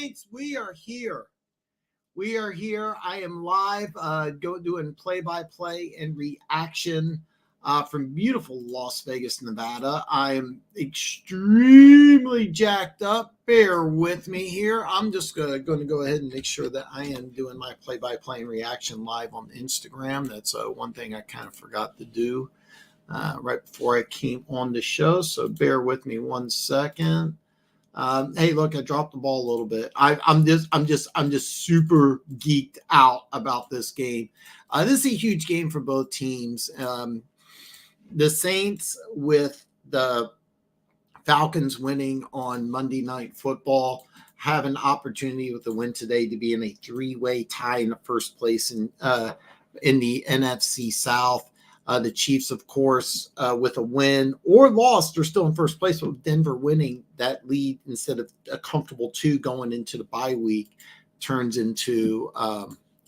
Saints, we are here. We are here. I am live doing play-by-play and reaction from beautiful Las Vegas, Nevada. I am extremely jacked up. Bear with me here. I'm just going to go ahead and make sure that I am doing my play-by-play and reaction live on Instagram. That's one thing I kind of forgot to do right before I came on the show. So bear with me 1 second. Hey, look, I dropped the ball a little bit. I'm just super geeked out about this game. This is a huge game for both teams. The Saints, with the Falcons winning on Monday Night Football, have an opportunity with the win today to be in a three-way tie in the first place in the NFC South. The Chiefs, of course, with a win or loss, they're still in first place. With Denver winning, that lead, instead of a comfortable 2 going into the bye week, turns into a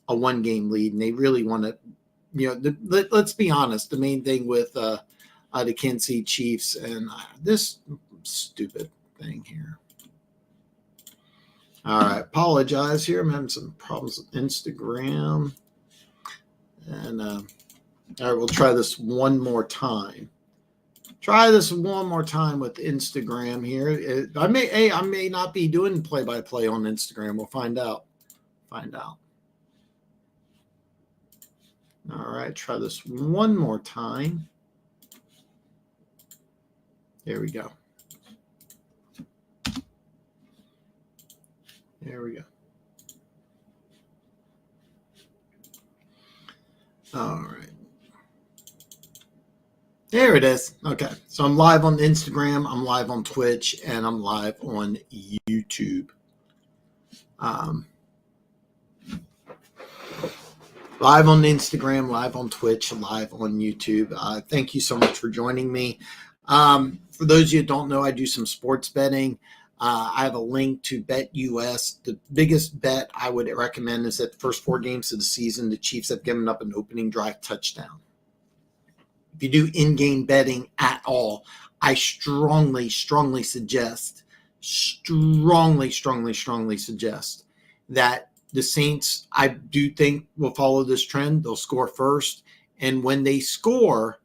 1-game lead. And they really want to, let's be honest, the main thing with the Kansas City Chiefs and this stupid thing here. All right, apologize here. I'm having some problems with Instagram. And, all right, we'll try this one more time. Try this one more time with Instagram here. I may not be doing play-by-play on Instagram. We'll find out. All right, try this one more time. There we go. All right. There it is. Okay. So I'm live on Instagram, I'm live on Twitch, and I'm live on YouTube. Live on Instagram, live on Twitch, live on YouTube. Thank you so much for joining me. For those of you who don't know, I do some sports betting. I have a link to BetUS. The biggest bet I would recommend is that the first 4 games of the season, the Chiefs have given up an opening drive touchdown. If you do in-game betting at all, I strongly suggest that the Saints, I do think, will follow this trend. They'll score first. And when they score,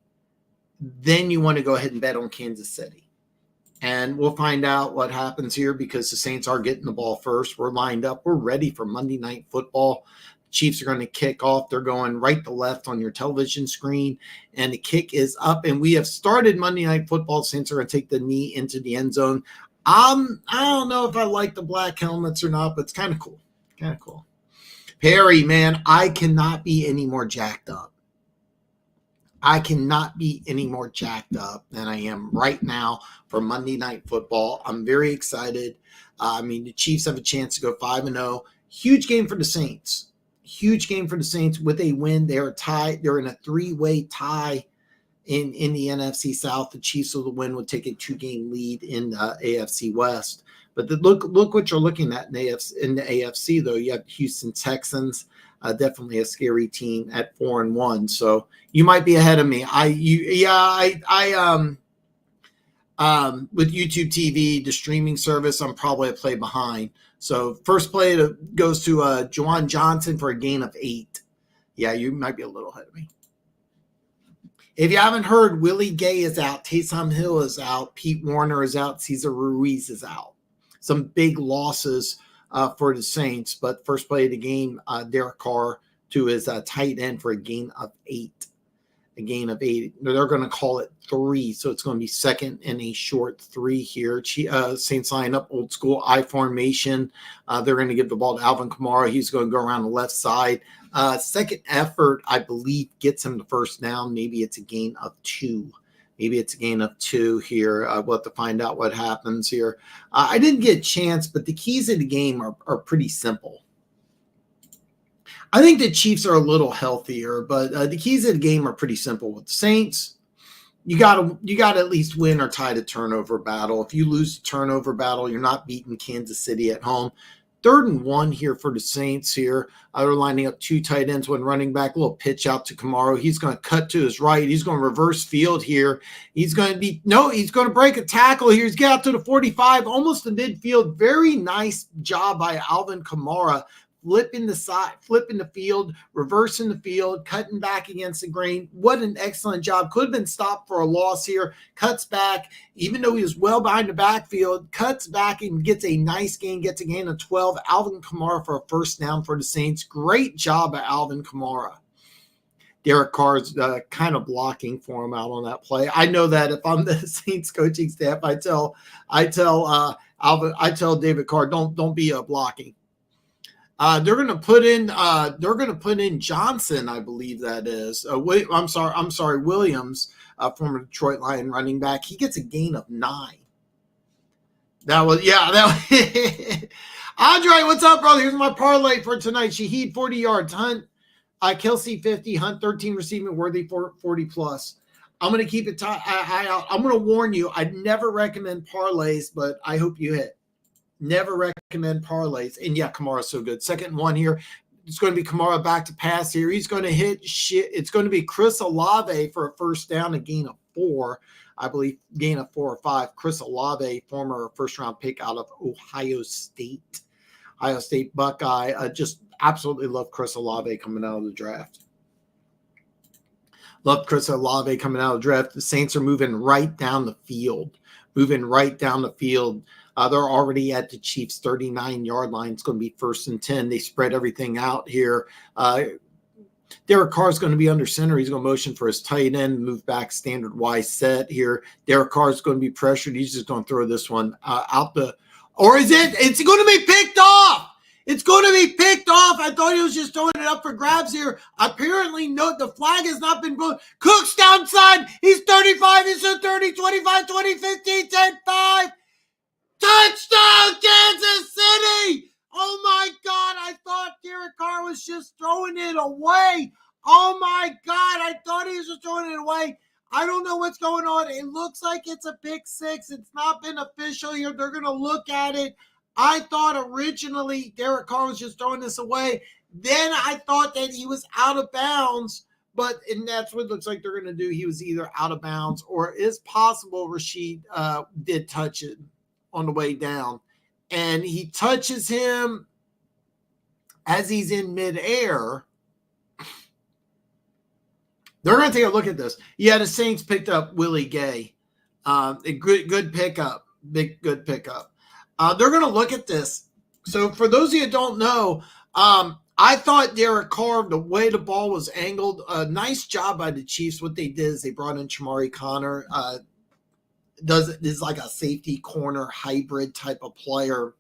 then you want to go ahead and bet on Kansas City. And we'll find out what happens here because the Saints are getting the ball first. We're lined up. We're ready for Monday Night Football. Chiefs are going to kick off. They're going right to left on your television screen, and the kick is up. And we have started Monday Night Football. Saints are going to take the knee into the end zone. I don't know if I like the black helmets or not, but it's kind of cool. Perry, man, I cannot be any more jacked up. I cannot be any more jacked up than I am right now for Monday Night Football. I'm very excited. The Chiefs have a chance to go 5-0. Huge game for the Saints. With a win. They are tied. They're in a 3-way tie in the NFC South. The Chiefs with the win would take a 2-game lead in the AFC West. But look what you're looking at in the AFC, though. You have Houston Texans, definitely a scary team at 4-1. So you might be ahead of me. With YouTube TV, the streaming service, I'm probably a play behind. So first play goes to Juwan Johnson for a gain of 8. Yeah, you might be a little ahead of me. If you haven't heard, Willie Gay is out. Taysom Hill is out. Pete Warner is out. Cesar Ruiz is out. Some big losses for the Saints. But first play of the game, Derek Carr to his tight end for a gain of 8. A gain of 8. They're going to call it 3, so it's going to be second and a short 3 here. Saints line up old school I formation. They're going to give the ball to Alvin Kamara. He's going to go around the left side. Second effort, I believe, gets him the first down. Maybe it's a gain of 2. Here. We'll have to find out what happens here. I didn't get a chance, but the keys of the game are pretty simple. I think the Chiefs are a little healthier, but the keys of the game are pretty simple. With the Saints, you got to at least win or tie the turnover battle. If you lose the turnover battle, you're not beating Kansas City at home. 3rd and 1 here for the Saints here. They're lining up 2 tight ends, 1 running back, a little pitch out to Kamara. He's going to cut to his right. He's going to reverse field here. He's going to break a tackle here. He's get out to the 45, almost the midfield. Very nice job by Alvin Kamara. Flipping the field, reversing the field, cutting back against the grain. What an excellent job. Could have been stopped for a loss here. Cuts back, even though he was well behind the backfield, cuts back and gets a nice gain, gets a gain of 12. Alvin Kamara for a first down for the Saints. Great job by Alvin Kamara. Derek Carr's kind of blocking for him out on that play. I know that if I'm the Saints coaching staff, I tell David Carr, don't be blocking. They're going to put in Johnson, I believe that is. I'm sorry, Williams, former Detroit Lion running back. He gets a gain of 9. Andre, what's up, brother? Here's my parlay for tonight. Shaheed 40 yards, Hunt, Kelsey 50, Hunt 13 receiving, Worthy 40 plus. I'm going to keep it I'm going to warn you. I'd never recommend parlays, but I hope you hit. Never recommend parlays. And yeah, Kamara's so good. 2nd and 1 here. It's going to be Kamara back to pass here. He's going to hit shit. It's going to be Chris Olave for a first down, a gain of 4. I believe gain of 4 or 5. Chris Olave, former first-round pick out of Ohio State. Ohio State Buckeye. Just absolutely love Chris Olave coming out of the draft. Love Chris Olave coming out of the draft. The Saints are moving right down the field. They're already at the Chiefs' 39-yard line. It's going to be 1st and 10. They spread everything out here. Derek Carr is going to be under center. He's going to motion for his tight end, move back standard Y set here. Derek Carr is going to be pressured. He's just going to throw this one out the – or is it – it's going to be picked off. It's going to be picked off. I thought he was just throwing it up for grabs here. Apparently, no, the flag has not been blown. Cook's downside. He's 35. He's a 30, 25, 20, 15, 10, 5. Touchdown, Kansas City! Oh, my God. I thought Derek Carr was just throwing it away. Oh, my God. I thought he was just throwing it away. I don't know what's going on. It looks like it's a pick 6. It's not been official here. They're going to look at it. I thought originally Derek Carr was just throwing this away. Then I thought that he was out of bounds. And that's what it looks like they're going to do. He was either out of bounds or it's possible Rashid did touch it on the way down, and he touches him as he's in midair. They're going to take a look at this. Yeah, the Saints picked up Willie Gay. A good pickup, good pickup. They're going to look at this. So for those of you who don't know, I thought Derek Carr, the way the ball was angled, nice job by the Chiefs. What they did is they brought in Chamari Connor, is like a safety corner hybrid type of player.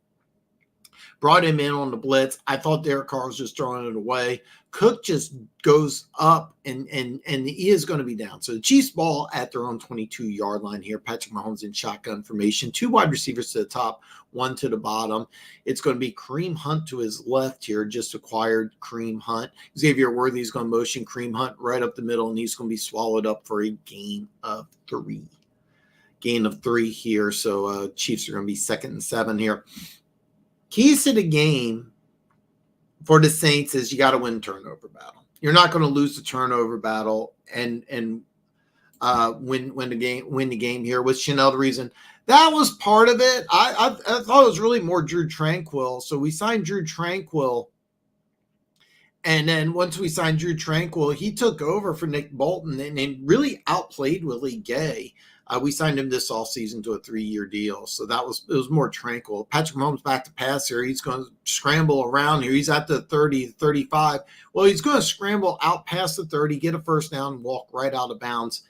Brought him in on the blitz. I thought Derek Carr was just throwing it away. Cook just goes up and he is going to be down. So the Chiefs ball at their own 22-yard line here. Patrick Mahomes in shotgun formation. 2 wide receivers to the top, 1 to the bottom. It's going to be Kareem Hunt to his left here. Just acquired Kareem Hunt. Xavier Worthy is going to motion Kareem Hunt right up the middle, and he's going to be swallowed up for a gain of 3. Gain of 3 here. So Chiefs are going to be 2nd and 7 here. Keys to the game for the Saints is you got to win turnover battle. You're not going to lose the turnover battle and win the game here with Chanel. The reason that was part of it. I thought it was really more Drew Tranquill. So we signed Drew Tranquill. And then once we signed Drew Tranquill, he took over for Nick Bolton and really outplayed Willie Gay. We signed him this offseason to a 3-year deal. So it was more Tranquill. Patrick Mahomes back to pass here. He's going to scramble around here. He's at the 30, 35. Well, he's going to scramble out past the 30, get a first down, and walk right out of bounds.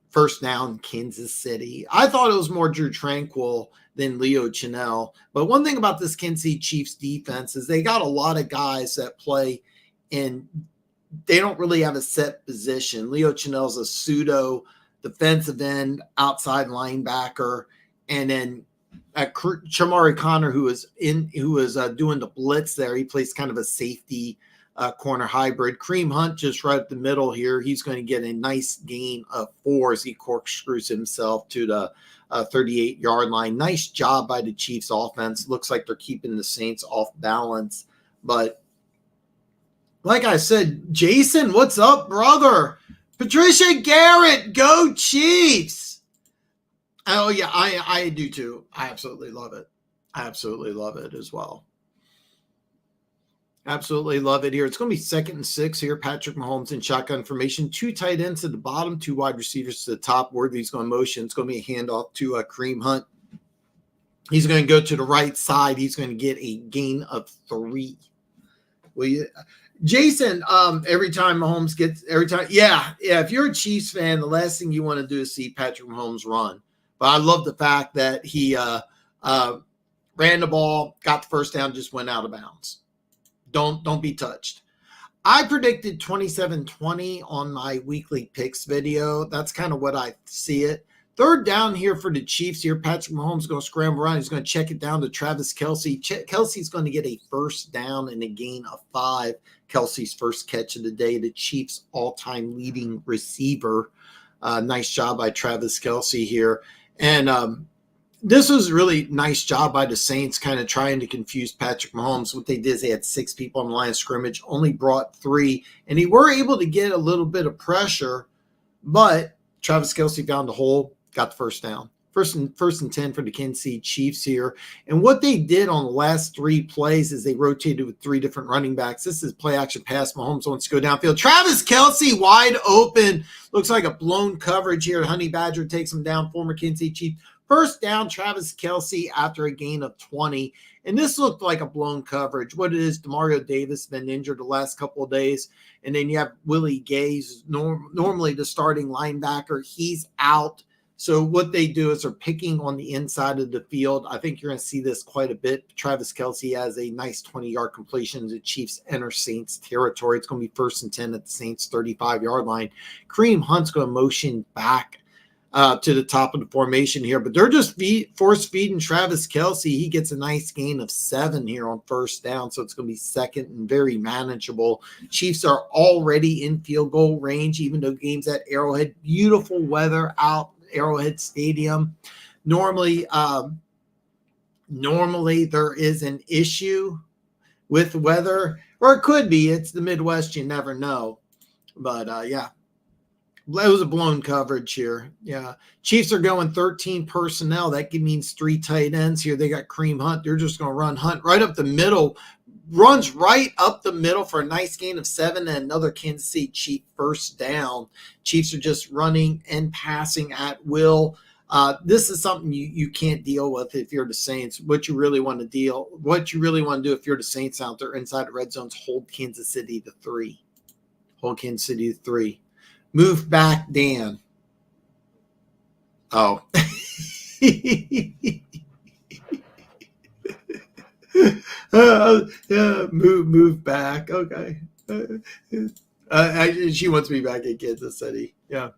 First down, Kansas City. I thought it was more Drew Tranquill than Leo Chenal. But one thing about this Kansas City Chiefs defense is they got a lot of guys that play in – they don't really have a set position. Leo Chenal's a pseudo – defensive end, outside linebacker, and then Chamari Connor, who is doing the blitz there. He plays kind of a safety corner hybrid. Kareem Hunt just right up the middle here. He's going to get a nice gain of 4 as he corkscrews himself to the 38-yard line. Nice job by the Chiefs offense. Looks like they're keeping the Saints off balance. But like I said, Jason, what's up, brother? Patricia Garrett, go Chiefs. Oh, yeah, I do too. I absolutely love it. I absolutely love it as well. Absolutely love it here. It's going to be 2nd and 6 here. Patrick Mahomes in shotgun formation. 2 tight ends at the bottom, 2 wide receivers to the top. Worthy's going motion. It's going to be a handoff to Kareem Hunt. He's going to go to the right side. He's going to get a gain of 3. Will you, Jason? Every time Mahomes gets, yeah. If you're a Chiefs fan, the last thing you want to do is see Patrick Mahomes run. But I love the fact that he ran the ball, got the first down, just went out of bounds. Don't be touched. I predicted 27-20 on my weekly picks video. That's kind of what I see it. 3rd down here for the Chiefs here. Patrick Mahomes is going to scramble around. He's going to check it down to Travis Kelce. Kelce's going to get a first down and a gain of 5. Kelce's first catch of the day. The Chiefs' all-time leading receiver. Nice job by Travis Kelce here. And this was a really nice job by the Saints kind of trying to confuse Patrick Mahomes. What they did is they had 6 people on the line of scrimmage, only brought 3, and they were able to get a little bit of pressure, but Travis Kelce found a hole, got the first down. First and 10 for the Kansas City Chiefs here. And what they did on the last 3 plays is they rotated with 3 different running backs. This is play action pass. Mahomes wants to go downfield. Travis Kelce wide open. Looks like a blown coverage here. Honey Badger takes him down, former Kansas City Chief. First down, Travis Kelce after a gain of 20. And this looked like a blown coverage. What it is, DeMario Davis been injured the last couple of days. And then you have Willie Gay, normally the starting linebacker. He's out. So what they do is they're picking on the inside of the field. I think you're going to see this quite a bit. Travis Kelce has a nice 20-yard completion. The Chiefs enter Saints territory. It's going to be 1st and 10 at the Saints 35-yard line. Kareem Hunt's going to motion back to the top of the formation here, but they're just force feeding Travis Kelce. He gets a nice gain of 7 here on first down, so it's going to be 2nd and very manageable. Chiefs are already in field goal range, even though game's at Arrowhead. Beautiful weather out Arrowhead Stadium. Normally there is an issue with weather, or it could be. It's the Midwest, you never know. But yeah. It was a blown coverage here. Yeah. Chiefs are going 13 personnel. That means 3 tight ends here. They got Kareem Hunt. They're just going to run Hunt right up the middle. Runs right up the middle for a nice gain of 7 and another Kansas City Chief first down. Chiefs are just running and passing at will. This is something you can't deal with if you're the Saints. What you really want to do if you're the Saints out there inside the red zones, hold Kansas City to 3. Hold Kansas City to 3. Move back, Dan. Oh. Yeah, move back. Okay. She wants me back at Kansas City. Yeah.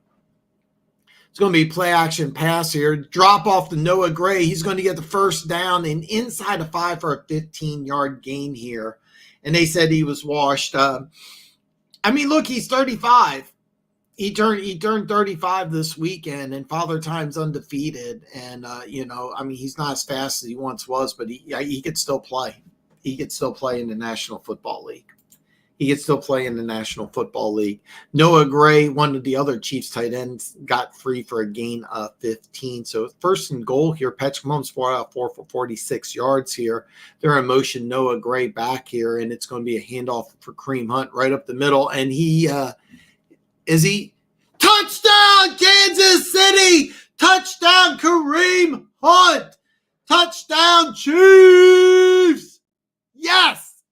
It's going to be play action pass here. Drop off to Noah Gray. He's going to get the first down and inside of 5 for a 15-yard gain here. And they said he was washed. Look, he's 35. He turned 35 this weekend, and Father Time's undefeated. And, he's not as fast as he once was, but he could still play. He could still play in the National Football League. Noah Gray, one of the other Chiefs tight ends, got free for a gain of 15. So 1st and goal here. Patrick Mahomes 4 out of 4 for 46 yards here. They're in motion. Noah Gray back here, and it's going to be a handoff for Kareem Hunt right up the middle. And touchdown, Kansas City! Touchdown, Kareem Hunt! Touchdown, Chiefs! Yes!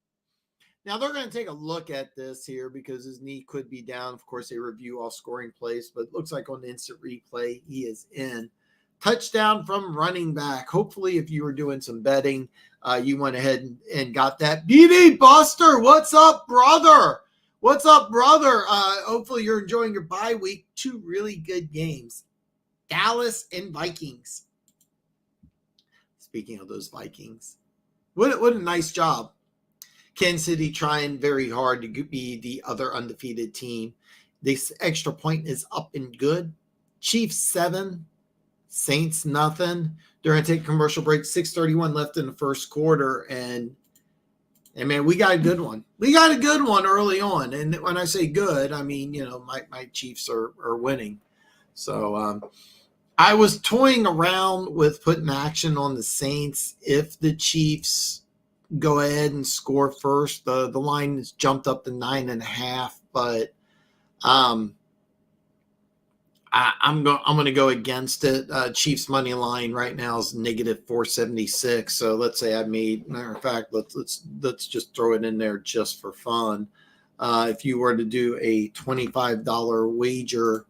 Now they're going to take a look at this here because his knee could be down. Of course, they review all scoring plays, but it looks like on the instant replay, he is in. Touchdown from running back. Hopefully, if you were doing some betting, you went ahead and got that. BB Buster, what's up, brother? Hopefully you're enjoying your bye week. 2 really good games. Dallas and Vikings. Speaking of those Vikings, what a nice job. Kansas City trying very hard to be the other undefeated team. This extra point is up and good. Chiefs 7, Saints nothing. They're going to take a commercial break. 6:31 left in the first quarter. And man, we got a good one. We got a good one early on. And when I say good, I mean, my Chiefs are winning. So I was toying around with putting action on the Saints if the Chiefs go ahead and score first. The line has jumped up to 9.5, but I'm going to go against it. Chiefs money line right now is negative 476. So let's say matter of fact, let's just throw it in there just for fun. If you were to do a $25 wager,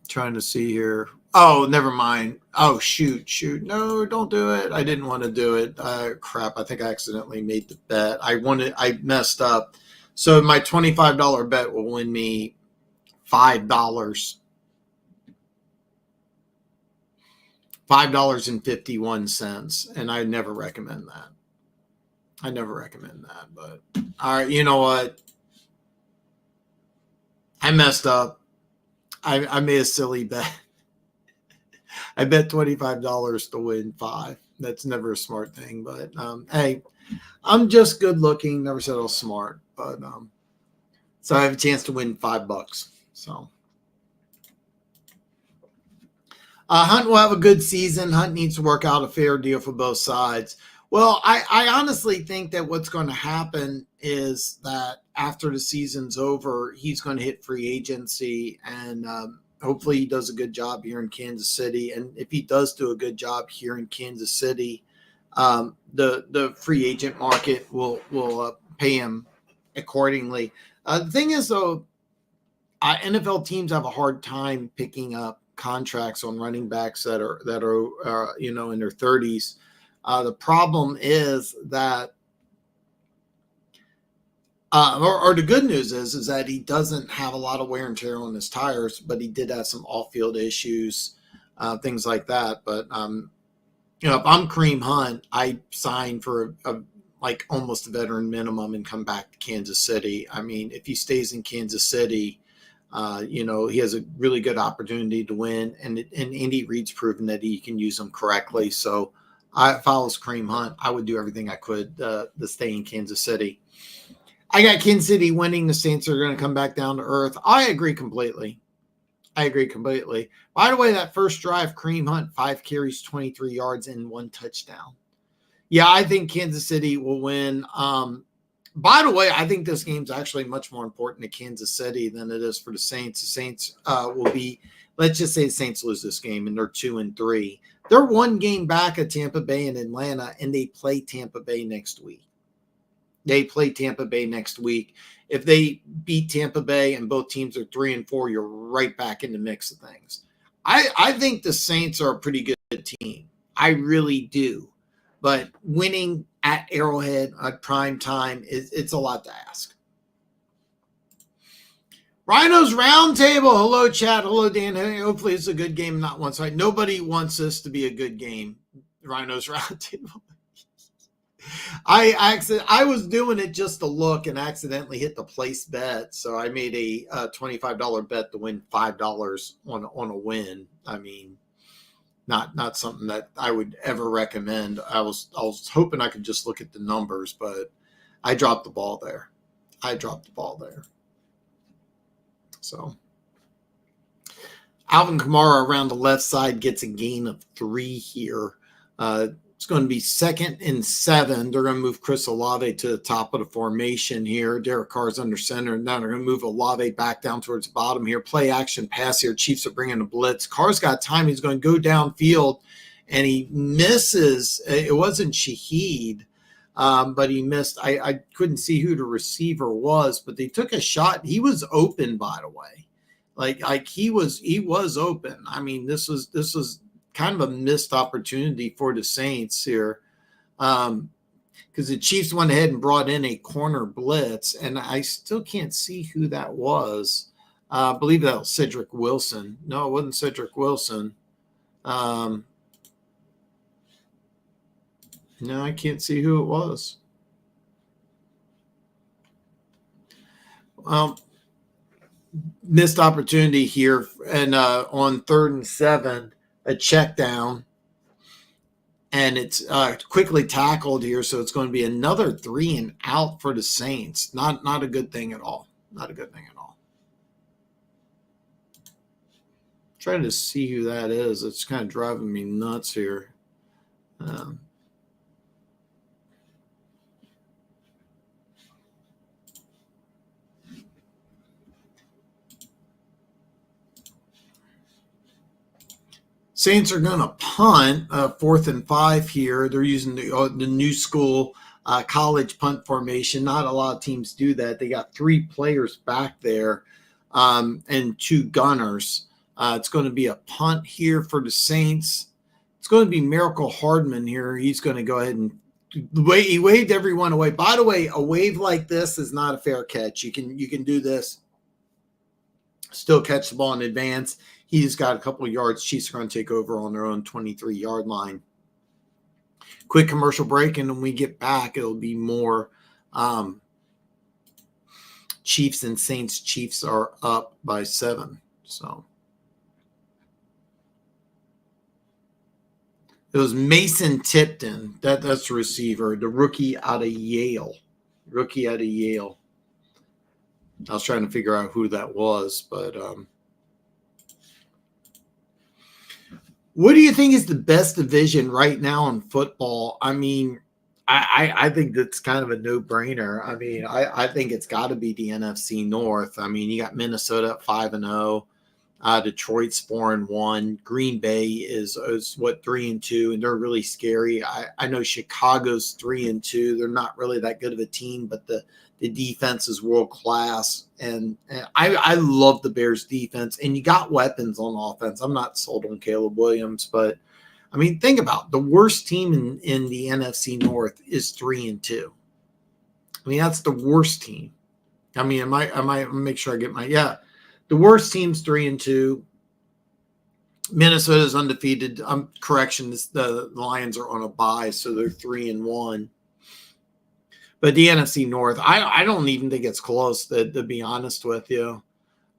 trying to see here. Oh, never mind. Oh, shoot. No, don't do it. I didn't want to do it. Crap. I think I accidentally made the bet. I messed up. So my $25 bet will win me $5. $5.51. And I never recommend that. But all right, you know what? I messed up. I made a silly bet. I bet $25 to win $5. That's never a smart thing, but hey, I'm just good looking. Never said I was smart, but so I have a chance to win $5. So Hunt will have a good season. Hunt needs to work out a fair deal for both sides. Well, I honestly think that what's going to happen is that after the season's over, he's going to hit free agency, and hopefully he does a good job here in Kansas City. And if he does do a good job here in Kansas City, the free agent market will pay him accordingly. The thing is, though, NFL teams have a hard time picking up contracts on running backs that are in their 30s. The problem is that, or the good news is that he doesn't have a lot of wear and tear on his tires, but he did have some off-field issues, things like that. But if I'm Kareem Hunt, I sign for like almost a veteran minimum and come back to Kansas City. I mean, if he stays in Kansas City, he has a really good opportunity to win, and Andy Reid's proven that he can use them correctly. So if I was Kareem Hunt, I would do everything I could to stay in Kansas City. I got Kansas City winning. The Saints are going to come back down to earth. I agree completely. By the way, that first drive, Kareem Hunt, 5 carries, 23 yards, and 1 touchdown. Yeah, I think Kansas City will win. By the way, I think this game's actually much more important to Kansas City than it is for the Saints. The Saints will be, let's just say the Saints lose this game and they're 2-3. They're 1 game back at Tampa Bay and Atlanta, and they play Tampa Bay next week. If they beat Tampa Bay and both teams are 3-4, you're right back in the mix of things. I think the Saints are a pretty good team. I really do. But winning at Arrowhead at prime time, it's a lot to ask. Rhinos Roundtable. Hello, chat. Hello, Dan. Hopefully it's a good game, not one side. Nobody wants this to be a good game. Rhinos Roundtable. I was doing it just to look and accidentally hit the place bet. So I made a $25 bet to win $5 on a win. I mean, not something that I would ever recommend. I was hoping I could just look at the numbers, but I dropped the ball there. So Alvin Kamara around the left side gets a gain of 3 here. It's going to be 2nd and 7. They're going to move Chris Olave to the top of the formation here. Derek Carr's under center. Now they're going to move Olave back down towards the bottom here. Play action pass here. Chiefs are bringing a blitz. Carr's got time. He's going to go downfield, and he misses. It wasn't Shaheed, but he missed. I couldn't see who the receiver was, but they took a shot. He was open, by the way. Like he was open. I mean, this was kind of a missed opportunity for the Saints here, because the Chiefs went ahead and brought in a corner blitz, and I still can't see who that was. I believe that was Cedric Wilson. No, it wasn't Cedric Wilson. No, I can't see who it was. Missed opportunity here, and on 3rd and 7, a check down, and it's quickly tackled here, so it's going to be another 3 and out for the Saints. Not a good thing at all. Not a good thing at all. Trying to see who that is. It's kind of driving me nuts here. Saints are going to punt 4th and 5 here. They're using the new school college punt formation. Not a lot of teams do that. They got 3 players back there and 2 gunners. It's going to be a punt here for the Saints. It's going to be Miracle Hardman here. He's going to go ahead and he waved everyone away. By the way, a wave like this is not a fair catch. You can do this, still catch the ball in advance. He's got a couple of yards. Chiefs are going to take over on their own 23-yard line. Quick commercial break, and when we get back, it'll be more Chiefs and Saints. Chiefs are up by 7. So it was Mason Tipton. That's the receiver, the rookie out of Yale. I was trying to figure out who that was, but what do you think is the best division right now in football? I mean, I think that's kind of a no-brainer. I mean, I think it's got to be the NFC North. I mean, you got Minnesota at 5-0, Detroit's 4-1, Green Bay is what 3-2, and they're really scary. I know Chicago's 3-2. They're not really that good of a team, but the defense is world class, and I love the Bears defense. And you got weapons on offense. I'm not sold on Caleb Williams, but I mean, think about it. The worst team in the NFC North is 3-2. I mean, that's the worst team. I mean, I might make sure I get the worst team's 3-2. Minnesota's undefeated. Correction, the Lions are on a bye, so they're 3-1. But the NFC North, I don't even think it's close, to be honest with you.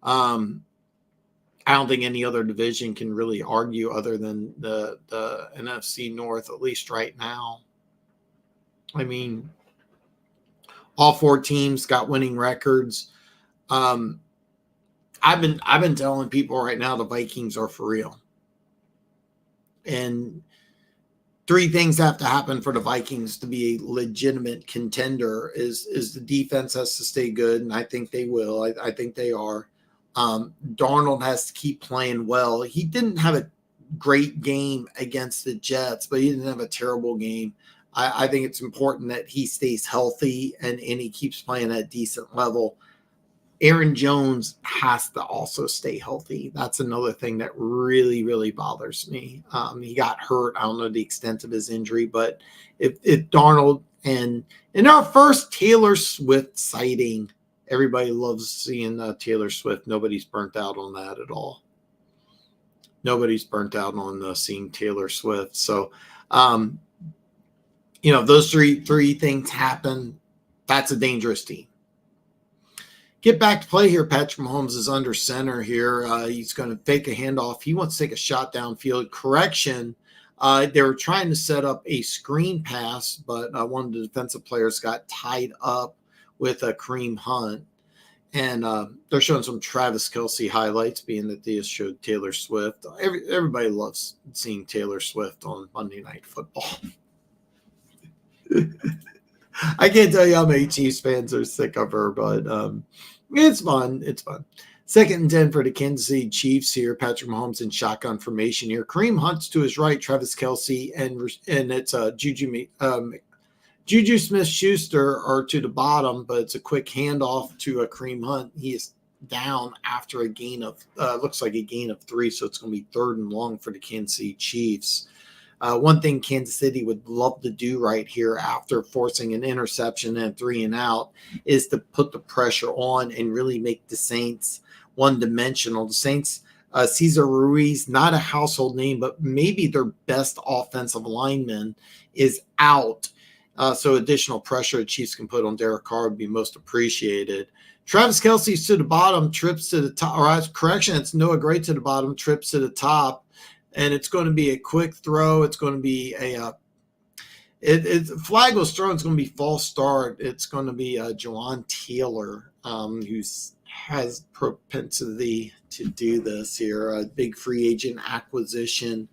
I don't think any other division can really argue other than the NFC North, at least right now. I mean, all 4 teams got winning records. I've been telling people right now the Vikings are for real. And 3 things have to happen for the Vikings to be a legitimate contender is the defense has to stay good, and I think they will. I think they are. Darnold has to keep playing well. He didn't have a great game against the Jets, but he didn't have a terrible game. I think it's important that he stays healthy and he keeps playing at a decent level. Aaron Jones has to also stay healthy. That's another thing that really, really bothers me. He got hurt. I don't know the extent of his injury, but if Darnold and in our first Taylor Swift sighting, everybody loves seeing Taylor Swift. Nobody's burnt out on that at all. Nobody's burnt out on seeing Taylor Swift. So, those three things happen. That's a dangerous team. Get back to play here. Patrick Mahomes is under center here. He's going to fake a handoff. He wants to take a shot downfield. Correction. They were trying to set up a screen pass, but one of the defensive players got tied up with a Kareem Hunt. And they're showing some Travis Kelce highlights, being that they just showed Taylor Swift. Everybody loves seeing Taylor Swift on Monday Night Football. I can't tell you how many Chiefs fans are sick of her, but it's fun. It's fun. 2nd and 10 for the Kansas City Chiefs here. Patrick Mahomes in shotgun formation here. Kareem Hunt's to his right, Travis Kelce, and it's Juju Smith-Schuster are to the bottom, but it's a quick handoff to a Kareem Hunt. He is down after a gain of looks like a gain of 3, so it's going to be 3rd and long for the Kansas City Chiefs. One thing Kansas City would love to do right here after forcing an interception and 3 and out is to put the pressure on and really make the Saints one-dimensional. The Saints Cesar Ruiz, not a household name, but maybe their best offensive lineman, is out. So additional pressure the Chiefs can put on Derek Carr would be most appreciated. Travis Kelce's to the bottom, trips to the top. Or correction, it's Noah Gray to the bottom, trips to the top. And it's going to be a quick throw. It's going to be a flag was thrown. It's going to be false start. It's going to be Jawan Taylor, who has propensity to do this here. A big free agent acquisition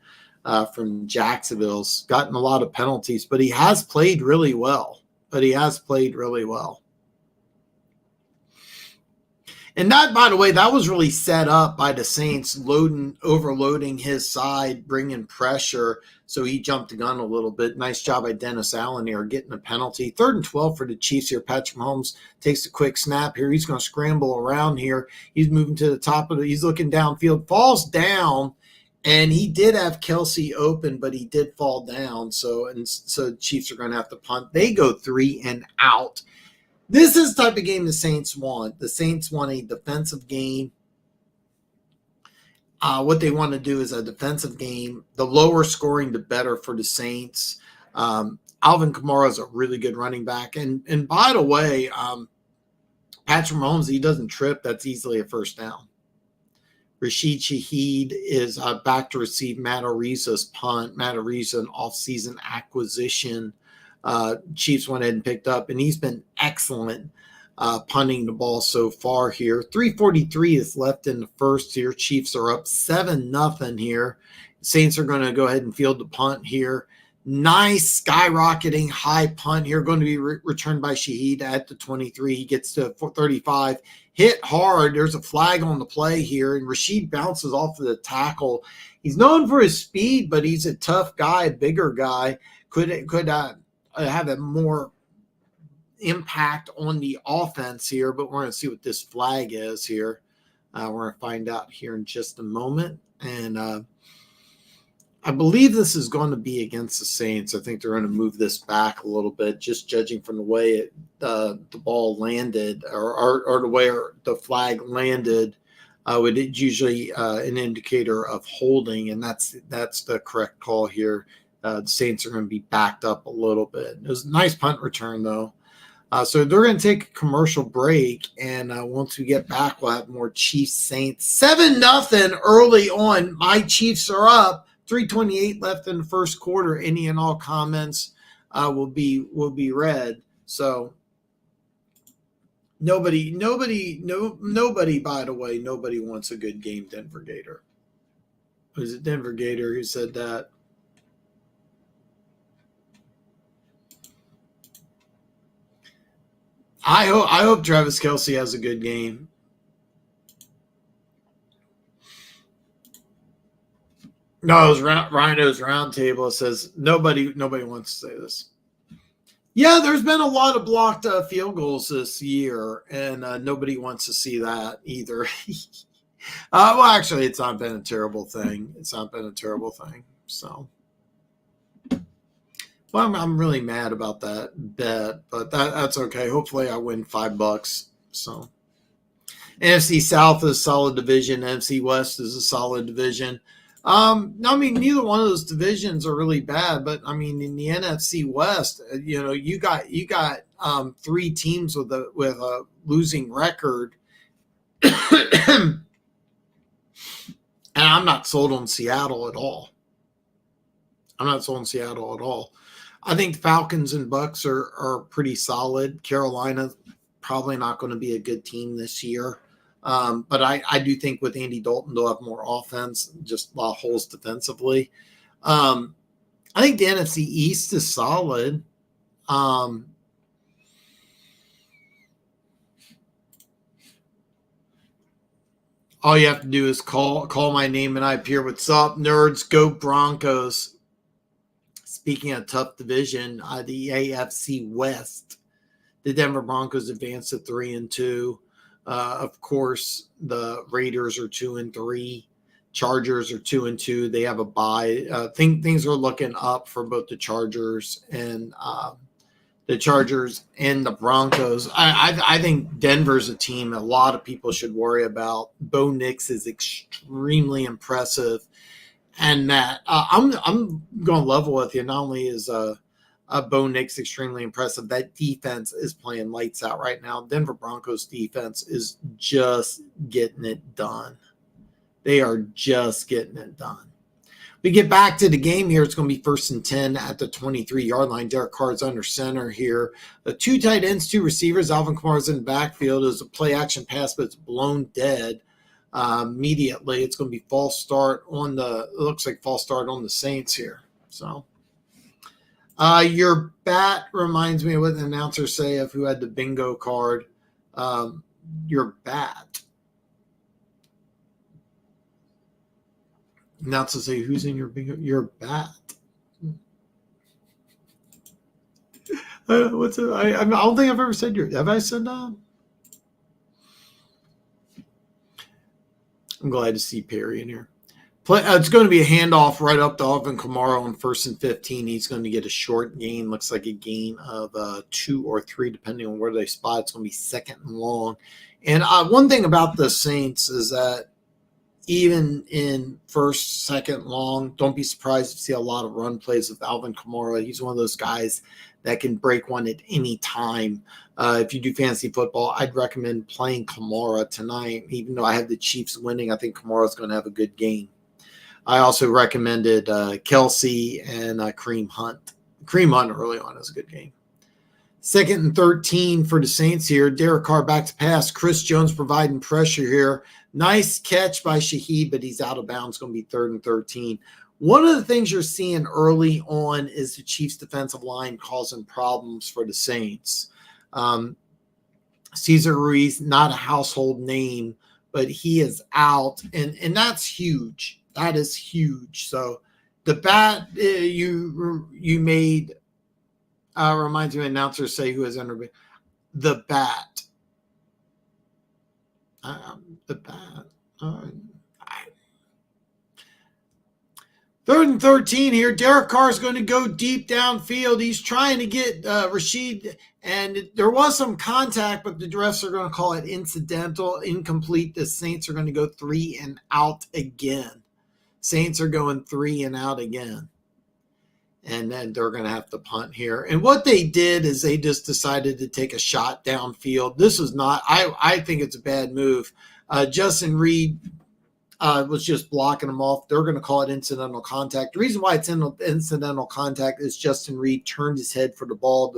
from Jacksonville's gotten a lot of penalties, but he has played really well. And that, by the way, that was really set up by the Saints overloading his side, bringing pressure. So he jumped the gun a little bit. Nice job by Dennis Allen here getting a penalty. 3rd and 12 for the Chiefs here. Patrick Mahomes takes a quick snap here. He's going to scramble around here. He's moving to the top of it. He's looking downfield, falls down, and he did have Kelce open, but he did fall down. So the Chiefs are going to have to punt. They go 3 and out. This is the type of game the Saints want. The Saints want a defensive game. What they want to do is a defensive game. The lower scoring, the better for the Saints. Alvin Kamara is a really good running back. And by the way, Patrick Mahomes, he doesn't trip. That's easily a first down. Rashid Shaheed is back to receive Matt Ariza's punt. Matt Ariza, an offseason acquisition. Chiefs went ahead and picked up, and he's been excellent punting the ball so far here. 3:43 is left in the first here. Chiefs are up 7-0 here. Saints are going to go ahead and field the punt here. Nice skyrocketing high punt here, going to be returned by Shaheed at the 23. He gets to 35. Hit hard. There's a flag on the play here, and Rashid bounces off of the tackle. He's known for his speed, but he's a tough guy, a bigger guy. Could have a more impact on the offense here, but we're going to see what this flag is here. We're going to find out here in just a moment. And I believe this is going to be against the Saints. I think they're going to move this back a little bit, just judging from the way the ball landed or the way the flag landed. It's usually an indicator of holding, and that's the correct call here. The Saints are going to be backed up a little bit. It was a nice punt return, though. So they're going to take a commercial break, and once we get back, we'll have more Chiefs-Saints. 7-0 early on. My Chiefs are up. 3:28 left in the first quarter. Any and all comments will be read. So nobody, by the way, nobody wants a good game, Denver Gator. Was it Denver Gator who said that? I hope Travis Kelce has a good game. No, it was Rhino's Roundtable. It says nobody wants to say this. Yeah, there's been a lot of blocked field goals this year, and nobody wants to see that either. Well, actually, it's not been a terrible thing. So, well, I'm really mad about that bet, but that's okay. Hopefully, I win $5. So, NFC South is a solid division. NFC West is a solid division. I mean, neither one of those divisions are really bad, but I mean, in the NFC West, you got 3 teams with a losing record, and I'm not sold on Seattle at all. I think Falcons and Bucks are pretty solid. Carolina probably not going to be a good team this year. But I do think with Andy Dalton, they'll have more offense, just a lot of holes defensively. I think the NFC East is solid. All you have to do is call my name and I appear. What's up, nerds? Go Broncos. Speaking of tough division, the AFC West, the Denver Broncos advanced to 3-2. Of course, the Raiders are 2-3. Chargers are 2-2. They have a bye. Things are looking up for both the Chargers and the Chargers and the Broncos. I think Denver's a team a lot of people should worry about. Bo Nix is extremely impressive, and that I'm going to level with you. Not only is Bo Nix extremely impressive, that defense is playing lights out right now. Denver Broncos defense is just getting it done. They are just getting it done. We get back to the game here. It's going to be 1st and 10 at the 23-yard line. Derek Carr's under center here. The 2 tight ends, 2 receivers. Alvin Kamara's in the backfield. It was a play-action pass, but it's blown dead immediately. It's going to be false start on the – it looks like false start on the Saints here. So your bat reminds me of what the announcers say of who had the bingo card. Your bat. Not to say who's in your bingo, your bat. What's it? I don't think I've ever said your. Have I said that? I'm glad to see Perry in here. It's going to be a handoff right up to Alvin Kamara on 1st and 15. He's going to get a short gain. Looks like a gain of 2 or 3, depending on where they spot. It's going to be 2nd and long. And one thing about the Saints is that even in 1st, 2nd long, don't be surprised to see a lot of run plays with Alvin Kamara. He's one of those guys that can break one at any time. If you do fantasy football, I'd recommend playing Kamara tonight. Even though I have the Chiefs winning, I think Kamara's going to have a good game. I also recommended Kelsey and Kareem Hunt. Kareem Hunt early on is a good game. 2nd and 13 for the Saints here. Derek Carr back to pass. Chris Jones providing pressure here. Nice catch by Shaheed, but he's out of bounds. Going to be 3rd and 13. One of the things you're seeing early on is the Chiefs' defensive line causing problems for the Saints. Cesar Ruiz, not a household name, but he is out, and that's huge. That is huge. So the bat you made reminds me of announcers say who has entered the bat. The bat. 3rd and 13 here. Derek Carr is going to go deep downfield. He's trying to get Rashid, and there was some contact, but the refs are going to call it incidental, incomplete. The Saints are going to go 3 and out again. Saints are going 3 and out again. And then they're going to have to punt here. And what they did is they just decided to take a shot downfield. This is not – I think it's a bad move. Justin Reed was just blocking them off. They're going to call it incidental contact. The reason why it's incidental contact is Justin Reed turned his head for the ball.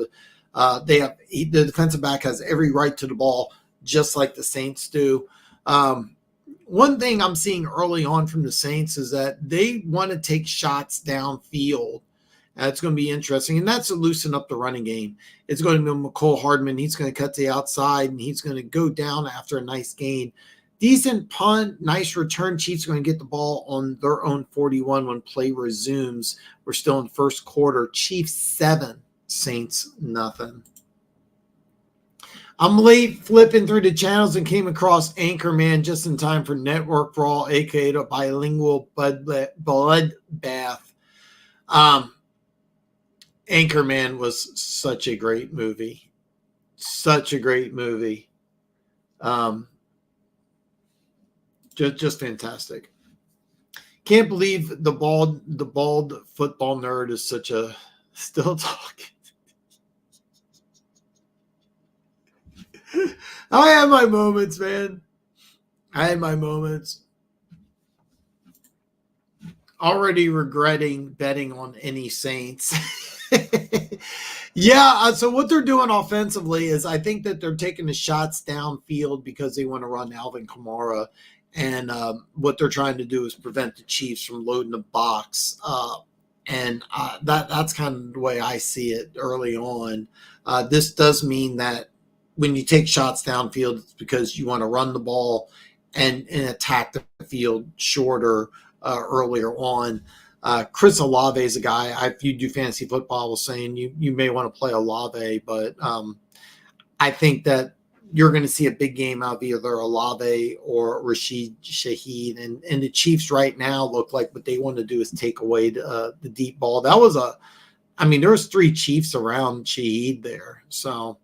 The defensive back has every right to the ball, just like the Saints do. One thing I'm seeing early on from the Saints is that they want to take shots downfield. It's going to be interesting, and that's to loosen up the running game. It's going to be McCole Hardman. He's going to cut to the outside, and he's going to go down after a nice gain. Decent punt, nice return. Chiefs are going to get the ball on their own 41 when play resumes. We're still in the 1st quarter. Chiefs 7, Saints nothing. I'm late flipping through the channels and came across Anchorman just in time for Network Brawl, aka the bilingual bloodbath. Anchorman was such a great movie. Such a great movie. Just fantastic. Can't believe the bald football nerd is such a still talking. I have my moments, man. I had my moments. Already regretting betting on any Saints. Yeah, so what they're doing offensively is I think that they're taking the shots downfield because they want to run Alvin Kamara. And what they're trying to do is prevent the Chiefs from loading the box. That's kind of the way I see it early on. This does mean that when you take shots downfield, it's because you want to run the ball and attack the field shorter earlier on. Chris Olave is a guy, if you do fantasy football, I was saying you may want to play Olave, but I think that you're going to see a big game out of either Olave or Rashid Shaheed. And the Chiefs right now look like what they want to do is take away the deep ball. That was I mean, there was 3 Chiefs around Shaheed there. So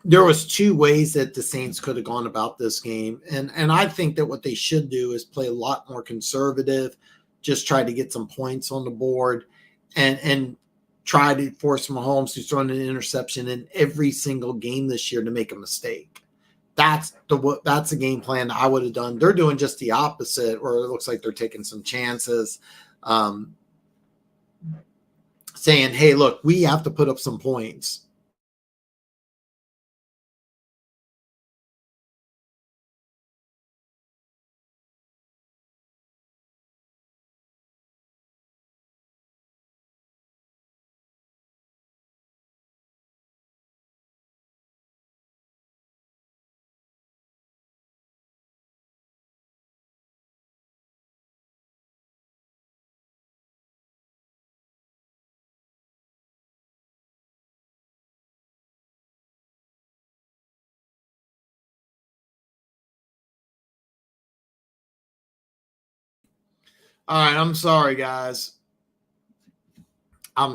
there was 2 ways that the Saints could have gone about this game. And I think that what they should do is play a lot more conservative, just try to get some points on the board and try to force Mahomes, who's thrown an interception in every single game this year, to make a mistake. That's the game plan that I would have done. They're doing just the opposite, or it looks like they're taking some chances, saying, hey, look, we have to put up some points. All right, I'm sorry, guys. I'm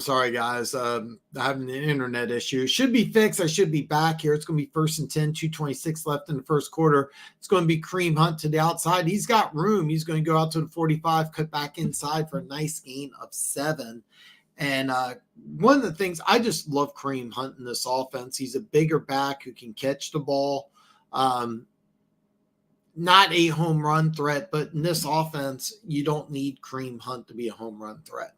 having an internet issue. Should be fixed. I should be back here. It's going to be 1st and 10, 2:26 left in the first quarter. It's going to be Kareem Hunt to the outside. He's got room. He's going to go out to the 45, cut back inside for a nice gain of 7. And one of the things, I just love Kareem Hunt in this offense. He's a bigger back who can catch the ball. Not a home run threat, but in this offense, you don't need Kareem Hunt to be a home run threat.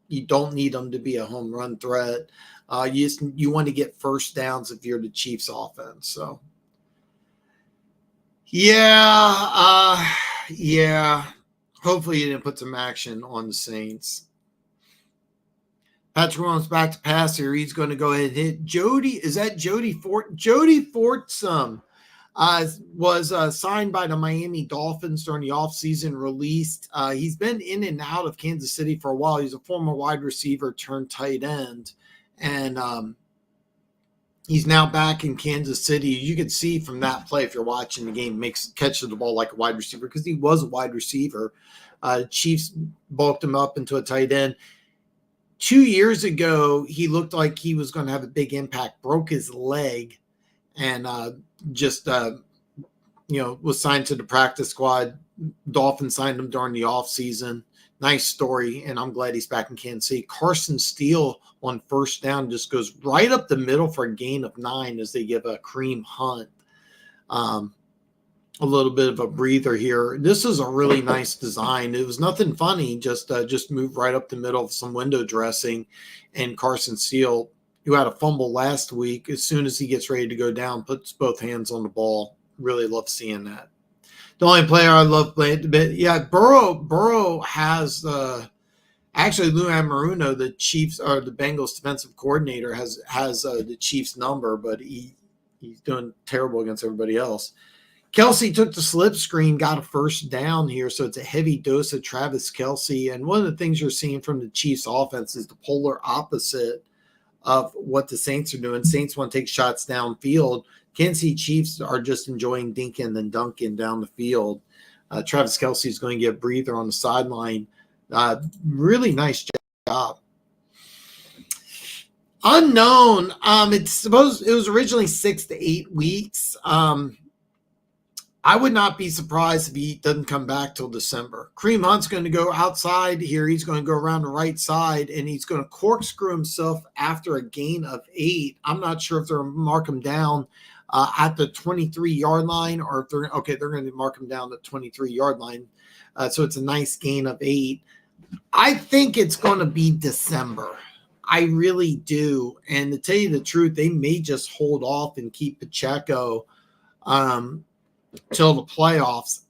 You don't need him to be a home run threat. You want to get first downs if you're the Chiefs offense. So, yeah. Hopefully you didn't put some action on the Saints. Patrick Mahomes back to pass here. He's going to go ahead and hit Jody. Is that Jody Fort? Jody Fortsum was signed by the Miami Dolphins during the offseason, released. He's been in and out of Kansas City for a while. He's a former wide receiver turned tight end. And he's now back in Kansas City. You can see from that play, if you're watching the game, catches the ball like a wide receiver because he was a wide receiver. Chiefs bulked him up into a tight end. 2 years ago, he looked like he was going to have a big impact, broke his leg, and was signed to the practice squad. Dolphins signed him during the offseason. Nice story, and I'm glad he's back in Kansas City. Carson Steele on first down just goes right up the middle for a gain of 9 as they give a Kareem Hunt a little bit of a breather here. This is a really nice design. It was nothing funny, just moved right up the middle of some window dressing, and Carson Steele, who had a fumble last week, as soon as he gets ready to go down, puts both hands on the ball. Really love seeing that. The only player I love playing, but yeah, Burrow has actually Lou Anarumo, the Chiefs or the Bengals defensive coordinator, has the Chiefs number, but he's doing terrible against everybody else. Kelce took the slip screen, got a first down here, so it's a heavy dose of Travis Kelce. And one of the things you're seeing from the Chiefs offense is the polar opposite of what the Saints are doing. Saints want to take shots downfield. Kansas City Chiefs are just enjoying dinking and dunking down the field. Travis Kelce is going to get a breather on the sideline. Really nice job. Unknown. It was originally 6 to 8 weeks. I would not be surprised if he doesn't come back till December. Kareem Hunt's going to go outside here. He's going to go around the right side, and he's going to corkscrew himself after a gain of 8. I'm not sure if they're going to mark him down at the 23-yard line, or if they're going to mark him down at the 23-yard line. So it's a nice gain of 8. I think it's going to be December. I really do. And to tell you the truth, they may just hold off and keep Pacheco till the playoffs.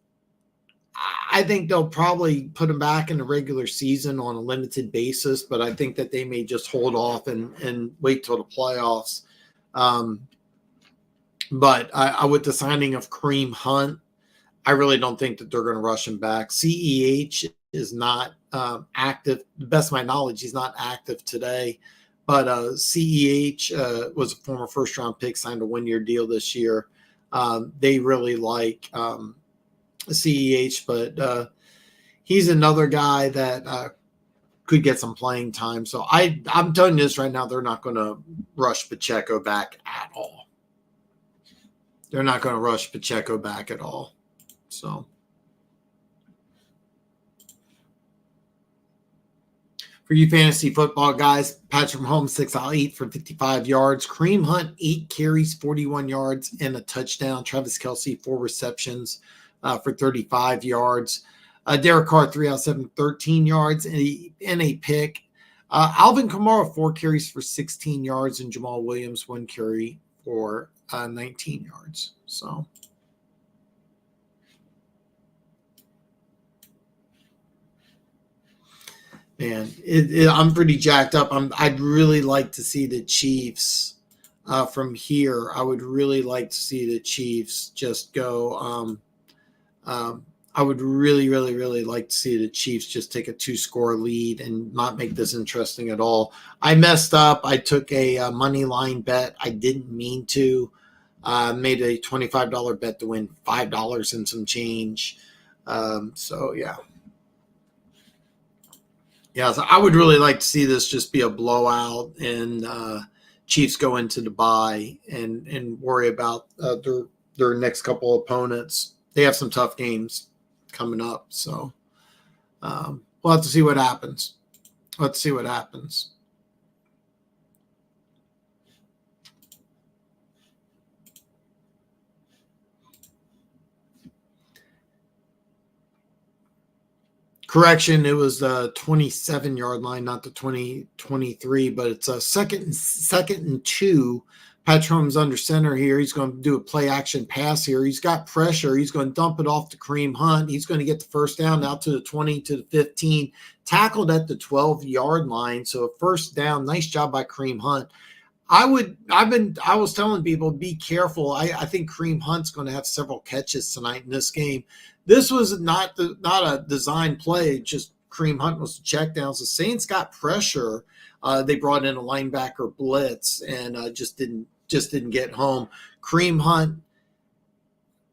I think they'll probably put him back in the regular season on a limited basis, but I think that they may just hold off and wait till the playoffs. But I with the signing of Kareem Hunt, I really don't think that they're going to rush him back. CEH is not active. To the best of my knowledge, he's not active today. But CEH was a former first-round pick, signed a 1-year deal this year. They really like CEH, but he's another guy that could get some playing time. So I'm telling you this right now, they're not going to rush Pacheco back at all. They're not going to rush Pacheco back at all. So for you fantasy football guys, Patrick Mahomes 6 out of 8 for 55 yards. Kareem Hunt 8 carries, 41 yards, and a touchdown. Travis Kelce 4 receptions for 35 yards. Derek Carr 3 out of 7, 13 yards and a pick. Alvin Kamara 4 carries for 16 yards, and Jamal Williams 1 carry for 19 yards. So. Man, I'm pretty jacked up. I'd really like to see the Chiefs from here. I would really like to see the Chiefs just go. I would really, really, really like to see the Chiefs just take a 2-score lead and not make this interesting at all. I messed up. I took a money line bet. I didn't mean to. Made a $25 bet to win $5 and some change. So, yeah. Yeah, so I would really like to see this just be a blowout and Chiefs go into the bye and worry about their next couple opponents. They have some tough games coming up, so we'll have to see what happens. Let's see what happens. Correction, it was the 27-yard line, not the 23, but it's a second and 2. Patrick Mahomes under center here. He's going to do a play action pass here. He's got pressure. He's going to dump it off to Kareem Hunt. He's going to get the first down out to the 20 to the 15, tackled at the 12-yard line. So a first down. Nice job by Kareem Hunt. I was telling people, be careful. I think Kareem Hunt's going to have several catches tonight in this game. This was not a design play. Just Kareem Hunt was the checkdowns. The Saints got pressure. They brought in a linebacker blitz and just didn't get home. Kareem Hunt,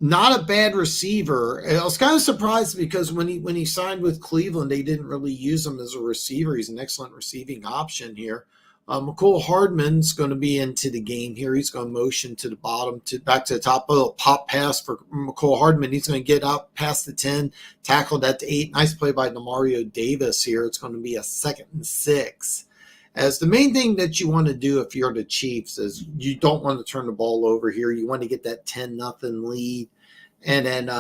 not a bad receiver. I was kind of surprised because when he signed with Cleveland, they didn't really use him as a receiver. He's an excellent receiving option here. McCole Hardman's going to be into the game here. He's going to motion to the bottom, back to the top. A little pop pass for McCole Hardman. He's going to get up past the 10, tackled at the 8. Nice play by Demario Davis here. It's going to be a 2nd and 6. As the main thing that you want to do if you're the Chiefs is you don't want to turn the ball over here. You want to get that 10-0 lead. And then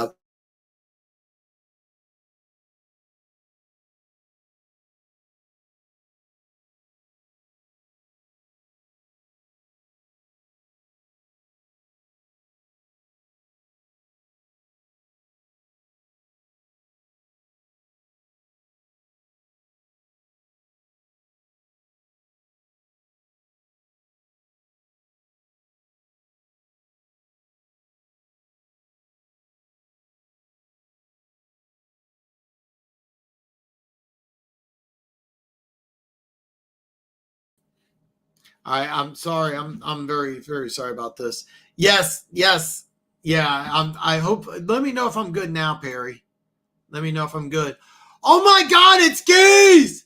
I'm sorry. I'm very, very sorry about this. Yes. Yeah. I hope. Let me know if I'm good now, Perry. Let me know if I'm good. Oh my God, it's Keys.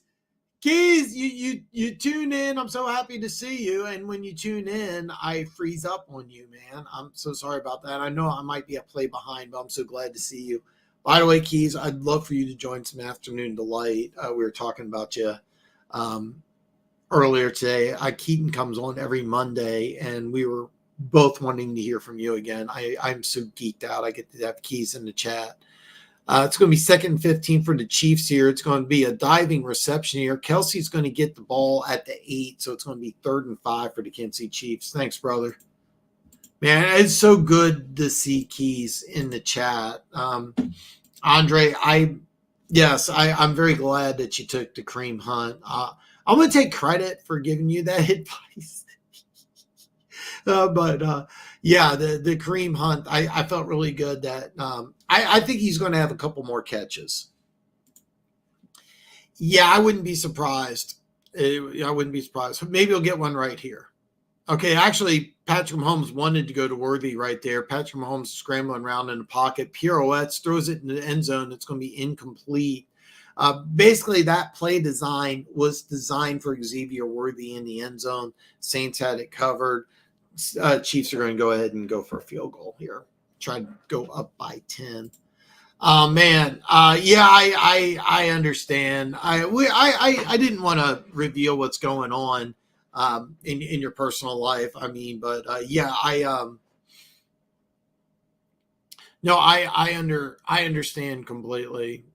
Keys, you tune in. I'm so happy to see you. And when you tune in, I freeze up on you, man. I'm so sorry about that. I know I might be a play behind, but I'm so glad to see you. By the way, Keys, I'd love for you to join some Afternoon Delight. We were talking about you earlier today. Keaton comes on every Monday, and we were both wanting to hear from you again. I'm so geeked out. I get to have Keys in the chat. It's going to be 2nd and 15 for the Chiefs here. It's going to be a diving reception here. Kelsey's going to get the ball at the 8, so it's going to be 3rd and 5 for the Kansas City Chiefs. Thanks, brother. Man, it's so good to see Keys in the chat. Andre, I'm very glad that you took the Kareem Hunt. I'm going to take credit for giving you that advice. The Kareem Hunt, I felt really good that I think he's going to have a couple more catches. Yeah, I wouldn't be surprised. I wouldn't be surprised. Maybe he'll get one right here. Okay, actually, Patrick Mahomes wanted to go to Worthy right there. Patrick Mahomes scrambling around in the pocket. Pirouettes, throws it in the end zone. It's going to be incomplete. Basically, that play design was designed for Xavier Worthy in the end zone. Saints had it covered. Chiefs are going to go ahead and go for a field goal here. Try to go up by 10. Oh man, yeah, I understand. I didn't want to reveal what's going on in your personal life. I mean, but yeah, no, I understand completely.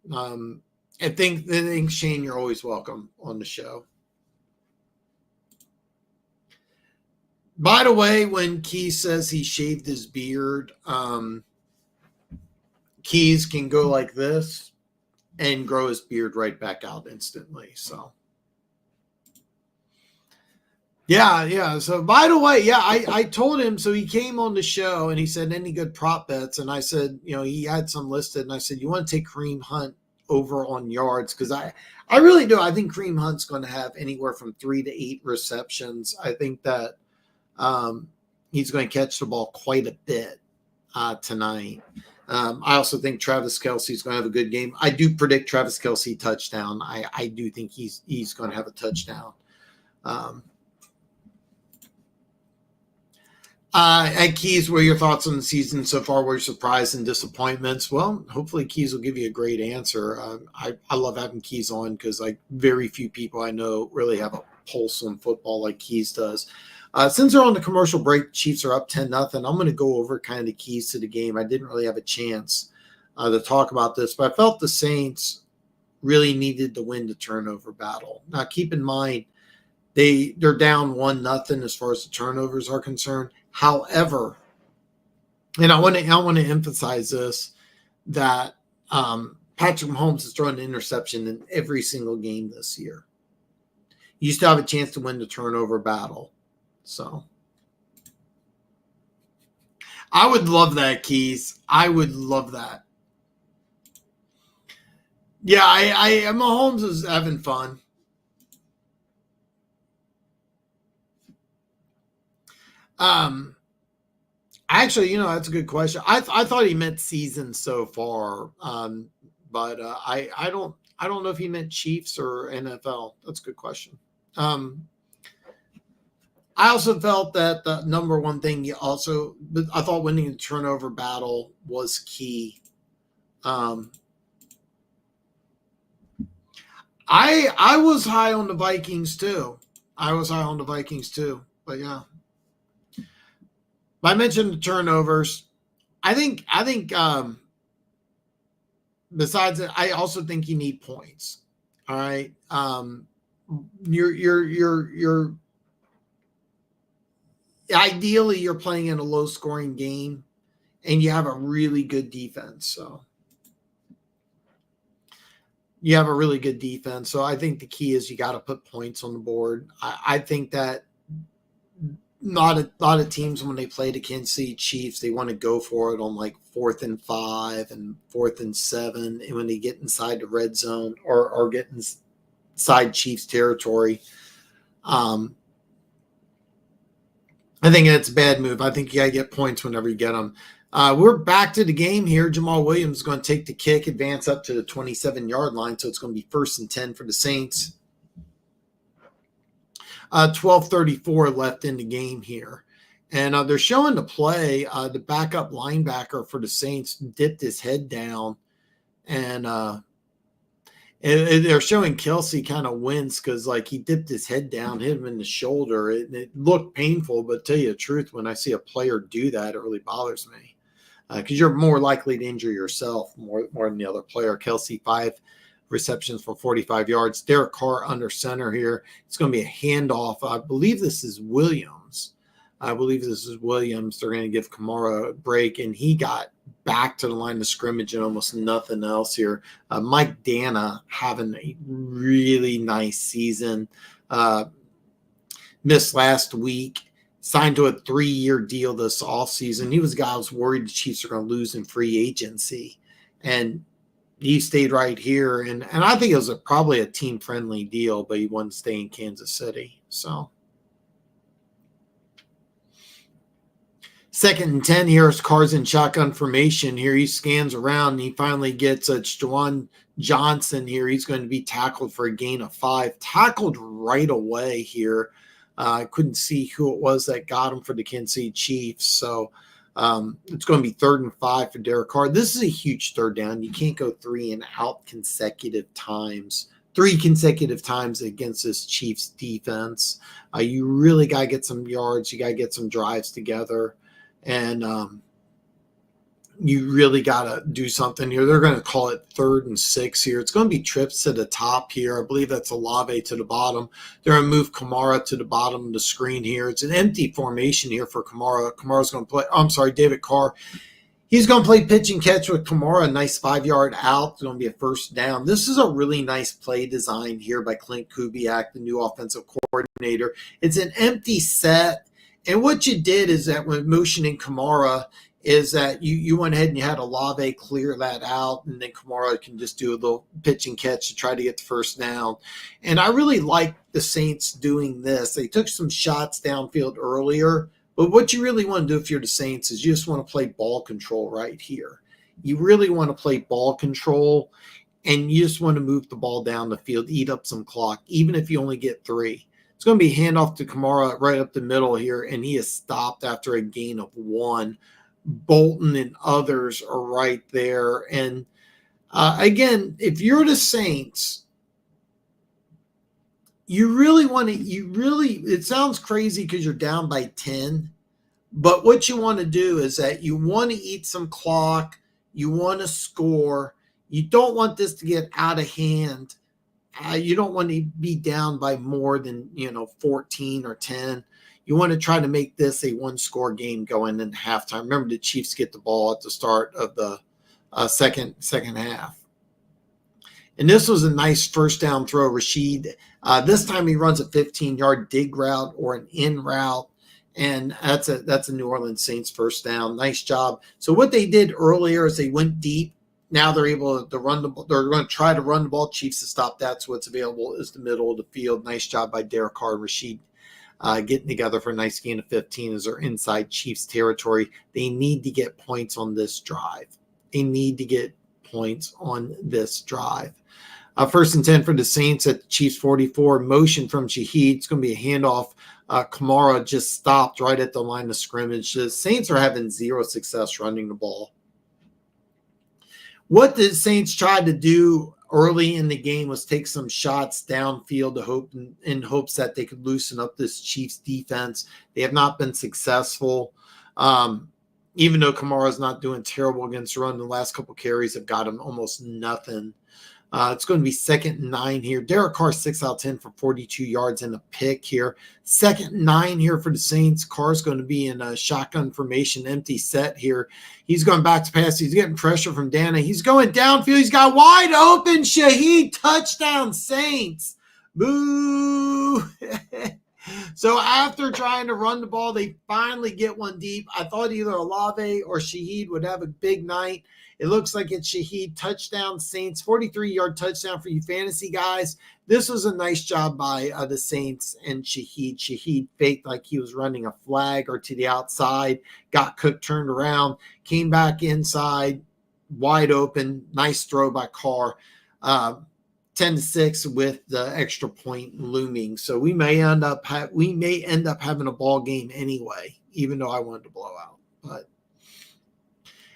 I think Shane, you're always welcome on the show. By the way, when Keys says he shaved his beard, Keys can go like this and grow his beard right back out instantly. So yeah. So by the way, yeah, I told him, so he came on the show and he said, any good prop bets? And I said, he had some listed, and I said, you want to take Kareem Hunt over on yards? Because I really do. I think Kareem Hunt's going to have anywhere from 3 to 8 receptions. I think that he's going to catch the ball quite a bit tonight. I also think Travis Kelce's going to have a good game. I do predict Travis Kelce touchdown. I do think he's going to have a touchdown. And Keys, what are your thoughts on the season so far? Were you surprised and disappointments? Well, hopefully Keys will give you a great answer. I love having Keys on because like very few people I know really have a pulse on football like Keys does. Since they're on the commercial break, Chiefs are up 10-0. I'm going to go over kind of the keys to the game. I didn't really have a chance to talk about this, but I felt the Saints really needed to win the turnover battle. Now, keep in mind, they're down 1-0 as far as the turnovers are concerned. However, and I want to emphasize this, that Patrick Mahomes has thrown an interception in every single game this year. You still have a chance to win the turnover battle. So I would love that, Keys. I would love that. Yeah, Mahomes is having fun. Actually, that's a good question. I thought he meant season so far, but I don't know if he meant Chiefs or NFL. That's a good question. I also felt that the number one thing but I thought winning the turnover battle was key. I was high on the Vikings too. But yeah. I mentioned the turnovers. I think besides that, I also think you need points. All right. You're ideally you're playing in a low scoring game and you have a really good defense. So you have a really good defense. So I think the key is you got to put points on the board. I think that not a lot of teams, when they play the Kansas City Chiefs, they want to go for it on like 4th and 5 and 4th and 7. And when they get inside the red zone or get inside Chiefs territory, I think that's a bad move. I think you got to get points whenever you get them. We're back to the game here. Jamal Williams is going to take the kick, advance up to the 27-yard line. So it's going to be 1st and 10 for the Saints. 12:34 left in the game here. And they're showing the play. The backup linebacker for the Saints dipped his head down. And they're showing Kelce kind of wince because like he dipped his head down, hit him in the shoulder. It looked painful, but to tell you the truth, when I see a player do that, it really bothers me. Because you're more likely to injure yourself more than the other player. Kelce, 5 receptions for 45 yards. Derek Carr under center here. It's going to be a handoff. I believe this is Williams. They're going to give Kamara a break, and he got back to the line of scrimmage and almost nothing else here. Mike Dana having a really nice season. Missed last week. Signed to a 3-year deal this offseason. He was a guy I was worried the Chiefs are going to lose in free agency. And he stayed right here. And I think it was probably a team-friendly deal, but he wanted to stay in Kansas City. So 2nd and 10 here is Carr's in shotgun formation. Here he scans around and he finally gets Juwan Johnson here. He's going to be tackled for a gain of 5. Tackled right away here. I couldn't see who it was that got him for the Kansas City Chiefs. So it's going to be 3rd and 5 for Derek Carr. This is a huge third down. You can't go 3 and out consecutive times. 3 consecutive times against this Chiefs defense. You really got to get some yards. You got to get some drives together. And you really got to do something here. They're going to call it 3rd and 6 here. It's going to be trips to the top here. I believe that's Olave to the bottom. They're going to move Kamara to the bottom of the screen here. It's an empty formation here for Kamara. Kamara's going to play, David Carr. He's going to play pitch and catch with Kamara. A nice 5-yard out. It's going to be a first down. This is a really nice play design here by Clint Kubiak, the new offensive coordinator. It's an empty set. And what you did is that when motioning Kamara is that you went ahead and you had Olave clear that out, and then Kamara can just do a little pitch and catch to try to get the first down. And I really like the Saints doing this. They took some shots downfield earlier, but what you really want to do if you're the Saints is you just want to play ball control right here. You really want to play ball control, and you just want to move the ball down the field, eat up some clock, even if you only get 3. It's going to be handoff to Kamara right up the middle here, and he is stopped after a gain of 1. Bolton and others are right there. And again, if you're the Saints, it sounds crazy because you're down by 10, but what you want to do is that you want to eat some clock. You want to score. You don't want this to get out of hand. You don't want to be down by more than, 14 or 10. You want to try to make this a 1-score game going in halftime. Remember, the Chiefs get the ball at the start of the second half. And this was a nice first down throw, Rashid. This time he runs a 15-yard dig route or an in route, and that's a New Orleans Saints first down. Nice job. So what they did earlier is they went deep. Now they're able to run the ball. They're going to try to run the ball. Chiefs to stop that. So what's available is the middle of the field. Nice job by Derek Carr and Rashid. Getting together for a nice gain of 15 as they're inside Chiefs territory. They need to get points on this drive. First and 10 for the Saints at the Chiefs 44. Motion from Shaheed. It's going to be a handoff. Kamara just stopped right at the line of scrimmage. The Saints are having 0 success running the ball. What the Saints tried to do early in the game was take some shots downfield in hopes that they could loosen up this Chiefs defense. They have not been successful. Even though Kamara's not doing terrible against the run, the last couple carries have got him almost nothing. It's going to be 2nd and 9 here. Derek Carr 6 out of 10 for 42 yards and a pick here. 2nd and 9 here for the Saints. Carr's going to be in a shotgun formation, empty set here. He's going back to pass. He's getting pressure from Dana. He's going downfield. He's got wide open Shaheed. Touchdown Saints. Boo. So after trying to run the ball, they finally get one deep. I thought either Olave or Shaheed would have a big night. It looks like it's Shaheed. Touchdown Saints. 43-yard touchdown for you fantasy guys. This was a nice job by the Saints and Shaheed. Shaheed faked like he was running a flag or to the outside. Got Cook turned around. Came back inside. Wide open. Nice throw by Carr. 10-6 with the extra point looming. So we may end up having a ball game anyway, even though I wanted to blow out. But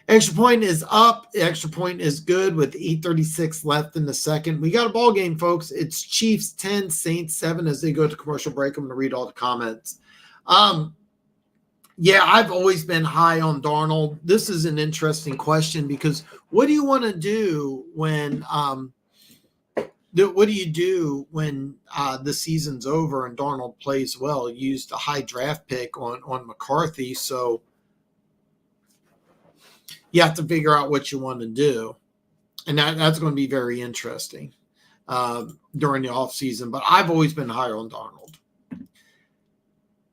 extra point is up. The extra point is good with 8:36 left in the second. We got a ball game, folks. It's Chiefs 10, Saints 7 as they go to commercial break. I'm going to read all the comments. Yeah, I've always been high on Darnold. This is an interesting question because what do you want to do when the season's over and Darnold plays well? He used a high draft pick on McCarthy, so you have to figure out what you want to do. And that's going to be very interesting during the offseason. But I've always been higher on Darnold.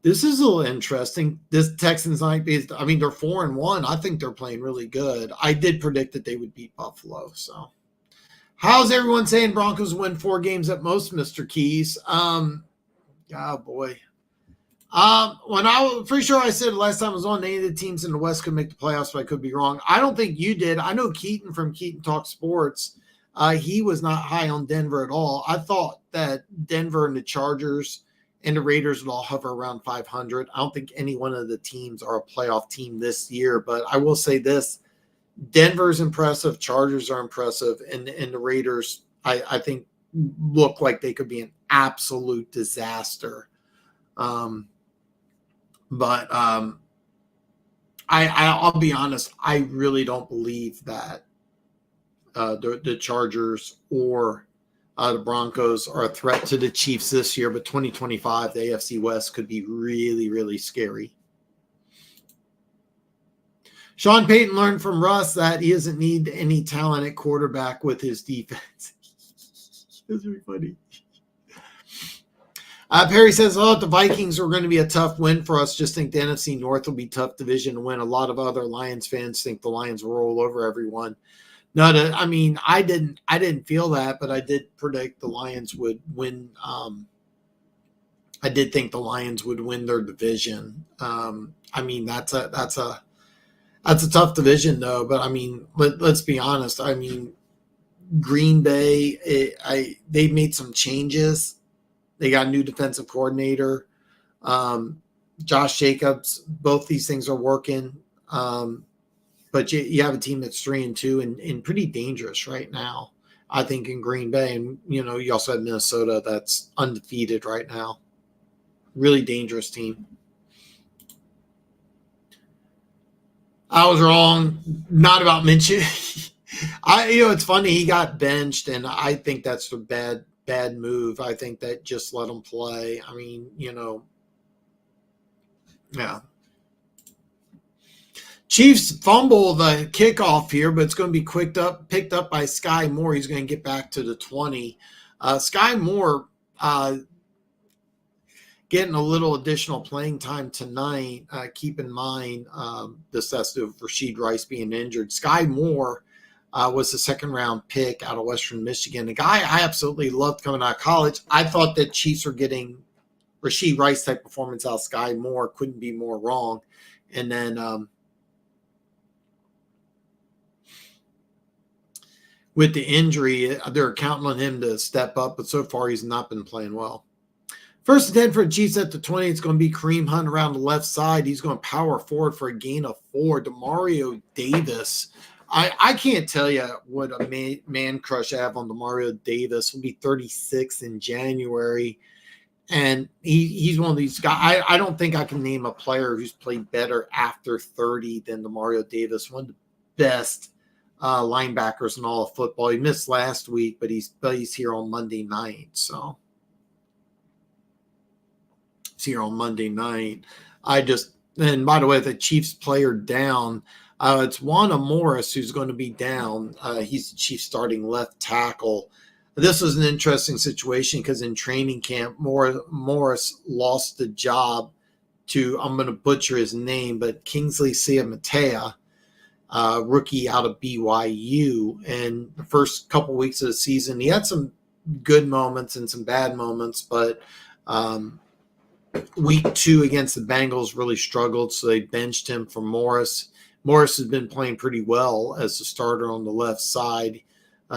This is a little interesting. This Texans might be, they're 4-1. I think they're playing really good. I did predict that they would beat Buffalo. So how's everyone saying Broncos win 4 games at most, Mr. Keys? Oh boy. When I was pretty sure I said last time I was on, any of the teams in the West could make the playoffs, but I could be wrong. I don't think you did. I know Keaton from Keaton Talk Sports. He was not high on Denver at all. I thought that Denver and the Chargers and the Raiders would all hover around 500. I don't think any one of the teams are a playoff team this year, but I will say this: Denver's impressive, Chargers are impressive, and the Raiders, I think, look like they could be an absolute disaster. But I'll be honest, I really don't believe that the Chargers or the Broncos are a threat to the Chiefs this year. But 2025, the AFC West could be really, really scary. Sean Payton learned from Russ that he doesn't need any talent at quarterback with his defense. That's really funny. Perry says, the Vikings are going to be a tough win for us. Just think the NFC North will be a tough division to win. A lot of other Lions fans think the Lions will roll over everyone. I didn't feel that, but I did predict the Lions would win. I did think the Lions would win their division. That's a tough division though. But let's be honest. Green Bay, they made some changes. They got a new defensive coordinator, Josh Jacobs. Both these things are working, but you have a team that's 3-2 and pretty dangerous right now. I think in Green Bay, and you also have Minnesota that's undefeated right now. Really dangerous team. I was wrong. Not about Minshew. It's funny. He got benched, and I think that's a bad move. I think that just let him play. Yeah. Chiefs fumble the kickoff here, but it's going to be picked up by Sky Moore. He's going to get back to the 20. Sky Moore getting a little additional playing time tonight. Keep in mind this has to do with Rashid Rice being injured. Sky Moore was the second-round pick out of Western Michigan. The guy I absolutely loved coming out of college. I thought that Chiefs were getting Rashid Rice-type performance out of Sky Moore. Couldn't be more wrong. And then with the injury, they're counting on him to step up, but so far he's not been playing well. First and 10 for the Chiefs at the 20. It's going to be Kareem Hunt around the left side. He's going to power forward for a gain of 4. Demario Davis. I can't tell you what a man crush I have on Demario Davis. He'll be 36 in January. And he's one of these guys. I don't think I can name a player who's played better after 30 than Demario Davis. One of the best linebackers in all of football. He missed last week, but he's here on Monday night. So he's here on Monday night. And by the way, the Chiefs player down. It's Wanda Morris who's going to be down. He's the Chiefs starting left tackle. This was an interesting situation because in training camp, Morris lost the job to, I'm going to butcher his name, but Kingsley Siamatea, rookie out of BYU. And the first couple weeks of the season, he had some good moments and some bad moments, but week 2 against the Bengals really struggled, so they benched him for Morris. Morris has been playing pretty well as the starter on the left side.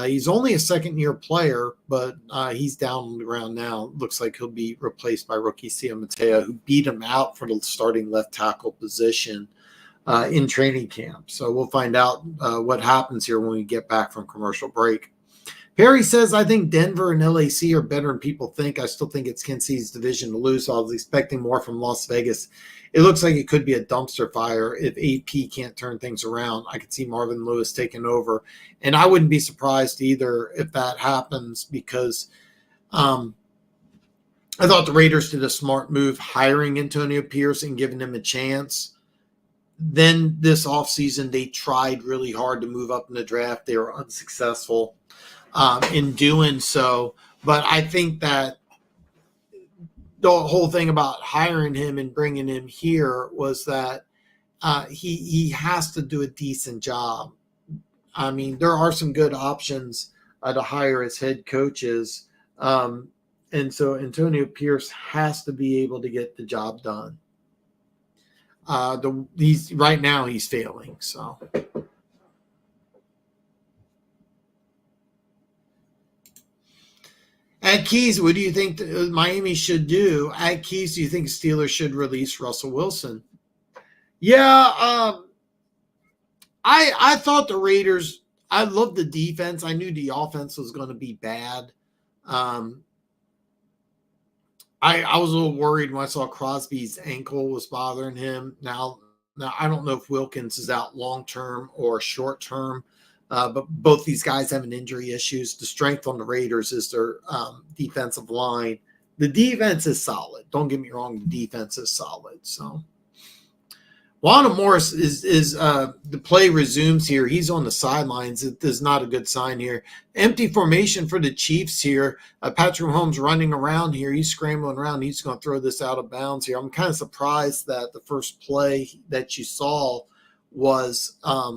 He's only a second-year player, but he's down on the ground now. Looks like he'll be replaced by rookie Siamatea, who beat him out for the starting left tackle position in training camp. So we'll find out what happens here when we get back from commercial break. Perry says, I think Denver and LAC are better than people think. I still think it's Kansas City's division to lose. So I was expecting more from Las Vegas. It looks like it could be a dumpster fire if AP can't turn things around. I could see Marvin Lewis taking over. And I wouldn't be surprised either if that happens because I thought the Raiders did a smart move hiring Antonio Pierce and giving him a chance. Then this offseason, they tried really hard to move up in the draft. They were unsuccessful in doing so. But I think that the whole thing about hiring him and bringing him here was that he has to do a decent job. There are some good options to hire as head coaches. And so Antonio Pierce has to be able to get the job done. He's right now he's failing. So at Keys, what do you think Miami should do? At Keys, do you think Steelers should release Russell Wilson? Yeah, I thought the Raiders. I loved the defense. I knew the offense was going to be bad. I was a little worried when I saw Crosby's ankle was bothering him. Now I don't know if Wilkins is out long term or short term, but both these guys having injury issues. The strength on the Raiders is their defensive line. The defense is solid. Don't get me wrong, the defense is solid. So Wanda Morris is the play resumes here. He's on the sidelines. It is not a good sign here. Empty formation for the Chiefs here. Patrick Mahomes running around here. He's scrambling around. He's going to throw this out of bounds here. I'm kind of surprised that the first play that you saw was I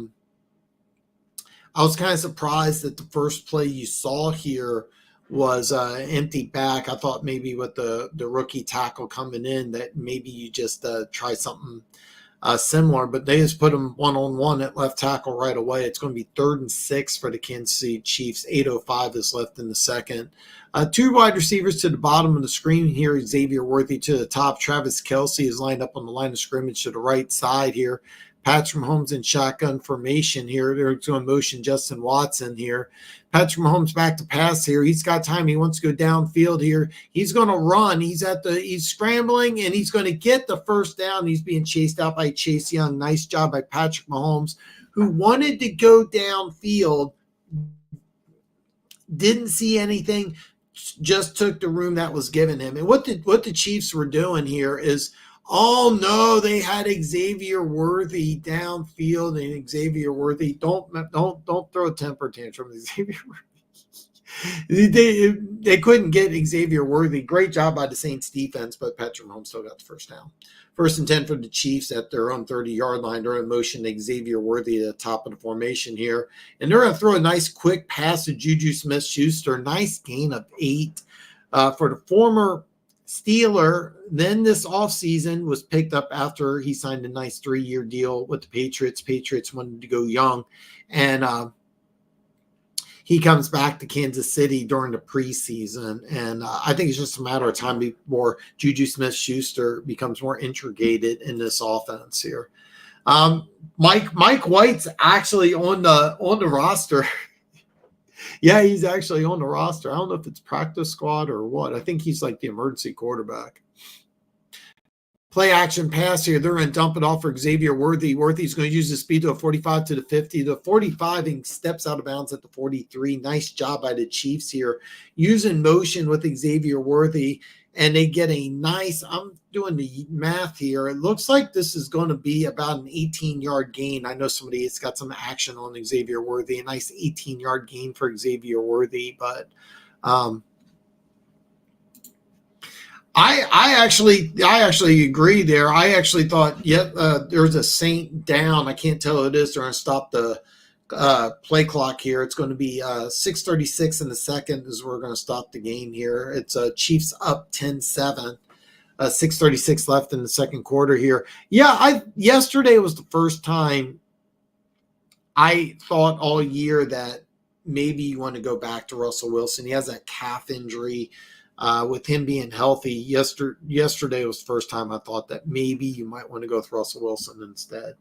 was kind of surprised that the first play you saw here was empty back. I thought maybe with the rookie tackle coming in that maybe you just try something similar, but they just put him one-on-one at left tackle right away. It's going to be 3rd and 6 for the Kansas City Chiefs. 8:05 is left in the second. Two wide receivers to the bottom of the screen here. Xavier Worthy to the top. Travis Kelce is lined up on the line of scrimmage to the right side here. Patrick Mahomes in shotgun formation here. They're going to motion Justin Watson here. Patrick Mahomes back to pass here. He's got time. He wants to go downfield here. He's going to run. He's scrambling, and he's going to get the first down. He's being chased out by Chase Young. Nice job by Patrick Mahomes, who wanted to go downfield, didn't see anything, just took the room that was given him. And what the Chiefs were doing here is, oh no, they had Xavier Worthy downfield, and Xavier Worthy don't throw a temper tantrum. Xavier Worthy, they couldn't get Xavier Worthy. Great job by the Saints defense, but Patrick Mahomes still got the first down. 1st and 10 for the Chiefs at their own 30-yard line. They're in motion to Xavier Worthy at the top of the formation here, and they're going to throw a nice quick pass to Juju Smith-Schuster. Nice gain of 8 for the former Steeler. Then this offseason was picked up after he signed a nice 3-year deal with the Patriots. Patriots wanted to go young, and he comes back to Kansas City during the preseason. And I think it's just a matter of time before Juju Smith-Schuster becomes more integrated in this offense here. Mike White's actually on the roster. Yeah, he's actually on the roster. I don't know if it's practice squad or what. I think he's like the emergency quarterback. Play action pass here. They're going to dump it off for Xavier Worthy. Worthy's going to use his speed to a 45 to the 50. The 45 and steps out of bounds at the 43. Nice job by the Chiefs here. Using motion with Xavier Worthy. And they get a nice, I'm doing the math here. It looks like this is going to be about an 18-yard gain. I know somebody has got some action on Xavier Worthy. A nice 18-yard gain for Xavier Worthy. But I actually agree there. I actually thought, there's a Saint down. I can't tell who it is. They're going to stop the play clock here. It's going to be 6:36 in the second is we're going to stop the game here. It's Chiefs up 10-7. 6:36 left in the second quarter here. Yeah, yesterday was the first time I thought all year that maybe you want to go back to Russell Wilson. He has that calf injury. With him being healthy, yesterday was the first time I thought that maybe you might want to go with Russell Wilson instead.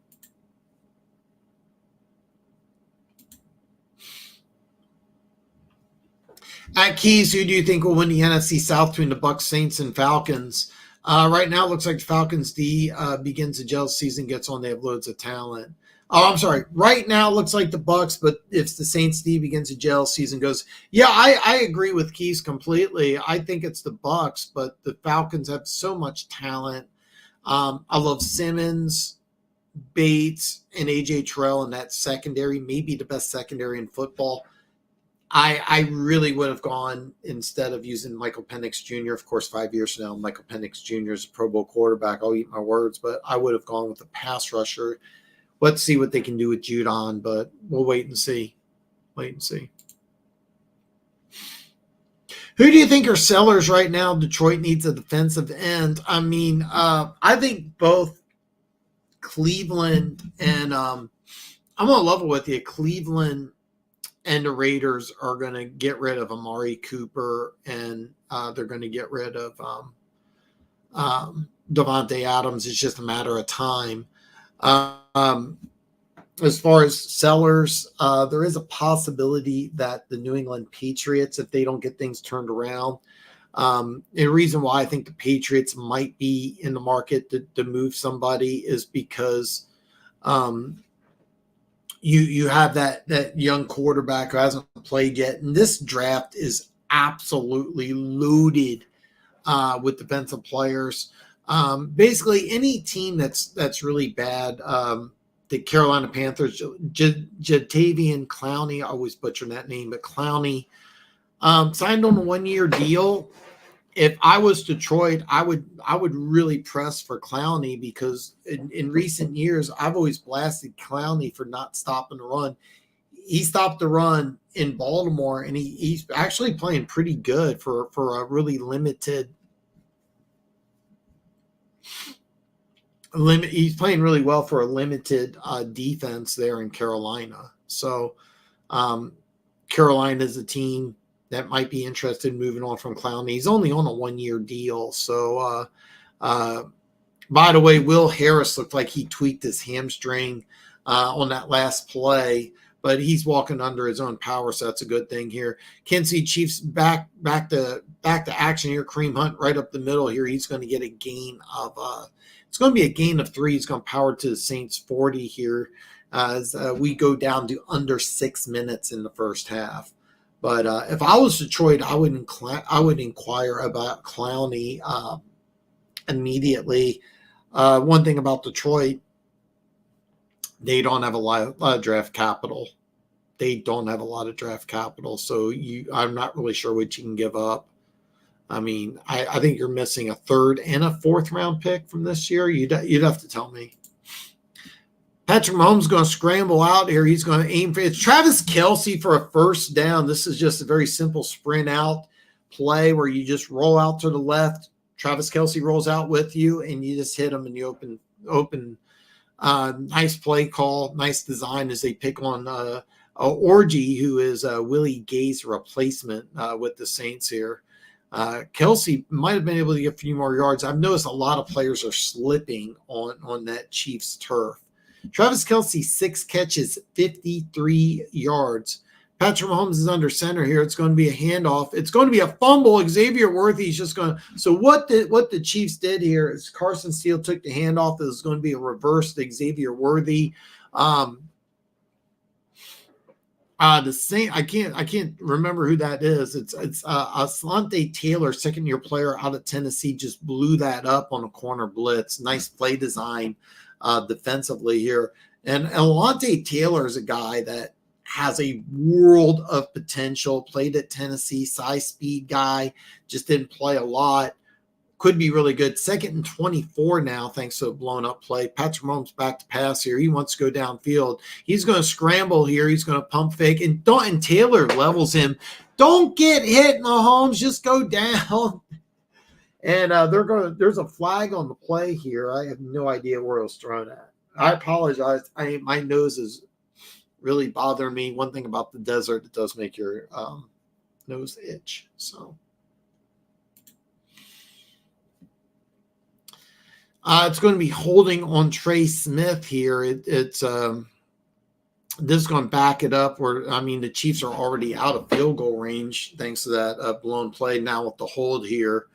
At Keys, who do you think will win the NFC South between the Bucs, Saints, and Falcons? Right now, it looks like the Falcons D begins the gel season, gets on. They have loads of talent. Oh, I'm sorry. Right now, it looks like the Bucs, but if the Saints D begins the gel season goes, yeah, I agree with Keys completely. I think it's the Bucs, but the Falcons have so much talent. I love Simmons, Bates, and AJ Terrell in that secondary, maybe the best secondary in football. I really would have gone instead of using Michael Penix Jr. Of course, 5 years from now, Michael Penix Jr. is a Pro Bowl quarterback. I'll eat my words, but I would have gone with a pass rusher. Let's see what they can do with Judon, but we'll wait and see. Who do you think are sellers right now? Detroit needs a defensive end. I mean, I think both Cleveland and I'm going to level with you. Cleveland and the Raiders are going to get rid of Amari Cooper, and they're going to get rid of Devontae Adams. It's just a matter of time. As far as sellers, there is a possibility that the New England Patriots, if they don't get things turned around, and the reason why I think the Patriots might be in the market to move somebody is because you have that young quarterback who hasn't played yet, and this draft is absolutely loaded with defensive players. Basically, any team that's really bad. The Carolina Panthers, Jadavian Clowney, I always butcher that name, but Clowney signed on a 1-year deal. If I was Detroit, I would really press for Clowney because in recent years, I've always blasted Clowney for not stopping the run. He stopped the run in Baltimore, and he's actually playing pretty good for a really limited. He's playing really well for a limited defense there in Carolina. So Carolina is a team that might be interested in moving on from Clowney. He's only on a 1-year deal. So by the way, Will Harris looked like he tweaked his hamstring on that last play, but he's walking under his own power, so that's a good thing here. Kansas City Chiefs back to action here. Kareem Hunt right up the middle here. He's going to get a gain of it's going to be a gain of 3. He's going to power to the Saints 40 here as we go down to under 6 minutes in the first half. But if I was Detroit, I would inquire about Clowney immediately. One thing about Detroit, they don't have a lot of draft capital. They don't have a lot of draft capital, so I'm not really sure what you can give up. I mean, I think you're missing a 3rd and a 4th round pick from this year. You'd have to tell me. Patrick Mahomes is going to scramble out here. He's going to aim for it's Travis Kelce for a first down. This is just a very simple sprint out play where you just roll out to the left. Travis Kelce rolls out with you, and you just hit him, and you open. Nice play call, nice design as they pick on Orgy, who is Willie Gay's replacement with the Saints here. Kelce might have been able to get a few more yards. I've noticed a lot of players are slipping on that Chiefs turf. Travis Kelce, 6 catches, 53 yards. Patrick Mahomes is under center here. It's going to be a handoff. It's going to be a fumble. Xavier Worthy's just going to – so what the Chiefs did here is Carson Steele took the handoff. It was going to be a reverse to Xavier Worthy. The Saint, I can't remember who that is. It's Asante Taylor, 2nd-year player out of Tennessee, just blew that up on a corner blitz. Nice play design defensively here. And Alante Taylor is a guy that has a world of potential, played at Tennessee, size, speed guy, just didn't play a lot. Could be really good. 2nd and 24 now, thanks to a blown-up play. Patrick Mahomes back to pass here. He wants to go downfield. He's going to scramble here. He's going to pump fake. And Taylor levels him. Don't get hit, Mahomes. Just go down. And there's a flag on the play here. I have no idea where it was thrown at. I apologize. My nose is really bothering me. One thing about the desert, it does make your nose itch. So it's going to be holding on Trey Smith here. This is going to back it up where, I mean, the Chiefs are already out of field goal range thanks to that blown play. Now with the hold here,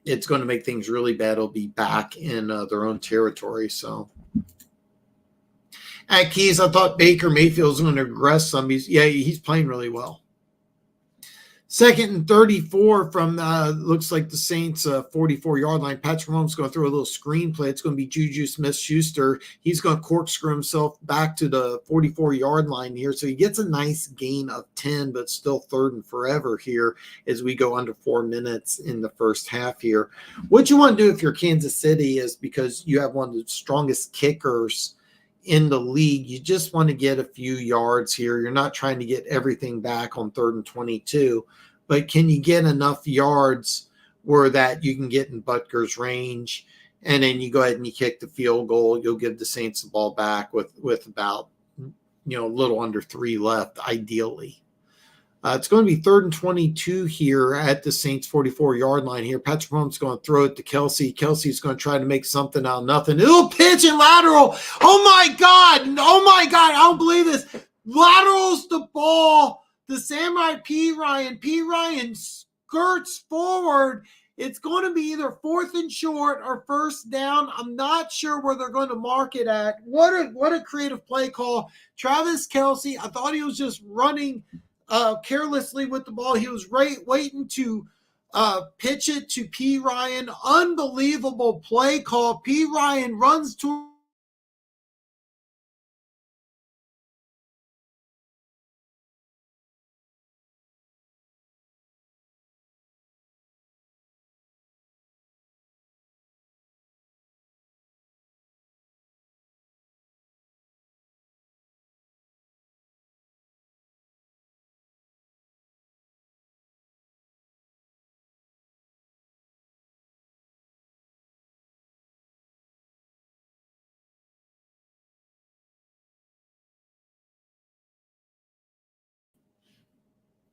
it's going to make things really bad. It'll be back in their own territory. So at Keys, I thought Baker Mayfield was going to regress some. He's playing really well. 2nd and 34 from looks like the Saints 44-yard line. Patrick Mahomes is going to throw a little screen play. It's going to be Juju Smith-Schuster. He's going to corkscrew himself back to the 44-yard line here. So he gets a nice gain of 10, but still 3rd and forever here as we go under 4 minutes in the first half here. What you want to do if you're Kansas City is, because you have one of the strongest kickers in the league, you just want to get a few yards here. You're not trying to get everything back on 3rd and 22. but can you get enough yards where that you can get in Butker's range, and then you go ahead and you kick the field goal. You'll give the Saints the ball back with about a little under 3 left, ideally. It's going to be 3rd and 22 here at the Saints 44-yard line here. Patrick Mahomes is going to throw it to Kelsey. Kelsey's going to try to make something out of nothing. It'll pitch and lateral. Oh, my God. Oh, my God. I don't believe this. Laterals the ball. The Samurai P. Ryan. P. Ryan skirts forward. It's going to be either 4th and short or 1st down. I'm not sure where they're going to mark it at. What a creative play call. Travis Kelsey, I thought he was just running carelessly with the ball. He was waiting to pitch it to P. Ryan. Unbelievable play call. P. Ryan runs to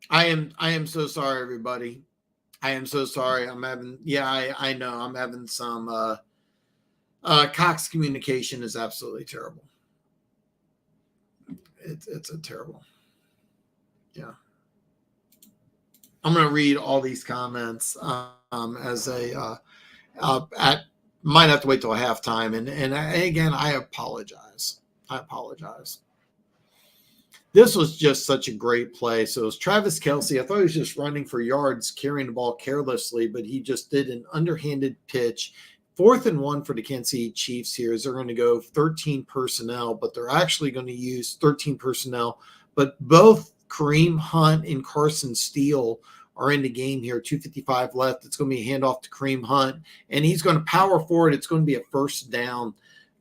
I am so sorry, everybody. I am so sorry. I'm having I know I'm having some Cox communication is absolutely terrible. It's a terrible. Yeah. I'm going to read all these comments as a might have to wait till halftime. And again, I apologize. This was just such a great play. So it was Travis Kelsey. I thought he was just running for yards, carrying the ball carelessly, but he just did an underhanded pitch. 4th and 1 for the Kansas City Chiefs here is they're going to go 13 personnel, but they're actually going to use 13 personnel. But both Kareem Hunt and Carson Steele are in the game here. 2:55 left. It's going to be a handoff to Kareem Hunt, and he's going to power forward. It's going to be a 1st down,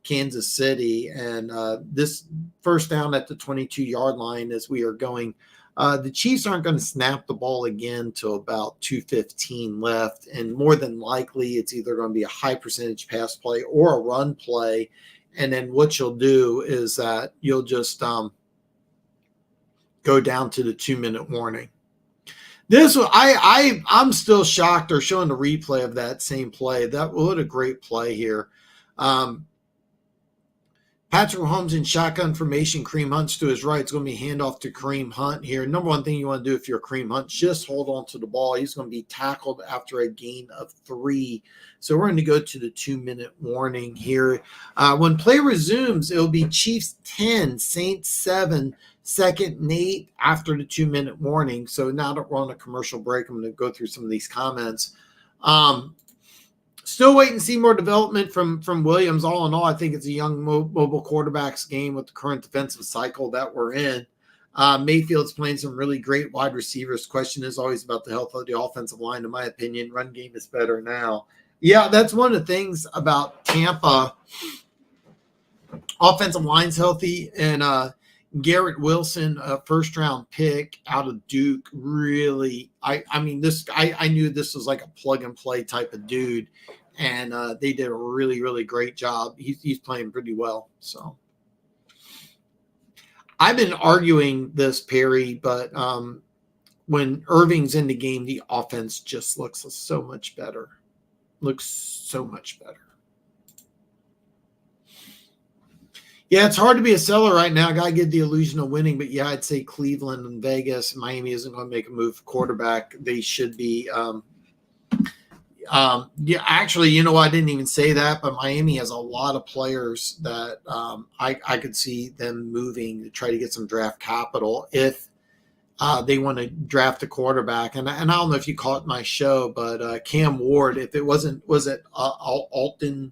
Kansas City, and this 1st down at the 22-yard line as we are going. The Chiefs aren't going to snap the ball again till about 2:15 left, and more than likely it's either going to be a high percentage pass play or a run play. And then what you'll do is that you'll just go down to the 2-minute warning. This I'm still shocked they're showing the replay of that same play. What a great play here. Patrick Mahomes in shotgun formation. Kareem Hunt's to his right. It's going to be handoff to Kareem Hunt here. Number one thing you want to do if you're Kareem Hunt, just hold on to the ball. He's going to be tackled after a gain of 3. So we're going to go to the 2-minute warning here. When play resumes, it'll be Chiefs 10, Saints 7, 2nd and 8 after the 2-minute warning. So now that we're on a commercial break, I'm going to go through some of these comments. Still waiting to see more development from Williams. All in all, I think it's a young mobile quarterback's game with the current defensive cycle that we're in. Mayfield's playing some really great wide receivers. Question is always about the health of the offensive line. In my opinion, run game is better now. Yeah, that's one of the things about Tampa. Offensive line's healthy, and Garrett Wilson, a 1st-round pick out of Duke, really. I knew this was like a plug-and-play type of dude, and they did a really, really great job. He's playing pretty well. So I've been arguing this, Perry, but when Irving's in the game, the offense just looks so much better. Yeah, it's hard to be a seller right now. Got to get the illusion of winning. But, yeah, I'd say Cleveland and Vegas. Miami isn't going to make a move for quarterback. They should be actually, I didn't even say that. But Miami has a lot of players that I could see them moving to try to get some draft capital if they want to draft a quarterback. And I don't know if you caught my show, but Cam Ward, if it was it Alton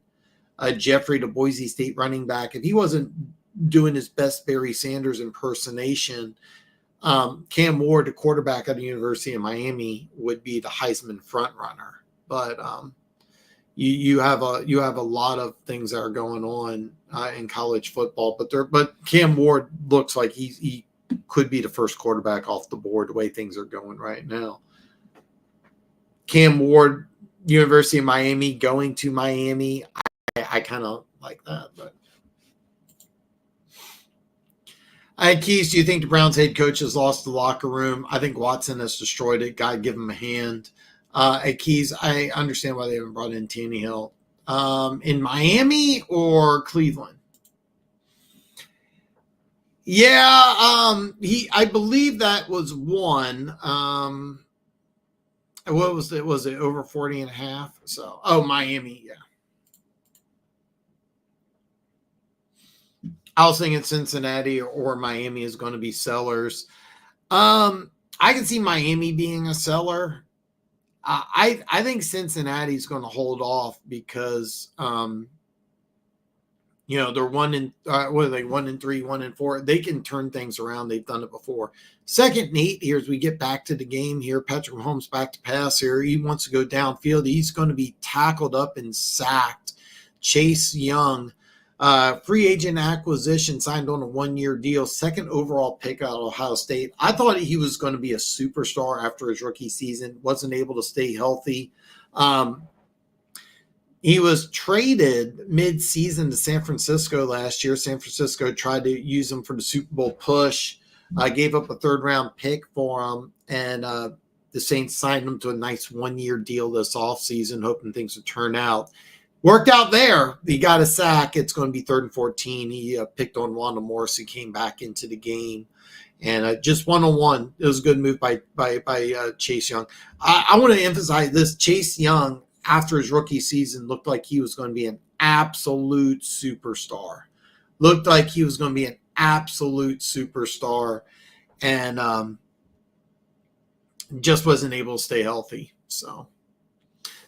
Jeffrey, the Boise State running back, if he wasn't doing his best Barry Sanders impersonation, Cam Ward, the quarterback at the University of Miami, would be the Heisman front runner. But you have a lot of things that are going on in college football. But Cam Ward looks like he could be the first quarterback off the board the way things are going right now. Cam Ward, University of Miami, going to Miami. I kind of like that. But Keys, do you think the Browns head coach has lost the locker room? I think Watson has destroyed it. God, give him a hand. Keys, I understand why they haven't brought in Tannehill. In Miami or Cleveland? Yeah, I believe that was one. What was it? Was it over 40 and a half? So, Miami, yeah. I was thinking Cincinnati or Miami is going to be sellers. I can see Miami being a seller. I think Cincinnati is going to hold off because they're 1-3, 1-4. They can turn things around. They've done it before. Second and 8 here as we get back to the game here. Patrick Mahomes back to pass here. He wants to go downfield. He's going to be tackled up and sacked. Chase Young, free agent acquisition, signed on a 1-year deal. Second overall pick out of Ohio State. I thought he was going to be a superstar after his rookie season. Wasn't able to stay healthy. He was traded mid-season to San Francisco last year. San Francisco tried to use him for the Super Bowl push. Gave up a third-round pick for him, and the Saints signed him to a nice 1-year deal this offseason, hoping things would turn out. Worked out there. He got a sack. It's going to be 3rd and 14. He picked on Wanda Morris, who came back into the game. And just 1-on-1. It was a good move by Chase Young. I want to emphasize this. Chase Young, after his rookie season, looked like he was going to be an absolute superstar. And just wasn't able to stay healthy. So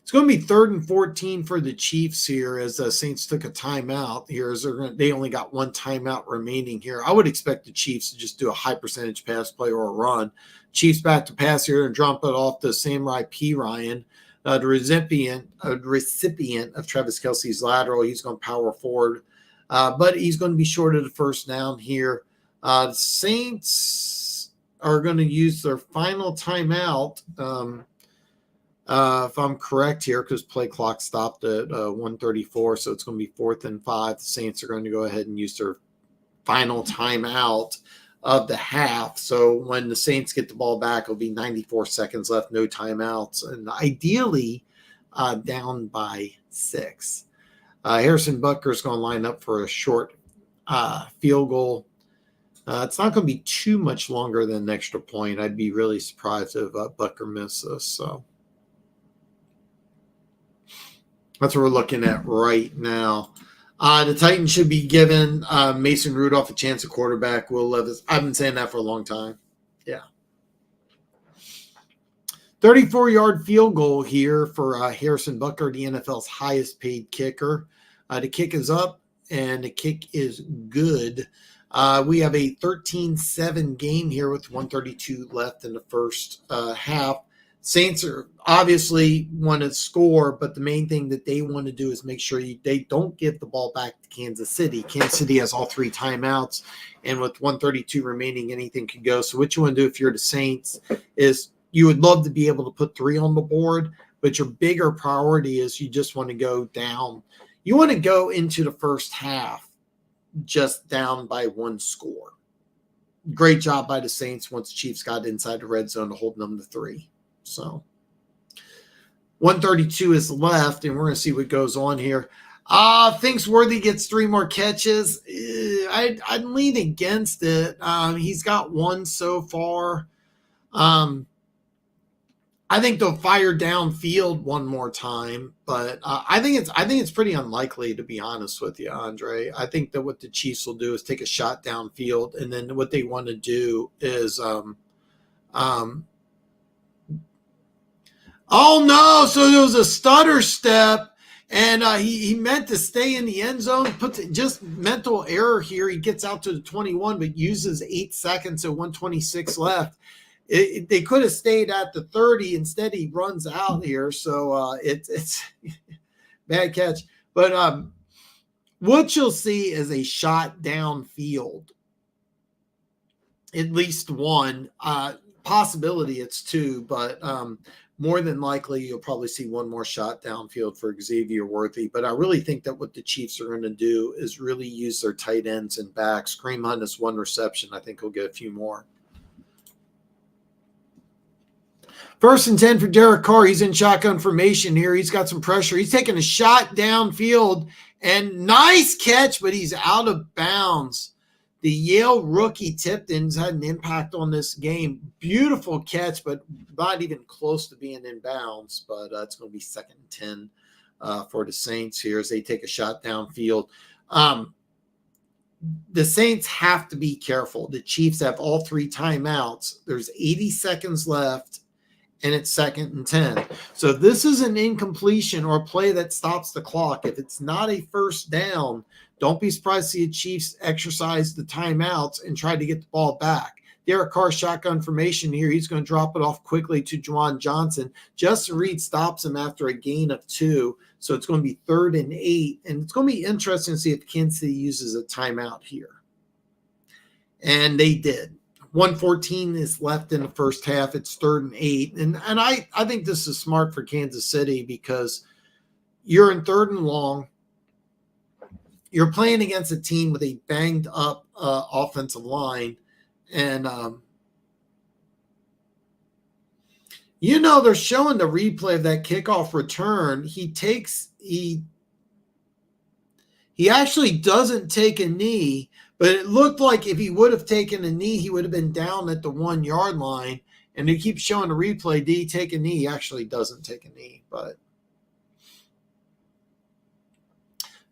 it's going to be 3rd and 14 for the Chiefs here as the Saints took a timeout here. As they only got one timeout remaining here. I would expect the Chiefs to just do a high percentage pass play or a run. Chiefs back to pass here and drop it off to Samurai P. Ryan. The recipient of Travis Kelce's lateral. He's going to power forward, but he's going to be short of the first down here. The Saints are going to use their final timeout, if I'm correct here, because play clock stopped at 1:34, so it's going to be 4th and 5. The Saints are going to go ahead and use their final timeout of the half. So when the Saints get the ball back, it'll be 94 seconds left, no timeouts, and ideally down by 6. Harrison Butker is going to line up for a short field goal. It's not going to be too much longer than an extra point. I'd be really surprised if Butker misses. So that's what we're looking at right now. The Titans should be giving Mason Rudolph a chance at quarterback. Will Levis. I've been saying that for a long time. Yeah. 34-yard field goal here for Harrison Butker, the NFL's highest paid kicker. The kick is up, and the kick is good. We have a 13-7 game here with 132 left in the first half. Saints are obviously want to score, but the main thing that they want to do is make sure they don't give the ball back to Kansas City. Kansas City has all 3 timeouts, and with 132 remaining, anything could go. So what you want to do if you're the Saints is you would love to be able to put 3 on the board, but your bigger priority is you just want to go down. You want to go into the first half just down by 1 score. Great job by the Saints once the Chiefs got inside the red zone to hold them to 3. So 132 is left, and we're going to see what goes on here. Thinks Worthy gets 3 more catches. I'd lean against it. He's got 1 so far. I think they'll fire downfield 1 more time, but I think it's pretty unlikely, to be honest with you, Andre. I think that what the Chiefs will do is take a shot downfield, and then what they want to do is oh no! So there was a stutter step, and he meant to stay in the end zone. Just mental error here. He gets out to the 21, but uses 8 seconds, so 126 left. They could have stayed at the 30. Instead, he runs out here, so it's bad catch. But what you'll see is a shot downfield. At least 1. Possibility it's 2, but more than likely you'll probably see one more shot downfield for Xavier Worthy. But I really think that what the Chiefs are going to do is really use their tight ends and backs. Kareem Hunt has 1 reception. I think he'll get a few more. 1st and 10 for Derek Carr. He's in shotgun formation here. He's got some pressure. He's taking a shot downfield, and nice catch, but he's out of bounds. The Yale rookie Tipton's had an impact on this game. Beautiful catch, but not even close to being in bounds. But it's going to be 2nd and 10 for the Saints here as they take a shot downfield. The Saints have to be careful. The Chiefs have all 3 timeouts. There's 80 seconds left, and it's 2nd and 10. So this is an incompletion or a play that stops the clock. If it's not a first down, don't be surprised to see the Chiefs exercise the timeouts and try to get the ball back. Derek Carr shotgun formation here. He's going to drop it off quickly to Juwan Johnson. Justin Reed stops him after a gain of 2. So it's going to be 3rd and 8. And it's going to be interesting to see if Kansas City uses a timeout here. And they did. 1:14 is left in the first half. It's 3rd and 8. And I think this is smart for Kansas City because you're in 3rd and long. You're playing against a team with a banged up offensive line. And, they're showing the replay of that kickoff return. He actually doesn't take a knee, but it looked like if he would have taken a knee, he would have been down at the 1 yard line. And they keep showing the replay. Did he take a knee? He actually doesn't take a knee, but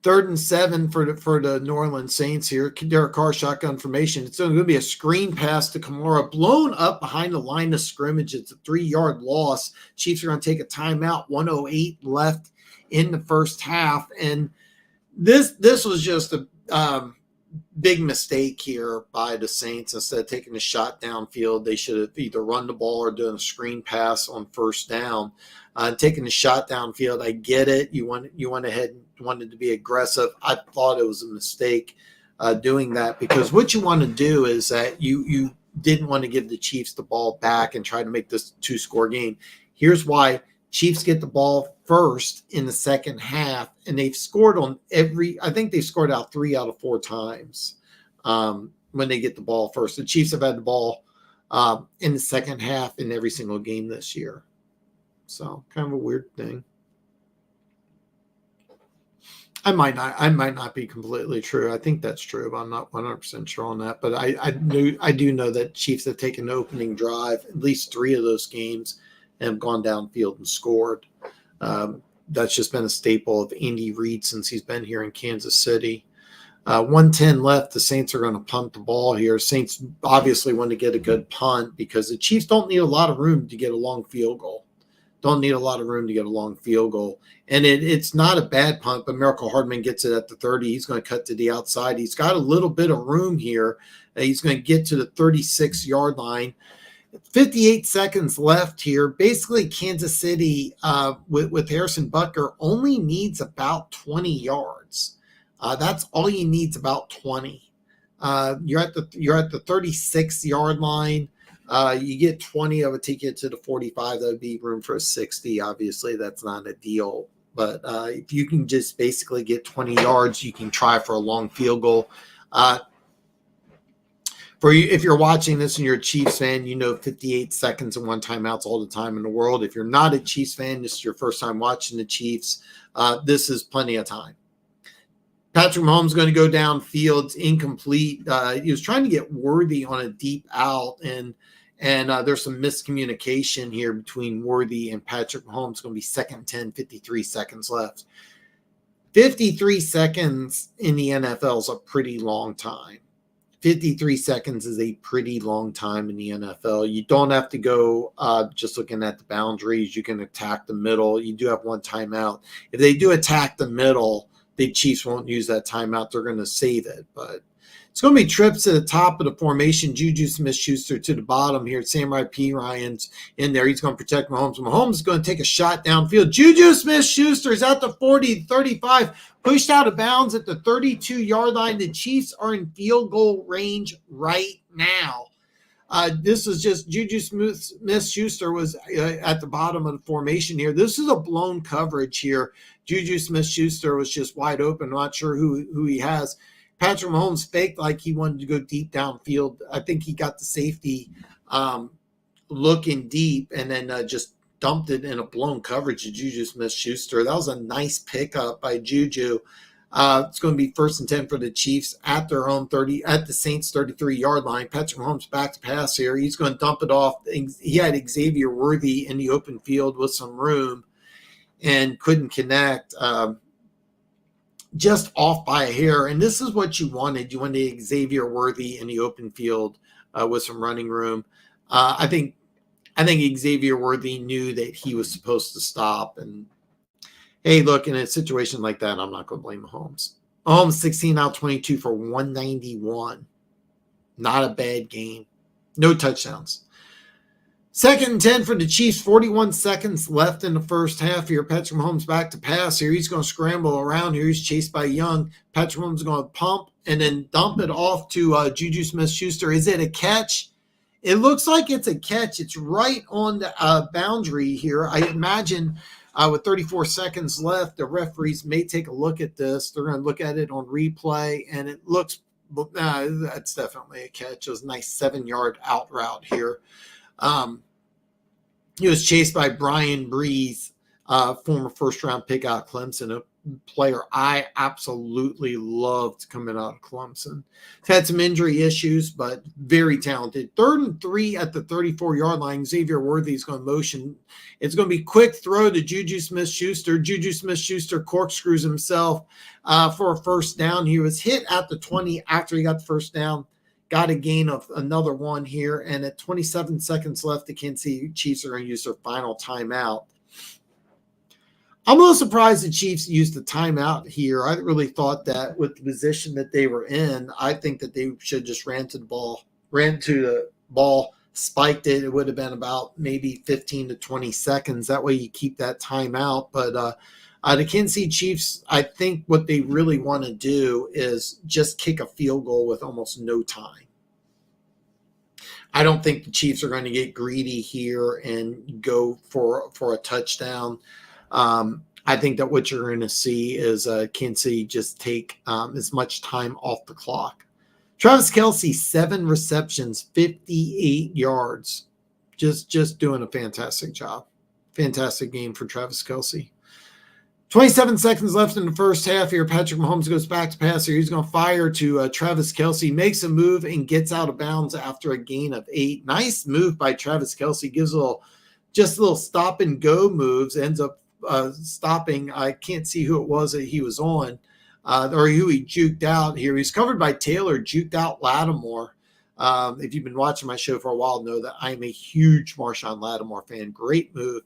3rd and 7 for the New Orleans Saints here. Derek Carr shotgun formation. It's going to be a screen pass to Kamara, blown up behind the line of scrimmage. It's a 3-yard loss. Chiefs are going to take a timeout. 1:08 left in the first half, and this was just a big mistake here by the Saints. Instead of taking a shot downfield, they should have either run the ball or done a screen pass on first down. Taking a shot downfield, I get it. You went ahead and wanted to be aggressive. I thought it was a mistake doing that because what you want to do is that you didn't want to give the Chiefs the ball back and try to make this 2-score game. Here's why. Chiefs get the ball first in the second half, and they've scored on I think they've scored out 3 out of 4 times when they get the ball first. The Chiefs have had the ball in the second half in every single game this year. So kind of a weird thing. I might not be completely true. I think that's true, but I'm not 100% sure on that. But I do know that Chiefs have taken the opening drive, at least 3 of those games, and have gone downfield and scored. That's just been a staple of Andy Reid since he's been here in Kansas City. 1:10 left. The Saints are going to punt the ball here. Saints obviously want to get a good punt because the Chiefs don't need a lot of room to get a long field goal. And it's not a bad punt, but Miracle Hardman gets it at the 30. He's going to cut to the outside. He's got a little bit of room here. He's going to get to the 36-yard line. 58 seconds left here. Basically, Kansas City with Harrison Butker only needs about 20 yards. That's all you need, about 20. You're at the 36-yard line. You get 20, I would take it to the 45. That would be room for a 60. Obviously, that's not a deal. But if you can just basically get 20 yards, you can try for a long field goal. For you, if you're watching this and you're a Chiefs fan, 58 seconds and 1 timeout's all the time in the world. If you're not a Chiefs fan, this is your first time watching the Chiefs, this is plenty of time. Patrick Mahomes is going to go downfield, incomplete. He was trying to get Worthy on a deep out, and there's some miscommunication here between Worthy and Patrick Mahomes. It's going to be 2nd and 10, 53 seconds left. 53 seconds in the NFL is a pretty long time. 53 seconds is a pretty long time in the NFL. You don't have to go just looking at the boundaries. You can attack the middle. You do have 1 timeout. If they do attack the middle, the Chiefs won't use that timeout. They're going to save it. But it's going to be trips to the top of the formation. Juju Smith-Schuster to the bottom here. Samurai P. Ryan's in there. He's going to protect Mahomes. Mahomes is going to take a shot downfield. Juju Smith-Schuster is at the 40, 35, pushed out of bounds at the 32-yard line. The Chiefs are in field goal range right now. This is just Juju Smith-Schuster was at the bottom of the formation here. This is a blown coverage here. Juju Smith-Schuster was just wide open. Not sure who he has. Patrick Mahomes faked like he wanted to go deep downfield. I think he got the safety looking deep and then just dumped it in a blown coverage to Juju Smith-Schuster. That was a nice pickup by Juju. It's going to be 1st and 10 for the Chiefs at their own 30, at the Saints 33-yard line. Patrick Mahomes back to pass here. He's going to dump it off. He had Xavier Worthy in the open field with some room and couldn't connect. Just off by a hair. And this is what you wanted. You wanted Xavier Worthy in the open field with some running room. I think Xavier Worthy knew that he was supposed to stop. And hey, look, in a situation like that, I'm not going to blame Mahomes. Mahomes 16 out 22 for 191. Not a bad game. No touchdowns. 2nd and 10 for the Chiefs. 41 seconds left in the first half here. Patrick Mahomes back to pass here. He's going to scramble around here. He's chased by Young. Patrick Mahomes is going to pump and then dump it off to Juju Smith-Schuster. Is it a catch? It looks like it's a catch. It's right on the boundary here. I imagine with 34 seconds left, the referees may take a look at this. They're going to look at it on replay, and it looks that's definitely a catch. It was a nice 7-yard out route here. He was chased by Brian Breeze, former first-round pick out of Clemson, a player I absolutely loved coming out of Clemson. He's had some injury issues, but very talented. 3rd and 3 at the 34-yard line. Xavier Worthy is going to motion. It's going to be quick throw to Juju Smith-Schuster. Juju Smith-Schuster corkscrews himself for a first down. He was hit at the 20 after he got the first down. Got a gain of another one here. And at 27 seconds left, the Kansas City Chiefs are going to use their final timeout. I'm a little surprised the Chiefs used the timeout here. I really thought that with the position that they were in, I think that they should just ran to the ball, spiked it. It would have been about maybe 15 to 20 seconds. That way you keep that timeout. But the Kansas City Chiefs, I think what they really want to do is just kick a field goal with almost no time. I don't think the Chiefs are going to get greedy here and go for a touchdown. I think that what you're going to see is Kansas City just take as much time off the clock. Travis Kelce, 7 receptions, 58 yards. Just doing a fantastic job. Fantastic game for Travis Kelce. 27 seconds left in the first half here. Patrick Mahomes goes back to pass here. He's going to fire to Travis Kelce, makes a move and gets out of bounds after a gain of 8. Nice move by Travis Kelce. Gives a little stop and go moves. Ends up stopping. I can't see who it was that he was on or who he juked out here. He's covered by Taylor, juked out Lattimore. If you've been watching my show for a while, know that I'm a huge Marshawn Lattimore fan. Great move.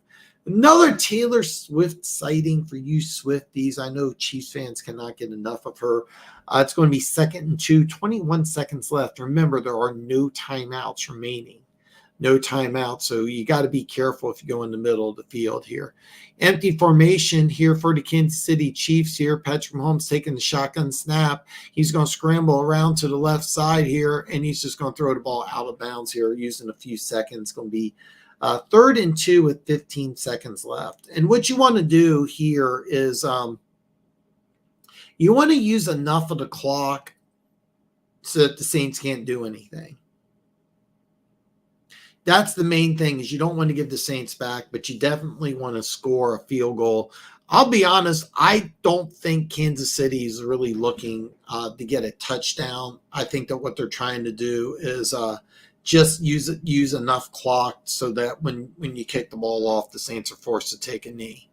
Another Taylor Swift sighting for you Swifties. I know Chiefs fans cannot get enough of her. It's going to be 2nd and 2, 21 seconds left. Remember, there are no timeouts remaining. No timeout, so you got to be careful if you go in the middle of the field here. Empty formation here for the Kansas City Chiefs here. Patrick Mahomes taking the shotgun snap. He's going to scramble around to the left side here, and he's just going to throw the ball out of bounds here using a few seconds. It's going to be 3rd and 2 with 15 seconds left. And what you want to do here is you want to use enough of the clock so that the Saints can't do anything. That's the main thing, is you don't want to give the Saints back, but you definitely want to score a field goal. I'll be honest, I don't think Kansas City is really looking to get a touchdown. I think that what they're trying to do is just use enough clock so that when you kick the ball off, the Saints are forced to take a knee.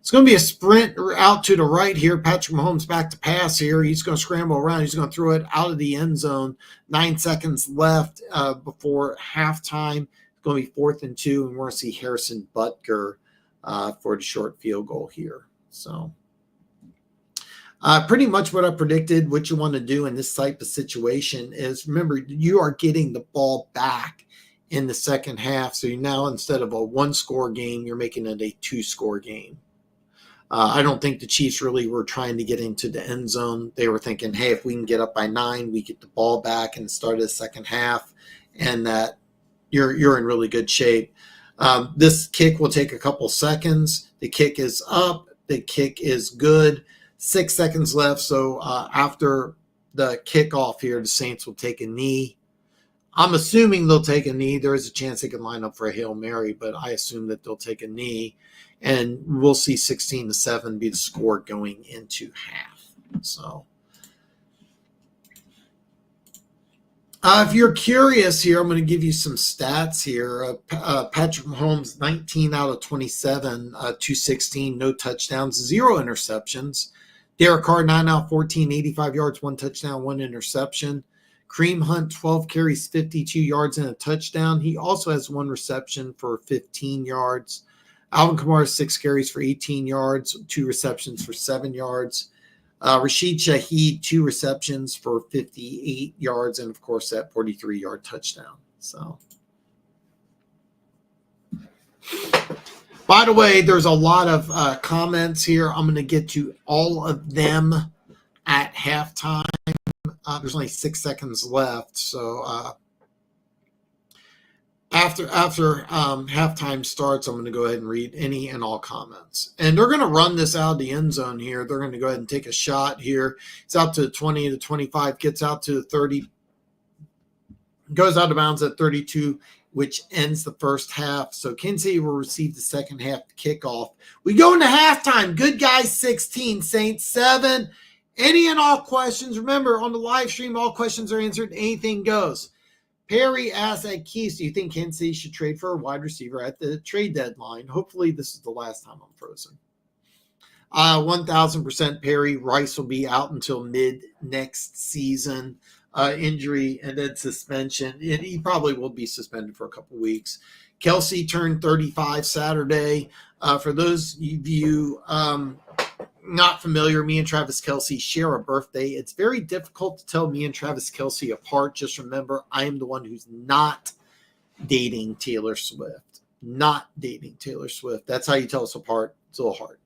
It's going to be a sprint out to the right here. Patrick Mahomes back to pass here. He's going to scramble around. He's going to throw it out of the end zone. 9 seconds left before halftime. It's going to be 4th and 2, and we're going to see Harrison Butker for the short field goal here. So pretty much what I predicted. What you want to do in this type of situation is, remember, you are getting the ball back in the second half. So you now, instead of a 1-score game, you're making it a 2-score game. I don't think the Chiefs really were trying to get into the end zone. They were thinking, hey, if we can get up by 9, we get the ball back and start the second half, and that you're in really good shape. This kick will take a couple seconds. The kick is up. The kick is good. 6 seconds left. So after the kickoff here, the Saints will take a knee. I'm assuming they'll take a knee. There is a chance they can line up for a Hail Mary, but I assume that they'll take a knee. And we'll see 16-7 be the score going into half. So if you're curious here, I'm going to give you some stats here. Patrick Mahomes, 19 out of 27, 216, no touchdowns, 0 interceptions. Derek Carr, 9 out of 14, 85 yards, 1 touchdown, 1 interception. Kareem Hunt, 12 carries, 52 yards, and a touchdown. He also has 1 reception for 15 yards. Alvin Kamara, 6 carries for 18 yards, 2 receptions for 7 yards. Rashid Shaheed, 2 receptions for 58 yards, and of course that 43-yard touchdown. So, by the way, there's a lot of comments here. I'm going to get to all of them at halftime. There's only 6 seconds left, so after halftime starts, I'm going to go ahead and read any and all comments. And they're going to run this out of the end zone here. They're going to go ahead and take a shot here. It's out to 20 to 25, gets out to 30, goes out of bounds at 32, which ends the first half. So Kansas City will receive the second half kickoff. We go into halftime. Good guys 16, Saints 7. Any and all questions. Remember, on the live stream, all questions are answered. Anything goes. Perry asks at Keys, do you think Kansas City should trade for a wide receiver at the trade deadline? Hopefully this is the last time I'm frozen. 1,000% Perry. Rice will be out until mid next season. Injury and then suspension. And he probably will be suspended for a couple weeks. Kelsey turned 35 Saturday. For those of you not familiar, me and Travis Kelce share a birthday. It's very difficult to tell me and Travis Kelce apart. Just remember, I am the one who's not dating Taylor Swift. Not dating Taylor Swift. That's how you tell us apart. It's a little hard.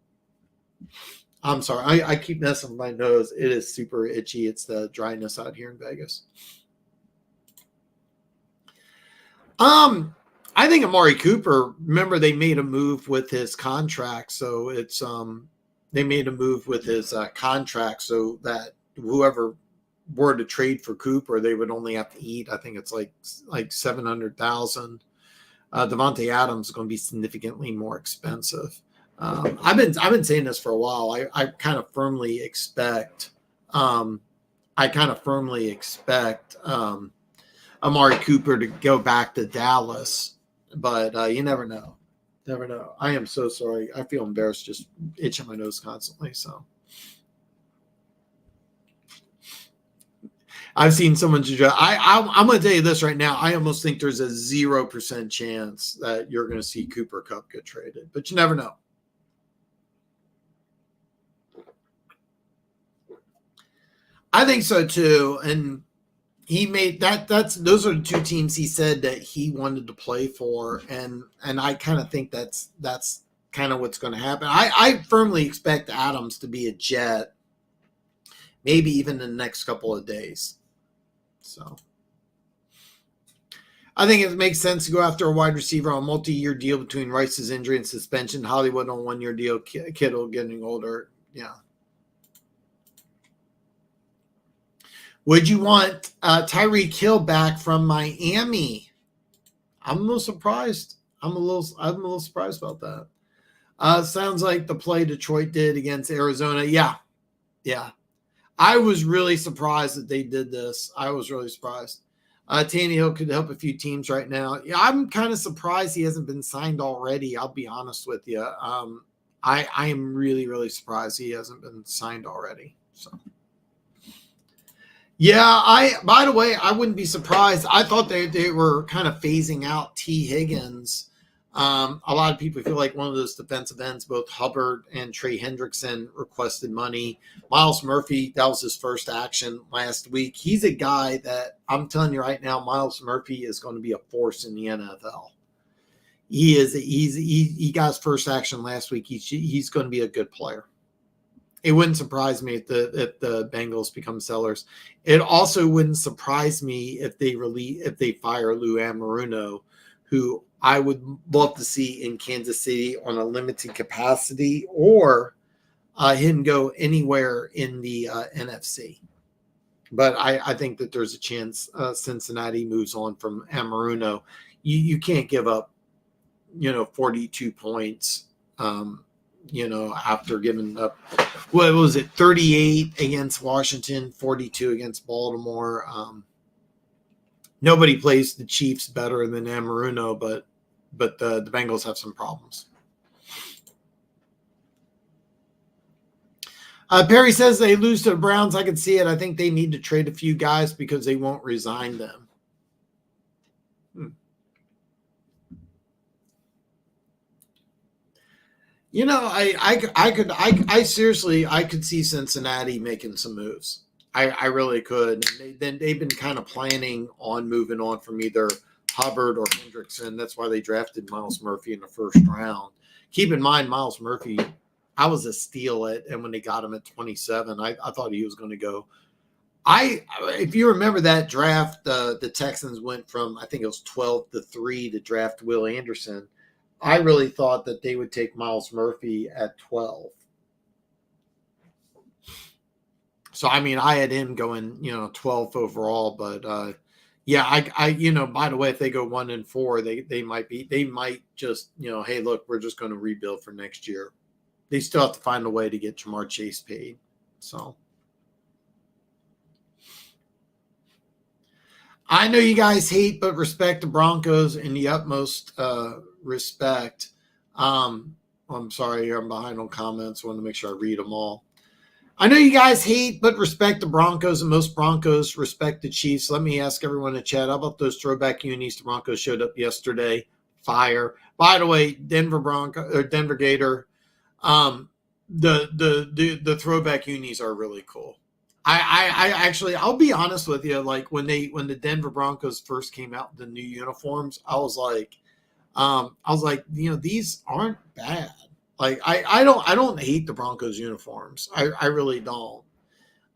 I'm sorry. I keep messing with my nose. It is super itchy. It's the dryness out here in Vegas. I think Amari Cooper, remember they made a move with his contract. So it's they made a move with his contract so that whoever were to trade for Cooper, they would only have to eat. I think it's like $700,000. Devontae Adams is going to be significantly more expensive. I've been saying this for a while. I kind of firmly expect Amari Cooper to go back to Dallas, but you never know. Never know. I am so sorry. I feel embarrassed just itching my nose constantly. So I've seen someone suggest. I'm going to tell you this right now. I almost think there's a 0% chance that you're going to see Cooper Kupp get traded, but you never know. I think so too. And he made those are the 2 teams he said that he wanted to play for. And I kind of think that's kind of what's going to happen. I firmly expect Adams to be a Jet, maybe even in the next couple of days. So I think it makes sense to go after a wide receiver on a multi-year deal between Rice's injury and suspension, Hollywood on 1-year deal, Kittle getting older. Yeah. Would you want Tyreek Hill back from Miami? I'm a little surprised. I'm a little surprised about that. Sounds like the play Detroit did against Arizona. Yeah. I was really surprised that they did this. I was really surprised. Tannehill could help a few teams right now. Yeah, I'm kind of surprised he hasn't been signed already. I'll be honest with you. I am really, really surprised he hasn't been signed already. So. Yeah, by the way, I wouldn't be surprised. I thought they were kind of phasing out T. Higgins. A lot of people feel like one of those defensive ends, both Hubbard and Trey Hendrickson, requested money. Miles Murphy, that was his first action last week. He's a guy that I'm telling you right now, Miles Murphy is going to be a force in the NFL. He got his first action last week. He's going to be a good player. It wouldn't surprise me if the Bengals become sellers. It also wouldn't surprise me if they fire Lou Anarumo, who I would love to see in Kansas City on a limited capacity, or him go anywhere in the NFC. But I think that there's a chance Cincinnati moves on from Amaruno. You can't give up, 42 points, after giving up, what was it, 38 against Washington, 42 against Baltimore. Nobody plays the Chiefs better than Amaruno, but the Bengals have some problems. Perry says they lose to the Browns. I can see it. I think they need to trade a few guys because they won't resign them. I seriously could see Cincinnati making some moves. I really could. And they've been kind of planning on moving on from either Hubbard or Hendrickson. That's why they drafted Myles Murphy in the first round. Keep in mind, Myles Murphy, I was a steal and when they got him at 27, I thought he was going to go. If you remember that draft, the Texans went from, I think it was 12-3 to draft Will Anderson. I really thought that they would take Myles Murphy at 12. So, I mean, I had him going, 12th overall, but by the way, if they go 1-4, they might just, hey, look, we're just going to rebuild for next year. They still have to find a way to get Jamar Chase paid. So I know you guys hate but respect the Broncos in the utmost respect. I'm sorry, I'm behind on comments. I want to make sure I read them all. I know you guys hate but respect the Broncos, and most Broncos respect the Chiefs. Let me ask everyone in the chat, how about those throwback unis the Broncos showed up yesterday? Fire. By the way, Denver Gator, the throwback unis are really cool. I actually, I'll be honest with you, like when the Denver Broncos first came out with the new uniforms, I was like, these aren't bad. Like I don't hate the Broncos uniforms. I really don't.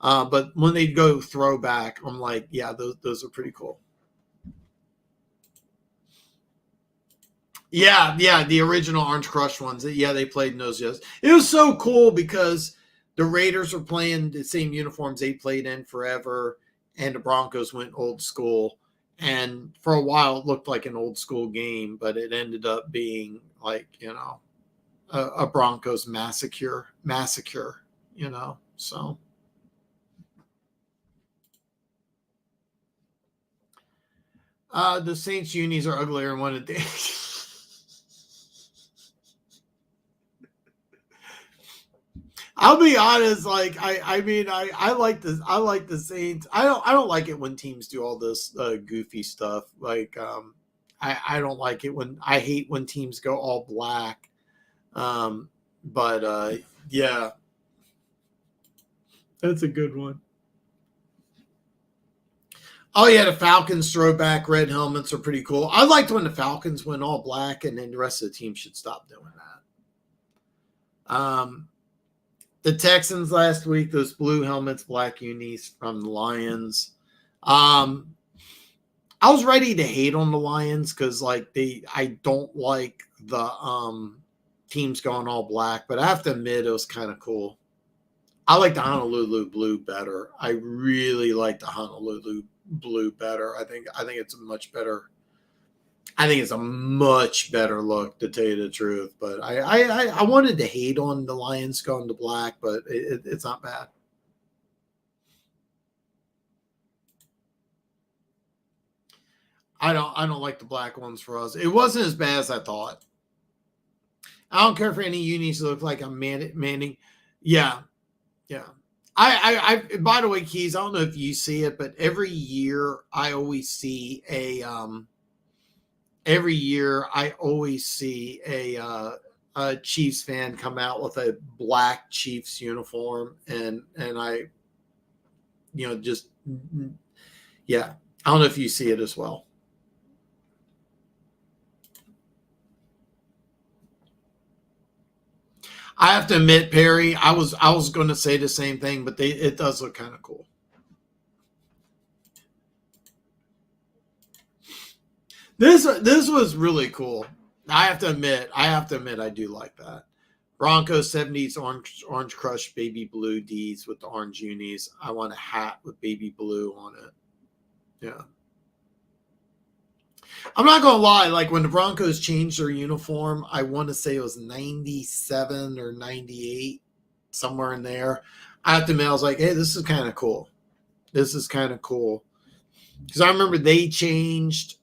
But when they go throwback, I'm like, yeah, those are pretty cool. Yeah, the original Orange Crush ones. Yeah, they played in those. Yes, it was so cool because the Raiders were playing the same uniforms they played in forever, and the Broncos went old school. And for a while, it looked like an old school game, but it ended up being like, a Broncos massacre, so. The Saints unis are uglier than one of the I'll be honest, like I like this. I like the Saints. I don't like it when teams do all this goofy stuff. Like I don't like it I hate when teams go all black. But yeah, that's a good one. Oh yeah, the Falcons throwback red helmets are pretty cool. I liked when the Falcons went all black, and then the rest of the team should stop doing that. The Texans last week, those blue helmets, black unis from the Lions. I was ready to hate on the Lions because I don't like the teams going all black, but I have to admit it was kind of cool. I like the Honolulu blue better. I really like the Honolulu blue better. I think it's a much better. I think it's a much better look, to tell you the truth. But I wanted to hate on the Lions going to black, but it's not bad. I don't like the black ones for us. It wasn't as bad as I thought. I don't care for any unis that look like I'm Manning. Yeah. I by the way, Keys, I don't know if you see it, but every year I always see a Chiefs fan come out with a black Chiefs uniform, and I, just yeah. I don't know if you see it as well. I have to admit, Perry, I was going to say the same thing, but it does look kind of cool. This was really cool. I have to admit, I do like that. Broncos 70s orange crush baby blue D's with the orange unis. I want a hat with baby blue on it. Yeah. I'm not gonna lie, like when the Broncos changed their uniform, I want to say it was 97 or 98, somewhere in there. I have to admit, I was like, hey, this is kind of cool. This is kind of cool. Because I remember they changed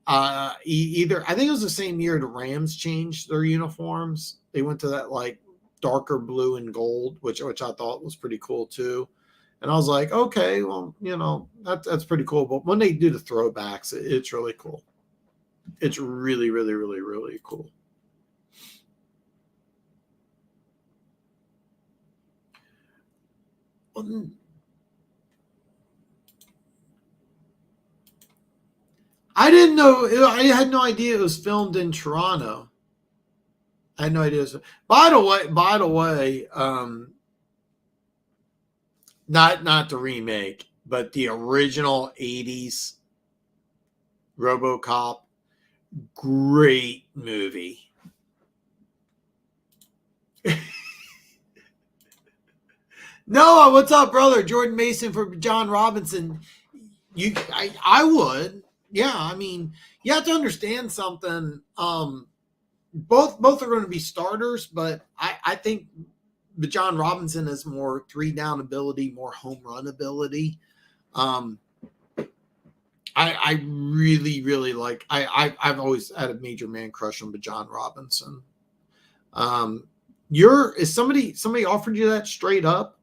either, I think it was the same year the Rams changed their uniforms. They went to that like darker blue and gold, which I thought was pretty cool too. And I was like, okay, well, that's pretty cool. But when they do the throwbacks, it's really cool. It's really, really, really, really cool. I didn't know. I had no idea it was filmed in Toronto. I had no idea. By the way, not the remake, but the original '80s RoboCop, great movie. Noah, what's up, brother? Jordan Mason for John Robinson. I would. Yeah, I mean, you have to understand something. Both are going to be starters, but I think the John Robinson has more 3-down ability, more home run ability. I really, really like. I've always had a major man crush on John Robinson. Is somebody offered you that straight up?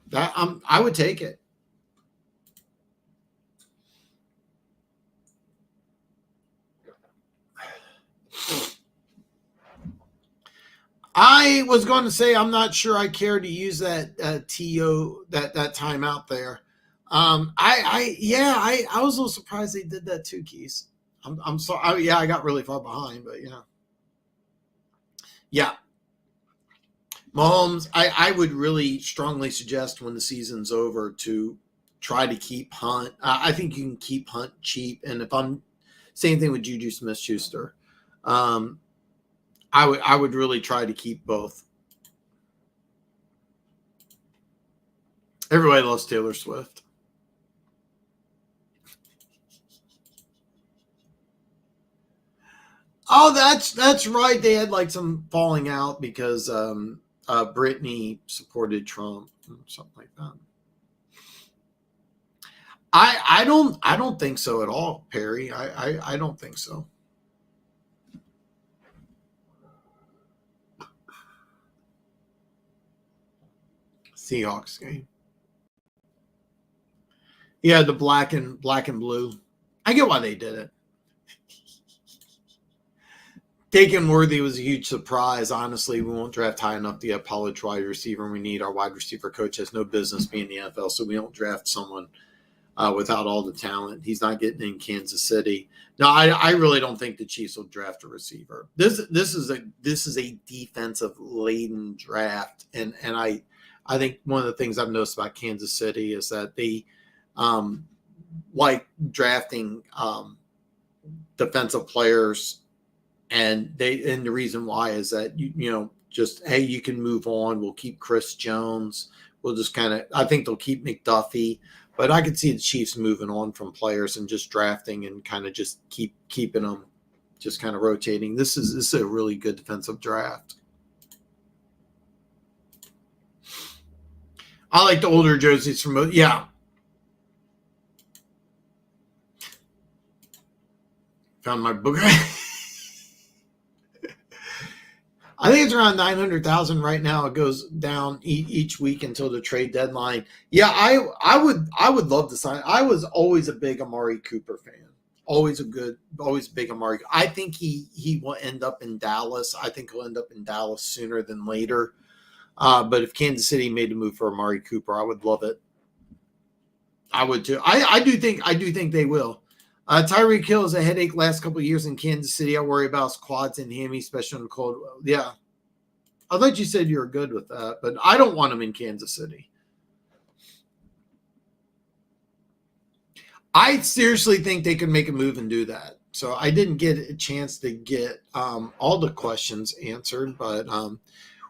That I would take it. I was going to say I'm not sure I care to use that TO that timeout there. I was a little surprised they did that too, Keys. I'm sorry. I got really far behind, but yeah. Mahomes, I would really strongly suggest when the season's over to try to keep Hunt. I think you can keep Hunt cheap, and if I'm same thing with Juju Smith-Schuster. I would really try to keep both. Everybody loves Taylor Swift. Oh, that's right. They had like some falling out because Britney supported Trump or something like that. I don't think so at all, Perry. I don't think so. Seahawks game. Yeah, the black and blue. I get why they did it. Taking Worthy was a huge surprise. Honestly, we won't draft high enough to get a college wide receiver. We need our wide receiver coach has no business being in the NFL, so we don't draft someone without all the talent. He's not getting in Kansas City. No, I really don't think the Chiefs will draft a receiver. This is a defensive laden draft, and I think one of the things I've noticed about Kansas City is that they like drafting defensive players, and the reason why is that just hey, you can move on. We'll keep Chris Jones. We'll just I think they'll keep McDuffie. But I could see the Chiefs moving on from players and just drafting and kind of just keeping them, just kind of rotating. This is a really good defensive draft. I like the older jerseys from Found my book. I think it's around 900,000 right now. It goes down each week until the trade deadline. Yeah, I would love to sign. I was always a big Amari Cooper fan. Always big Amari. I think he will end up in Dallas. I think he'll end up in Dallas sooner than later. But if Kansas City made a move for Amari Cooper, I would love it. I would too. I do think they will. Tyreek Hill is a headache last couple of years in Kansas City. I worry about his quads and hammy, especially in the cold. Yeah. I thought you said you were good with that, but I don't want him in Kansas City. I seriously think they could make a move and do that. So I didn't get a chance to get all the questions answered, but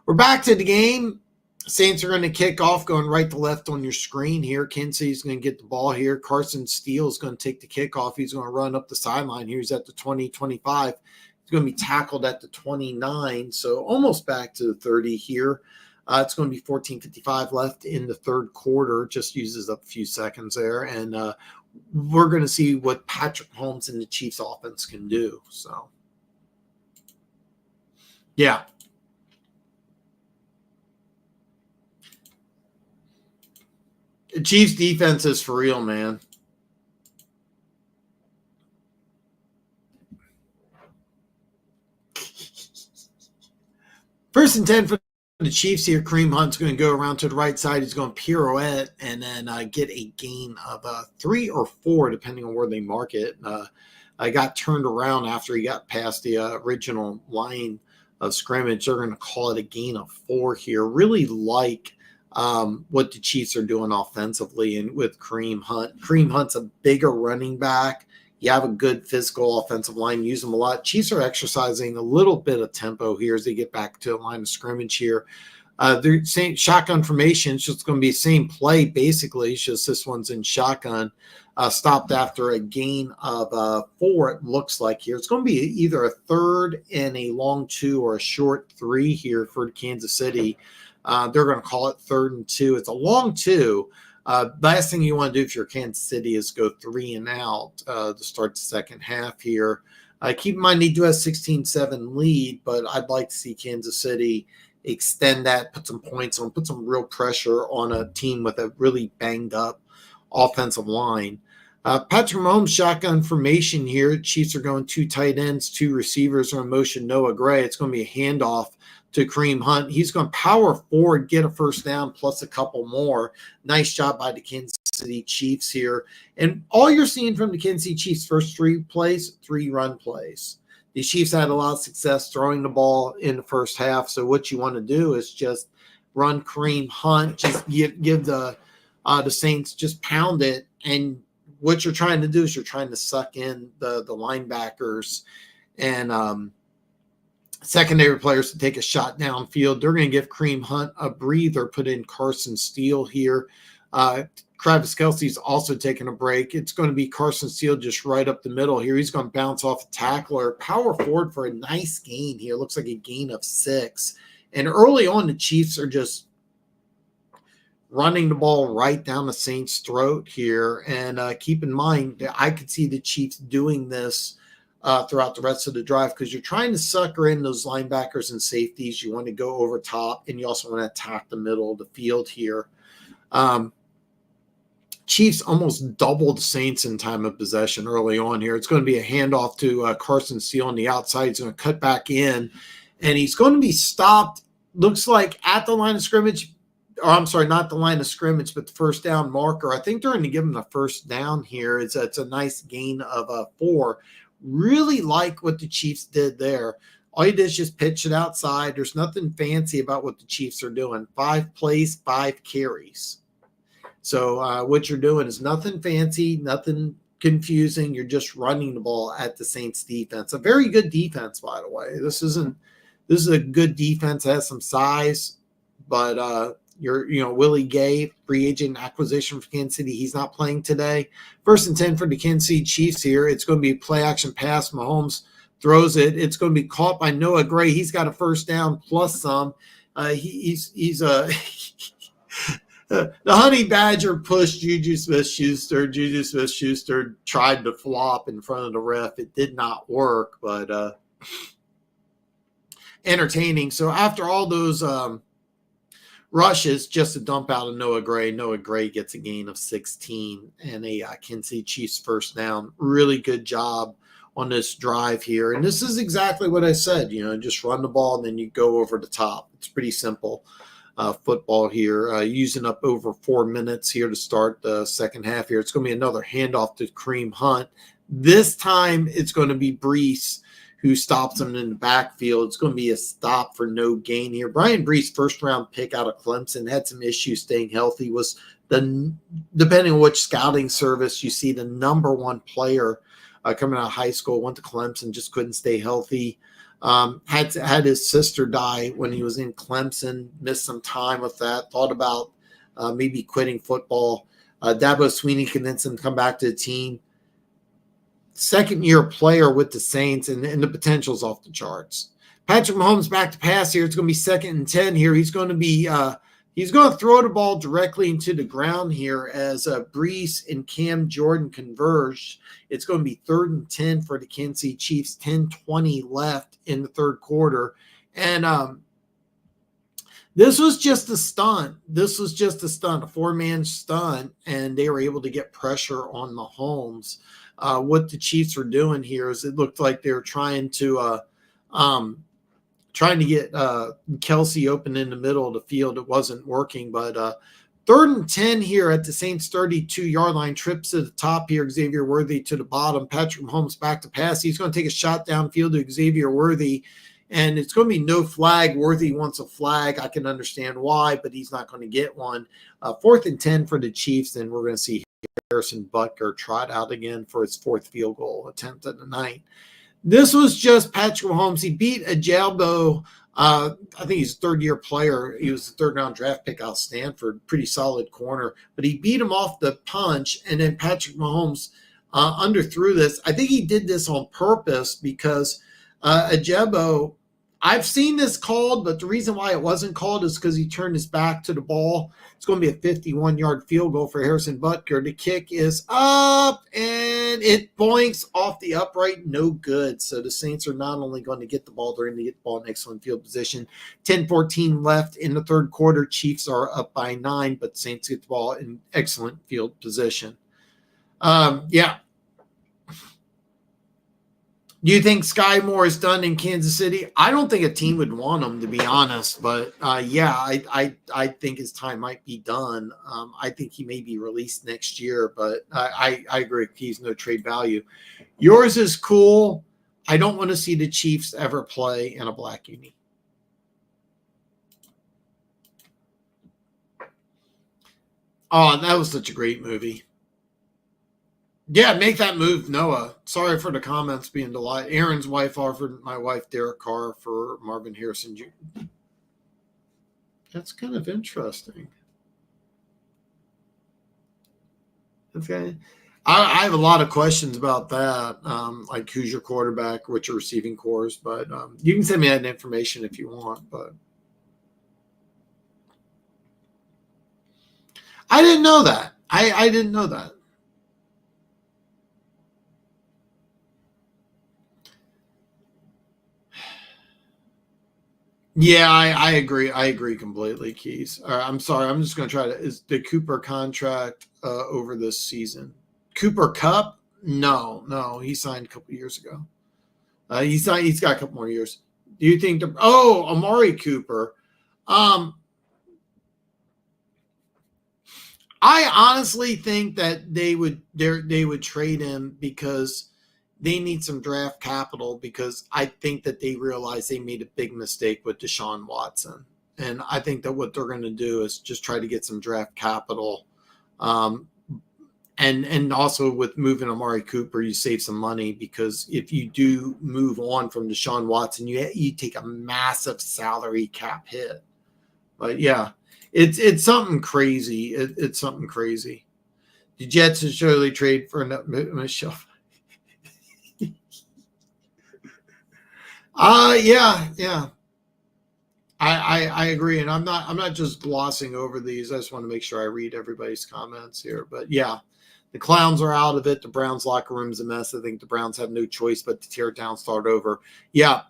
we're back to the game. Saints are going to kick off, going right to left on your screen here. Kansas City's going to get the ball here. Carson Steele is going to take the kickoff. He's going to run up the sideline here. He's at the 20, 25. He's going to be tackled at the 29, so almost back to the 30 here. It's going to be 14:55 left in the third quarter. Just uses up a few seconds there, and we're going to see what Patrick Mahomes and the Chiefs offense can do. So, yeah. The Chiefs defense is for real, man. First and 10 for the Chiefs here. Kareem Hunt's going to go around to the right side. He's going to pirouette and then get a gain of 3 or 4, depending on where they mark it. I got turned around after he got past the original line of scrimmage. They're going to call it a gain of 4 here. Really like what the Chiefs are doing offensively and with Kareem Hunt. Kareem Hunt's a bigger running back. You have a good physical offensive line, use them a lot. Chiefs are exercising a little bit of tempo here as they get back to the line of scrimmage here. They're saying shotgun formation. It's just going to be the same play, basically. It's just this one's in shotgun. Stopped after a gain of 4, it looks like here. It's going to be either a third and a long 2 or a short 3 here for Kansas City. They're going to call it 3rd and 2. It's a long 2. Last thing you want to do if you're Kansas City is go 3 and out to start the second half here. Keep in mind they do have 16-7 lead, but I'd like to see Kansas City extend that, put some points on, put some real pressure on a team with a really banged up offensive line. Patrick Mahomes shotgun formation here. Chiefs are going 2 tight ends, 2 receivers are in motion. Noah Gray. It's going to be a handoff to Kareem Hunt. He's going to power forward, get a first down, plus a couple more. Nice job by the Kansas City Chiefs here. And all you're seeing from the Kansas City Chiefs first 3 plays, 3 run plays. The Chiefs had a lot of success throwing the ball in the first half. So what you want to do is just run Kareem Hunt, just give the Saints, just pound it. And what you're trying to do is you're trying to suck in the linebackers and secondary players to take a shot downfield. They're going to give Kareem Hunt a breather, put in Carson Steele here. Travis Kelce's also taking a break. It's going to be Carson Steele just right up the middle here. He's going to bounce off a tackler, power forward for a nice gain here. Looks like a gain of 6. And early on, the Chiefs are just running the ball right down the Saints' throat here. And keep in mind that I could see the Chiefs doing this throughout the rest of the drive because you're trying to sucker in those linebackers and safeties. You want to go over top, and you also want to attack the middle of the field here. Chiefs almost doubled Saints in time of possession early on here. It's going to be a handoff to Carson Steele on the outside. He's going to cut back in, and he's going to be stopped, looks like, at the line of scrimmage. Or I'm sorry, not the line of scrimmage, but the first down marker. I think they're going to give him the first down here. It's a nice gain of 4. Really like what the Chiefs did there. All you did is just pitch it outside. There's nothing fancy about what the Chiefs are doing. 5 plays, 5 carries. So what you're doing is nothing fancy, nothing confusing. You're just running the ball at the Saints defense. A very good defense, by the way. This is a good defense. It has some size, but Willie Gay, free agent acquisition for Kansas City. He's not playing today. First and 10 for the Kansas City Chiefs here. It's going to be a play action pass. Mahomes throws it. It's going to be caught by Noah Gray. He's got a first down plus some. The Honey Badger pushed Juju Smith-Schuster. Juju Smith-Schuster tried to flop in front of the ref. It did not work, but entertaining. So after all those rushes, just a dump out of Noah Gray. Noah Gray gets a gain of 16 and a Kansas City Chiefs first down. Really good job on this drive here. And this is exactly what I said, just run the ball and then you go over the top. It's pretty simple football here. Using up over 4 minutes here to start the second half here. It's going to be another handoff to Kareem Hunt. This time it's going to be Brees who stops him in the backfield. It's going to be a stop for no gain here. Brian Brees, first-round pick out of Clemson, had some issues staying healthy, was depending on which scouting service you see, the number one player coming out of high school, went to Clemson, just couldn't stay healthy. Had his sister die when he was in Clemson, missed some time with that, thought about maybe quitting football. Dabo Sweeney convinced him to come back to the team. Second-year player with the Saints, and the potential's off the charts. Patrick Mahomes back to pass here. It's going to be 2nd and 10 here. He's going to throw the ball directly into the ground here as Brees and Cam Jordan converge. It's going to be 3rd and 10 for the Kansas City Chiefs, 10:20 left in the third quarter. And this was just a stunt. A four-man stunt, and they were able to get pressure on Mahomes. What the Chiefs were doing here is it looked like they were trying to get Kelsey open in the middle of the field. It wasn't working, but 3rd and 10 here at the Saints 32-yard line. Trips to the top here. Xavier Worthy to the bottom. Patrick Mahomes back to pass. He's going to take a shot downfield to Xavier Worthy, and it's going to be no flag. Worthy wants a flag. I can understand why, but he's not going to get one. 4th and 10 for the Chiefs, and we're going to see Harrison Butker trot out again for his 4th field goal attempt at the night. This was just Patrick Mahomes. He beat Ajabo. I think he's a 3rd-year player. He was the 3rd-round draft pick out of Stanford, pretty solid corner. But he beat him off the punch, and then Patrick Mahomes underthrew this. I think he did this on purpose because Ajabo, I've seen this called, but the reason why it wasn't called is because he turned his back to the ball. It's going to be a 51-yard field goal for Harrison Butker. The kick is up, and it boinks off the upright. No good. So the Saints are not only going to get the ball, they're going to get the ball in excellent field position. 10:14 left in the third quarter. Chiefs are up by 9, but the Saints get the ball in excellent field position. Yeah. Do you think Sky Moore is done in Kansas City? I don't think a team would want him, to be honest. But, I think his time might be done. I think he may be released next year. But I agree. He's no trade value. Yours is cool. I don't want to see the Chiefs ever play in a black uni. Oh, that was such a great movie. Yeah, make that move, Noah. Sorry for the comments being delayed. Aaron's wife offered my wife Derek Carr for Marvin Harrison Jr. That's kind of interesting. Okay. I have a lot of questions about that, like who's your quarterback, what's your receiving cores, but you can send me that information if you want. But I didn't know that. I didn't know that. Yeah, I agree. I agree completely, Keys. I'm sorry. I'm just going to try to. Is the Cooper contract over this season? Cooper Cup? No. He signed a couple years ago. He's got a couple more years. Do you think? Amari Cooper. I honestly think that they would trade him because they need some draft capital, because I think that they realize they made a big mistake with Deshaun Watson. And I think that what they're going to do is just try to get some draft capital. And also with moving Amari Cooper, you save some money, because if you do move on from Deshaun Watson, you take a massive salary cap hit. But yeah, it's something crazy. It's something crazy. The Jets should surely trade for Michelle. Yeah. I agree, and I'm not just glossing over these. I just want to make sure I read everybody's comments here. But yeah, the clowns are out of it. The Browns locker room's a mess. I think the Browns have no choice but to tear it down, start over. Yeah,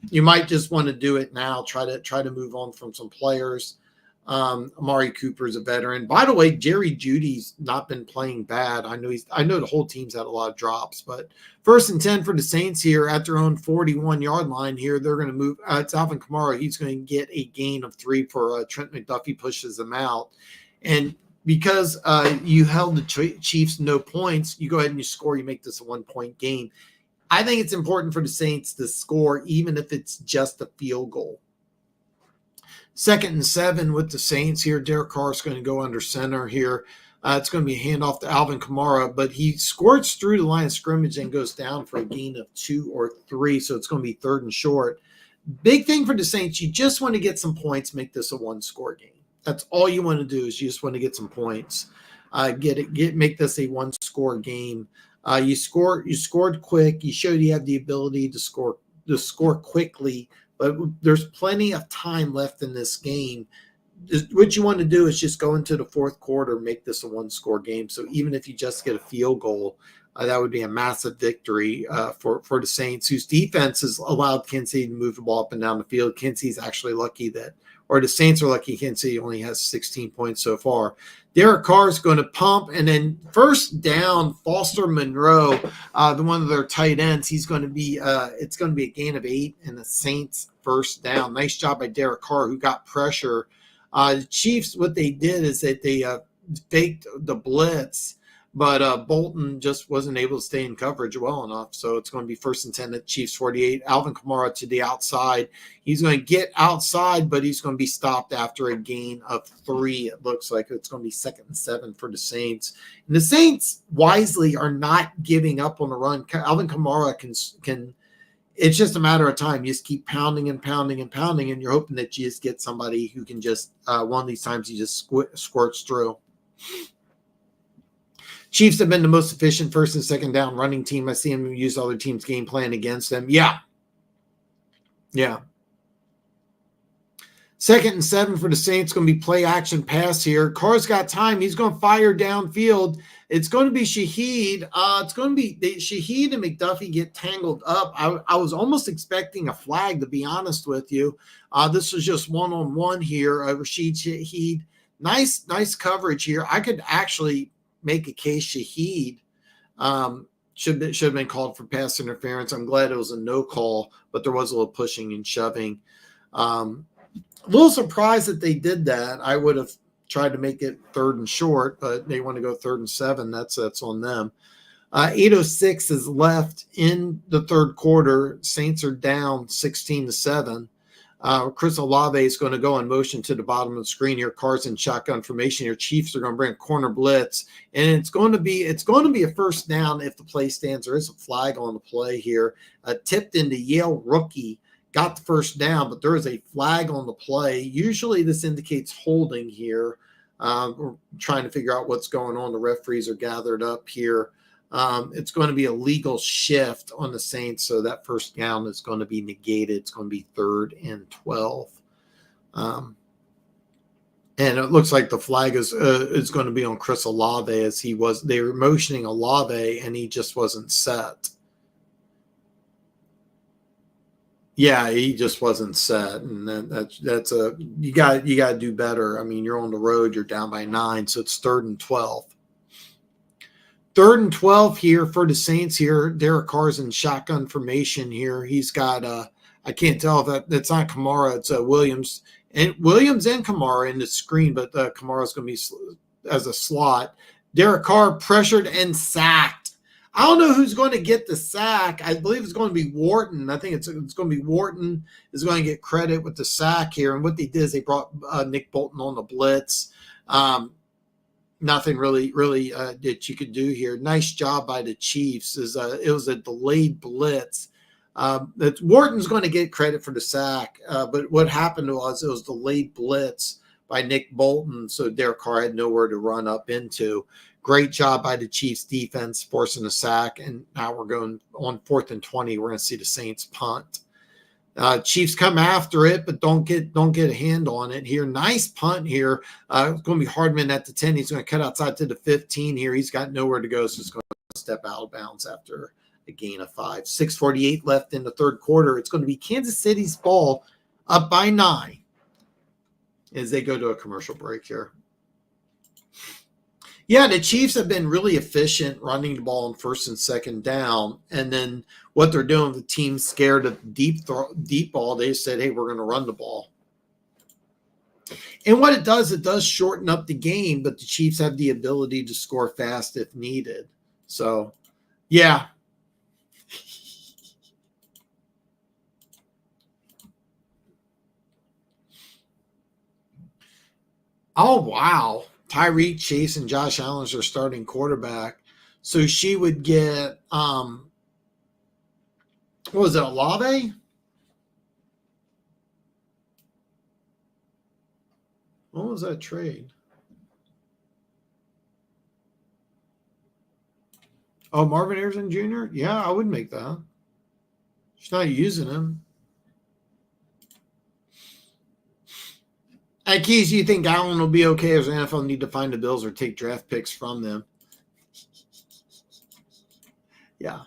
you might just want to do it now. Try to move on from some players. Amari Cooper's a veteran. By the way, Jerry Jeudy's not been playing bad. I know the whole team's had a lot of drops, but 1st and 10 for the Saints here at their own 41-yard line here. They're going to move. It's Alvin Kamara. He's going to get a gain of 3 for Trent McDuffie pushes them out. And because you held the Chiefs no points, you go ahead and you score. You make this a 1-point game. I think it's important for the Saints to score, even if it's just a field goal. 2nd and 7 with the Saints here. Derek Carr is going to go under center here. It's going to be a handoff to Alvin Kamara, but he squirts through the line of scrimmage and goes down for a gain of 2 or 3, so it's going to be 3rd and short. Big thing for the Saints, you just want to get some points, make this a one-score game. That's all you want to do is you just want to get some points. Make this a one-score game. You scored quick. You showed you have the ability to score quickly, but there's plenty of time left in this game. What you want to do is just go into the 4th quarter, make this a one-score game. So even if you just get a field goal, that would be a massive victory for the Saints, whose defense has allowed Kansas City to move the ball up and down the field. Kansas City's actually lucky the Saints are lucky Kansas City only has 16 points so far. Derek Carr is going to pump, and then 1st down, Foster Monroe, one of their tight ends, it's going to be a gain of 8 and the Saints 1st down. Nice job by Derek Carr, who got pressure. The Chiefs, what they did is that they faked the blitz, but Bolton just wasn't able to stay in coverage well enough. So it's going to be 1st and 10 at Chiefs 48. Alvin Kamara to the outside. He's going to get outside, but he's going to be stopped after a gain of 3. It looks like it's going to be 2nd and 7 for the Saints. And the Saints wisely are not giving up on the run. Alvin Kamara can it's just a matter of time. You just keep pounding and pounding and pounding, and you're hoping that you just get somebody who can just one of these times he just squirts through. Chiefs have been the most efficient 1st and 2nd down running team. I see them use other teams' game plan against them. Yeah. 2nd and 7 for the Saints. Going to be play action pass here. Carr's got time. He's going to fire downfield. It's going to be Shaheed. It's going to be Shaheed and McDuffie get tangled up. I was almost expecting a flag, to be honest with you. This was just one-on-one here. Rashid Shaheed. Nice coverage here. I could actually make a case Shaheed should have been called for pass interference. I'm glad it was a no call, but there was a little pushing and shoving. A little surprised that they did that. I would have tried to make it 3rd and short, but they want to go 3rd and 7. That's on them. 8:06 is left in the 3rd quarter. Saints are down 16-7. Chris Olave is going to go in motion to the bottom of the screen here. Carr's in shotgun formation here. Chiefs are going to bring a corner blitz, and it's going to be a 1st down if the play stands. There is a flag on the play here. Tipped into Yale rookie. Got the 1st down, but there is a flag on the play. Usually this indicates holding here. We're trying to figure out what's going on. The referees are gathered up here. It's going to be a legal shift on the Saints, so that 1st down is going to be negated. It's going to be 3rd and 12. And it looks like the flag is going to be on Chris Olave as they were motioning Olave and he just wasn't set. Yeah, he just wasn't set, and you got to do better. I mean, you're on the road, you're down by 9, so it's 3rd and 12. 3rd and 12 here for the Saints here. Derek Carr's in shotgun formation here. He's got I can't tell if that's not Kamara, it's Williams and Kamara in the screen, but Kamara's going to be as a slot. Derek Carr pressured and sacked. I don't know who's going to get the sack. I believe it's going to be Wharton. I think it's going to be Wharton is going to get credit with the sack here. And what they did is they brought Nick Bolton on the blitz. Nothing really that you could do here. Nice job by the Chiefs. It was a delayed blitz. Wharton's going to get credit for the sack. But what happened was it was delayed blitz by Nick Bolton. So Derek Carr had nowhere to run up into. Great job by the Chiefs defense forcing a sack, and now we're going on 4th and 20. We're going to see the Saints punt. Chiefs come after it, but don't get a hand on it here. Nice punt here. It's going to be Hardman at the 10. He's going to cut outside to the 15 here. He's got nowhere to go, so he's going to step out of bounds after a gain of 5. 6:48 left in the 3rd quarter. It's going to be Kansas City's ball up by 9 as they go to a commercial break here. Yeah, the Chiefs have been really efficient running the ball on 1st and 2nd down. And then what they're doing, the team's scared of deep ball. They said, hey, we're going to run the ball. And what it does shorten up the game, but the Chiefs have the ability to score fast if needed. So, yeah. Oh, wow. Tyreek, Chase, and Josh Allen's are starting quarterback. So she would get, what was it, Olave? What was that trade? Oh, Marvin Harrison Jr.? Yeah, I would make that. She's not using him. At Keys, do you think Allen will be okay, as the NFL need to find the Bills or take draft picks from them? Yeah,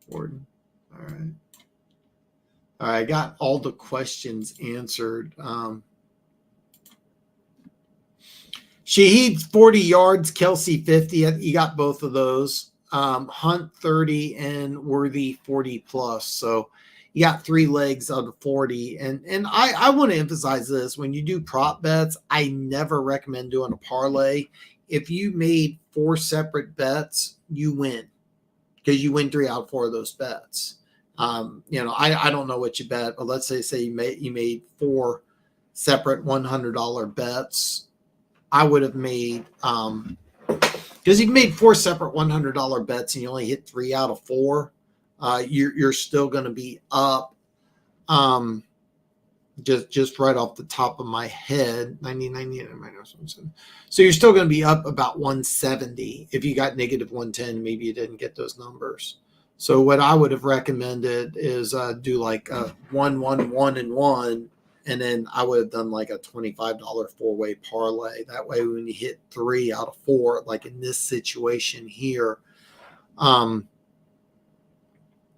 Warden. All right. All right, I got all the questions answered. Shaheed 40 yards, Kelsey 50. You got both of those. Hunt 30 and Worthy 40 plus. So you got 3 legs out of 40. And I want to emphasize this. When you do prop bets, I never recommend doing a parlay. If you made 4 separate bets, you win, because you win 3 out of 4 of those bets. I don't know what you bet, but let's say you made 4 separate $100 bets. I would have made, because you made 4 separate $100 bets and you only hit 3 out of 4, you're still going to be up. Just right off the top of my head, 90 minus 170. So you're still going to be up about 170 if you got negative 110. Maybe you didn't get those numbers. So what I would have recommended is do like a 1, 1, 1, and 1. And then I would have done like a $25 4-way parlay. That way, when you hit 3 out of 4, like in this situation here,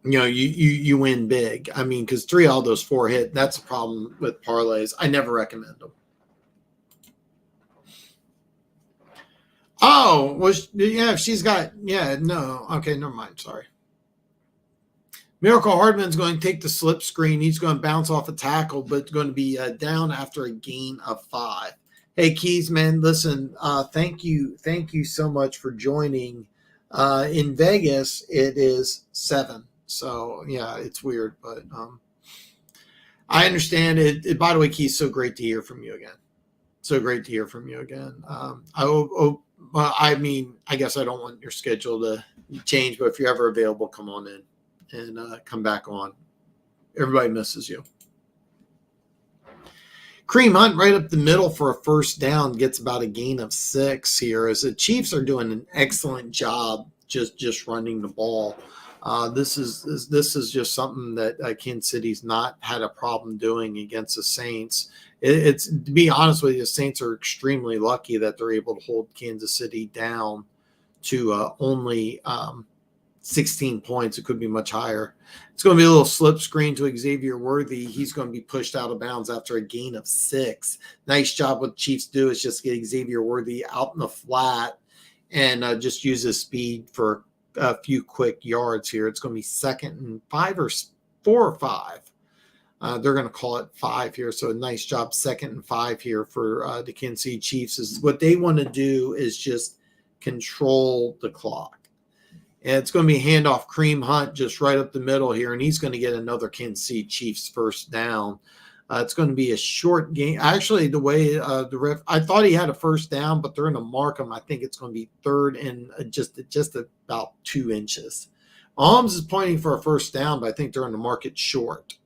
you win big. I mean, because 3 out of those 4 hit. That's a problem with parlays. I never recommend them. Oh, if she's got, no. Okay, never mind. Sorry. Miracle Hardman's going to take the slip screen. He's going to bounce off a tackle, but going to be down after a gain of 5. Hey, Keys, man, listen, thank you so much for joining. In Vegas, it is 7. So, yeah, it's weird, but I understand it. By the way, Keys, so great to hear from you again. So great to hear from you again. I mean, I guess I don't want your schedule to change, but if you're ever available, come on in and come back on. Everybody misses you. Kareem Hunt right up the middle for a first down, gets about a gain of 6 here, as the Chiefs are doing an excellent job just running the ball. This is just something that Kansas City's not had a problem doing against the Saints. It's, to be honest with you, the Saints are extremely lucky that they're able to hold Kansas City down to only 16 points. It could be much higher. It's going to be a little slip screen to Xavier Worthy. He's going to be pushed out of bounds after a gain of 6. Nice job. What the Chiefs do is just get Xavier Worthy out in the flat and just use his speed for a few quick yards here. It's going to be 2nd and 5 or 4 or 5. They're going to call it 5 here. So a nice job, 2nd and 5 here for the Kansas City Chiefs. Is what they want to do is just control the clock. And it's going to be a handoff, Kareem Hunt just right up the middle here, and he's going to get another Kansas City Chiefs first down. It's going to be a short game. Actually, the way the ref, I thought he had a first down, but they're going to mark him. I think it's going to be 3rd and just about 2 inches. Mahomes is pointing for a first down, but I think they're going to mark it short.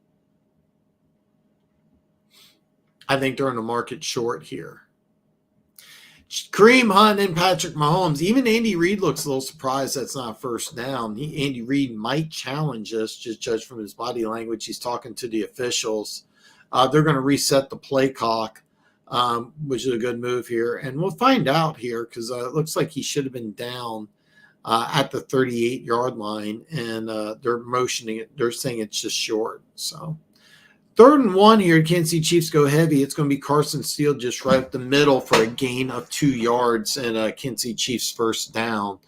Here. Kareem Hunt and Patrick Mahomes. Even Andy Reid looks a little surprised that's not a first down. Andy Reid might challenge us, just judge from his body language. He's talking to the officials. They're going to reset the play clock, which is a good move here. And we'll find out here, because it looks like he should have been down at the 38-yard line. And they're motioning it. They're saying it's just short. So 3rd and 1 here. Kansas City Chiefs go heavy. It's going to be Carson Steele just right up the middle for a gain of 2 yards and Kansas City Chiefs first down.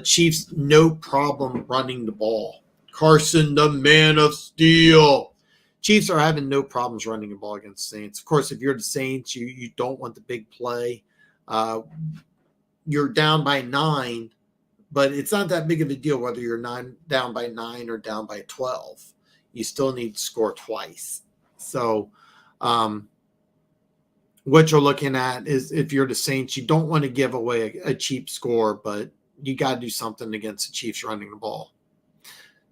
Chiefs, no problem running the ball. Carson, the man of steel. Chiefs are having no problems running the ball against the Saints. Of course, if you're the Saints, you don't want the big play. You're down by 9, but it's not that big of a deal whether you're down by 9 or down by 12. You still need to score twice. So what you're looking at is, if you're the Saints, you don't want to give away a cheap score, but you got to do something against the Chiefs running the ball.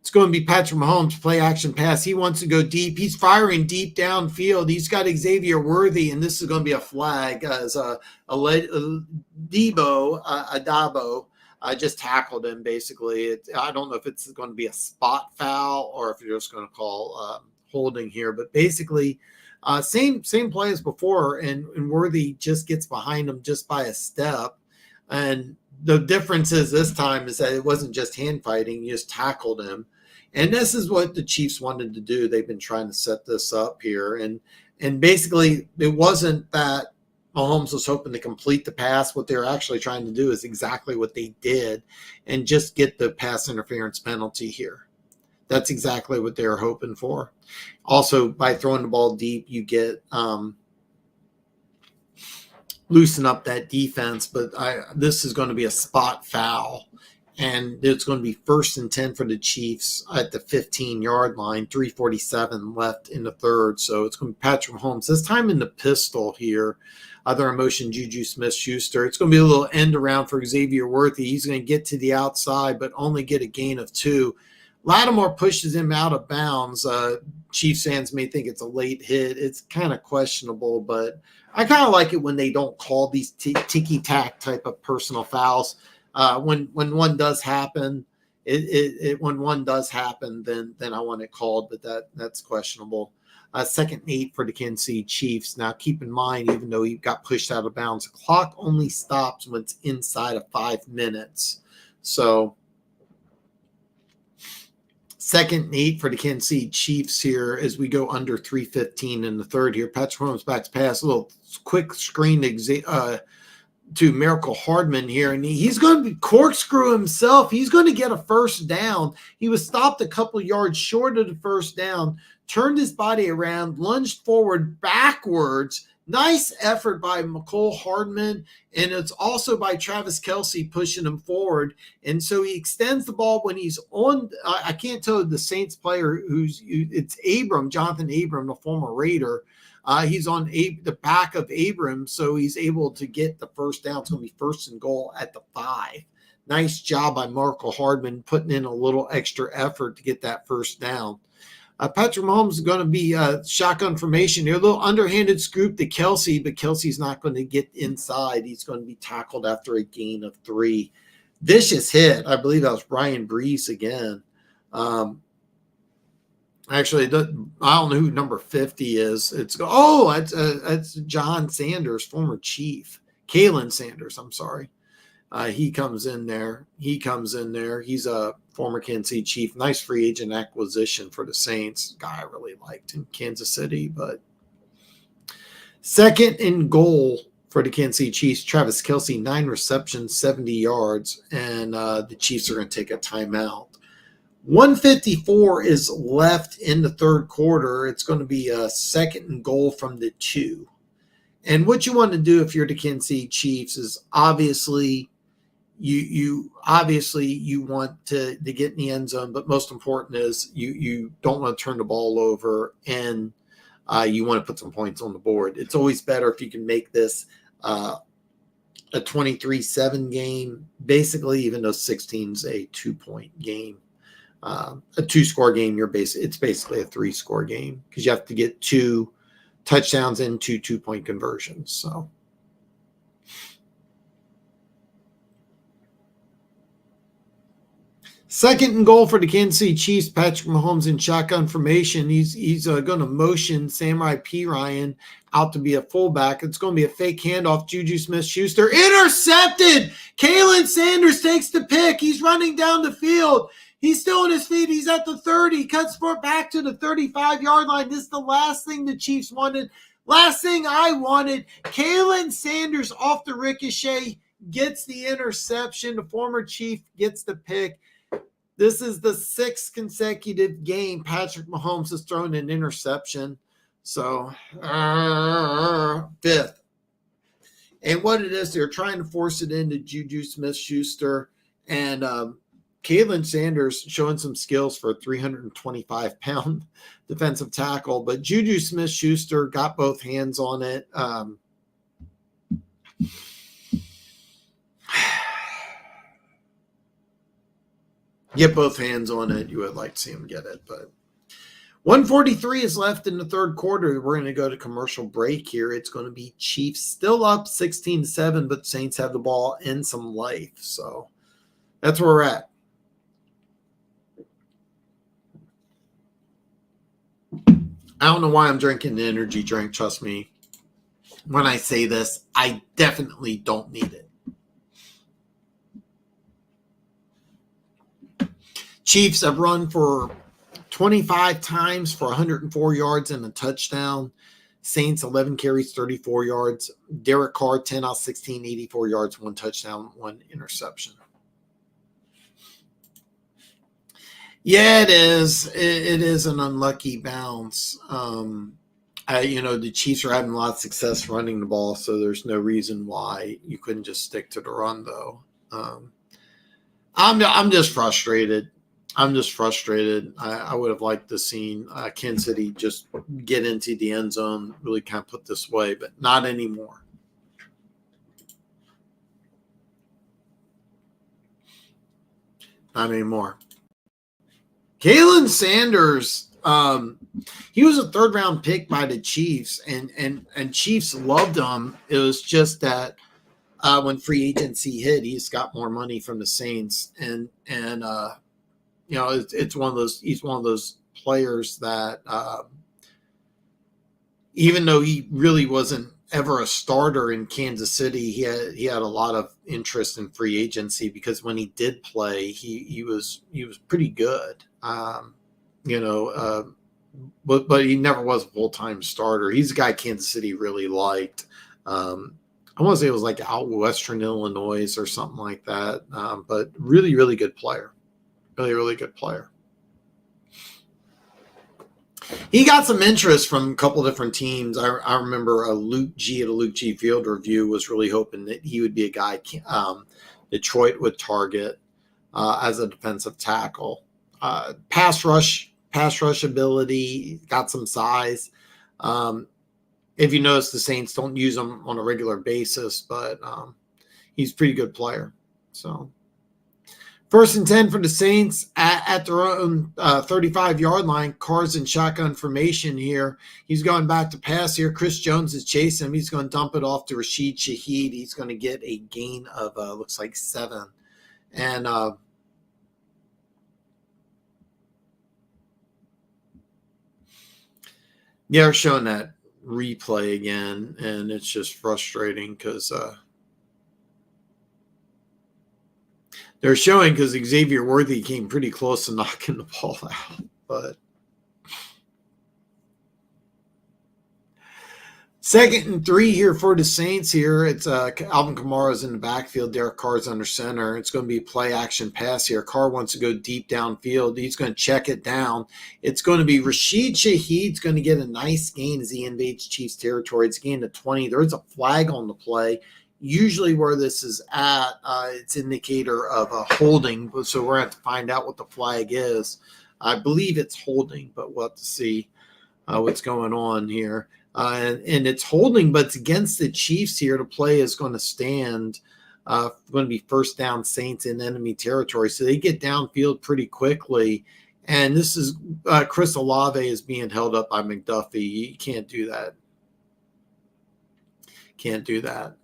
It's going to be Patrick Mahomes, play action pass. He wants to go deep. He's firing deep downfield. He's got Xavier Worthy, and this is going to be a flag as Adabo just tackled him, basically. I don't know if it's going to be a spot foul or if you're just going to call holding here. But basically, same play as before, and Worthy just gets behind him just by a step. And the difference is this time is that it wasn't just hand fighting. You just tackled him. And this is what the Chiefs wanted to do. They've been trying to set this up here. And basically, it wasn't that Mahomes was hoping to complete the pass. What they were actually trying to do is exactly what they did and just get the pass interference penalty here. That's exactly what they were hoping for. Also, by throwing the ball deep, you get loosen up that defense. But this is going to be a spot foul. And it's going to be 1st and 10 for the Chiefs at the 15-yard line, 3:47 left in the third. So it's going to be Patrick Mahomes. This time in the pistol here. Other motion, Juju Smith-Schuster. It's going to be a little end around for Xavier Worthy. He's going to get to the outside, but only get a gain of 2. Lattimore pushes him out of bounds. Chiefs fans may think it's a late hit. It's kind of questionable, but I kind of like it when they don't call these ticky-tack type of personal fouls. When one does happen, when one does happen, then I want it called, but that's questionable. 2nd and 8 for the Kansas City Chiefs. Now, keep in mind, even though he got pushed out of bounds, the clock only stops when it's inside of 5 minutes. So, 2nd and 8 for the Kansas City Chiefs here as we go under 3:15 in the third here. Patrick Mahomes back to pass, a little quick screen to Miracle Hardman here, and he's going to corkscrew himself. He's going to get a first down. He was stopped a couple yards short of the first down, turned his body around, lunged forward backwards. Nice effort by Mecole Hardman, and it's also by Travis Kelce pushing him forward. And so he extends the ball when he's on. I can't tell the Saints player it's Jonathan Abram, the former Raider. He's on the back of Abrams, so he's able to get the first down. It's going to be 1st and goal at the 5. Nice job by Mecole Hardman putting in a little extra effort to get that first down. Patrick Mahomes is going to be shotgun formation here. A little underhanded scoop to Kelce, but Kelce's not going to get inside. He's going to be tackled after a gain of 3. Vicious hit. I believe that was Brian Brees again. Actually, I don't know who number 50 is. It's John Sanders, former Chief. Kalen Sanders, I'm sorry. He comes in there. He's a former Kansas City Chief. Nice free agent acquisition for the Saints. Guy I really liked in Kansas City. But 2nd and goal for the Kansas City Chiefs. Travis Kelce, 9 receptions, 70 yards. And the Chiefs are going to take a timeout. 154 is left in the third quarter. It's going to be a 2nd and goal from the 2. And what you want to do if you're the Kansas City Chiefs is obviously you want to get in the end zone, but most important is you don't want to turn the ball over, and you want to put some points on the board. It's always better if you can make this a 23-7 game, basically, even though 16's a 2-point game. A 2-score game, it's basically a 3-score game because you have to get 2 touchdowns and 2 2-point conversions. So, second and goal for the Kansas City Chiefs. Patrick Mahomes in shotgun formation. He's going to motion Samurai P. Ryan out to be a fullback. It's going to be a fake handoff. Juju Smith-Schuster intercepted. Kalen Sanders takes the pick. He's running down the field. He's still on his feet. He's at the 30. Cuts for back to the 35-yard line. This is the last thing the Chiefs wanted. Last thing I wanted. Kalen Sanders off the ricochet gets the interception. The former Chief gets the pick. This is the 6th consecutive game Patrick Mahomes has thrown an interception. So, 5th. And what it is, they're trying to force it into Juju Smith-Schuster. And Kalen Sanders showing some skills for a 325-pound defensive tackle. But Juju Smith-Schuster got both hands on it. Get both hands on it. You would like to see him get it, but 143 is left in the third quarter. We're going to go to commercial break here. It's going to be Chiefs still up 16-7, but Saints have the ball and some life. So that's where we're at. I don't know why I'm drinking the energy drink. Trust me. When I say this, I definitely don't need it. Chiefs have run for 25 times for 104 yards and a touchdown. Saints, 11 carries, 34 yards. Derek Carr, 10 out of 16, 84 yards, 1 touchdown, 1 interception. Yeah, it is. It is an unlucky bounce. The Chiefs are having a lot of success running the ball, so there's no reason why you couldn't just stick to the run, though. I'm just frustrated. I would have liked to seen Kansas City just get into the end zone, really kind of put this way, but not anymore. Not anymore. Kalen Sanders, he was a third-round pick by the Chiefs, and Chiefs loved him. It was just that when free agency hit, he's got more money from the Saints, and it's one of those. He's one of those players that, even though he really wasn't ever a starter in Kansas City, he had a lot of interest in free agency because when he did play, he was pretty good. But he never was a full-time starter. He's a guy Kansas City really liked. I want to say it was like out Western Illinois or something like that. But really, really good player. Really, really good player. He got some interest from a couple different teams. I remember Luke G at a Luke G Field Review was really hoping that he would be a guy Detroit would target as a defensive tackle. Pass rush ability, got some size. If you notice, the Saints don't use him on a regular basis, but he's a pretty good player. So 1st and 10 for the Saints at their own 35-yard line. Carr's in shotgun formation here. He's going back to pass here. Chris Jones is chasing him. He's going to dump it off to Rashid Shaheed. He's going to get a gain of looks like 7. And they're showing that replay again, and it's just frustrating because they're showing because Xavier Worthy came pretty close to knocking the ball out. But 2nd and 3 here for the Saints here. It's Alvin Kamara's in the backfield. Derek Carr's under center. It's going to be play action pass here. Carr wants to go deep downfield. He's going to check it down. It's going to be Rashid Shaheed's going to get a nice gain as he invades Chiefs territory. It's gained to 20. There's a flag on the play. Usually where this is at, it's indicator of a holding. So we're going to have to find out what the flag is. I believe it's holding, but we'll have to see what's going on here. And it's holding, but it's against the Chiefs here. The play is going to stand. Going to be 1st down Saints in enemy territory. So they get downfield pretty quickly. And this is Chris Olave is being held up by McDuffie. You can't do that. Can't do that.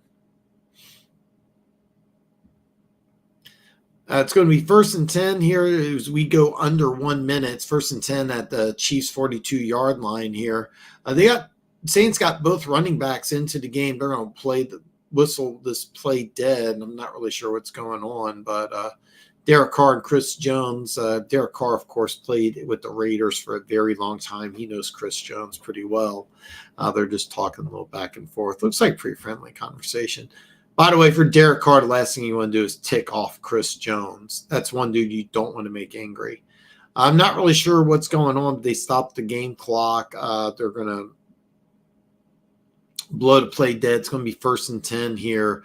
It's going to be 1st and 10 here as we go under 1 minute. It's 1st and 10 at the Chiefs 42-yard line here. Saints got both running backs into the game. They're going to whistle this play dead. I'm not really sure what's going on, but Derek Carr and Chris Jones. Derek Carr, of course, played with the Raiders for a very long time. He knows Chris Jones pretty well. They're just talking a little back and forth. Looks like pretty friendly conversation. By the way, for Derek Carr, the last thing you want to do is tick off Chris Jones. That's one dude you don't want to make angry. I'm not really sure what's going on, but they stopped the game clock. They're going to blow the play dead. It's going to be 1st and 10 here.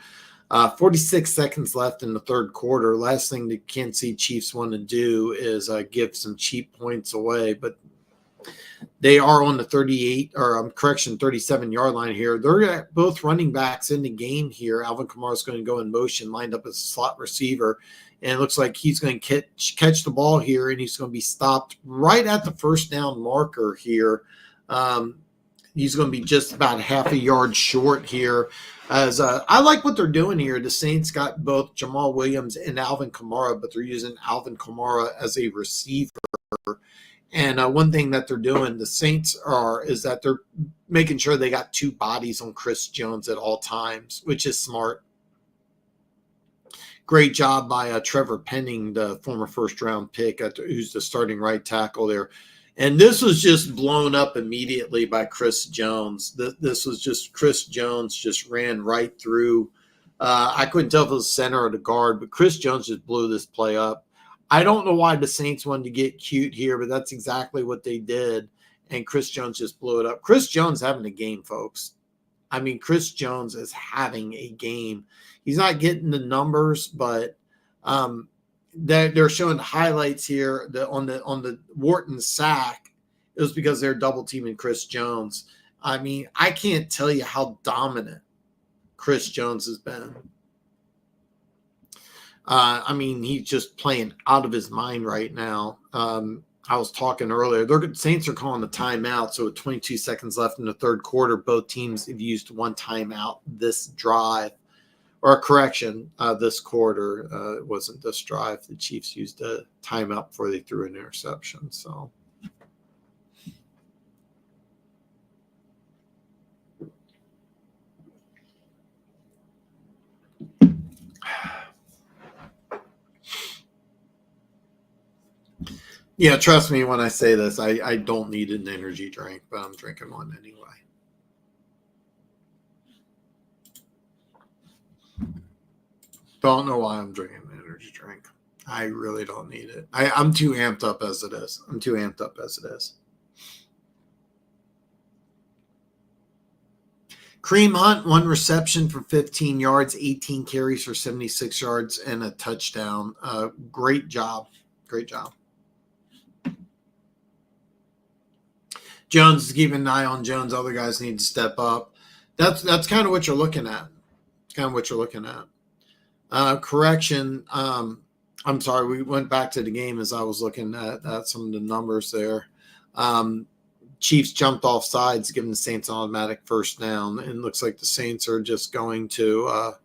46 seconds left in the third quarter. Last thing the Kansas City Chiefs want to do is give some cheap points away. But They are on the 37-yard line here. They're both running backs in the game here. Alvin Kamara is going to go in motion, lined up as a slot receiver. And it looks like he's going to catch the ball here, and he's going to be stopped right at the first down marker here. He's going to be just about half a yard short here. As I like what they're doing here. The Saints got both Jamal Williams and Alvin Kamara, but they're using Alvin Kamara as a receiver. And one thing that they're doing, the Saints is that they're making sure they got two bodies on Chris Jones at all times, which is smart. Great job by Trevor Penning, the former first-round pick, who's the starting right tackle there. And this was just blown up immediately by Chris Jones. This was just Chris Jones just ran right through. I couldn't tell if it was center or the guard, but Chris Jones just blew this play up. I don't know why the Saints wanted to get cute here, but that's exactly what they did. And Chris Jones just blew it up. Chris Jones having a game, folks. I mean, Chris Jones is having a game. He's not getting the numbers, but they're showing highlights here on the Wharton sack. It was because they're double teaming Chris Jones. I mean, I can't tell you how dominant Chris Jones has been. I mean, he's just playing out of his mind right now. I was talking earlier. The Saints are calling the timeout, so with 22 seconds left in the third quarter, both teams have used one timeout this drive. Or correction, this quarter. It wasn't this drive. The Chiefs used a timeout before they threw an interception. So, yeah, trust me when I say this. I don't need an energy drink, but I'm drinking one anyway. Don't know why I'm drinking an energy drink. I really don't need it. I'm too amped up as it is. Kareem Hunt, 1 reception for 15 yards, 18 carries for 76 yards, and a touchdown. Great job. Jones is keeping an eye on Jones. Other guys need to step up. That's kind of what you're looking at. Correction. I'm sorry. We went back to the game as I was looking at some of the numbers there. Chiefs jumped off sides, giving the Saints an automatic first down. And it looks like the Saints are just going to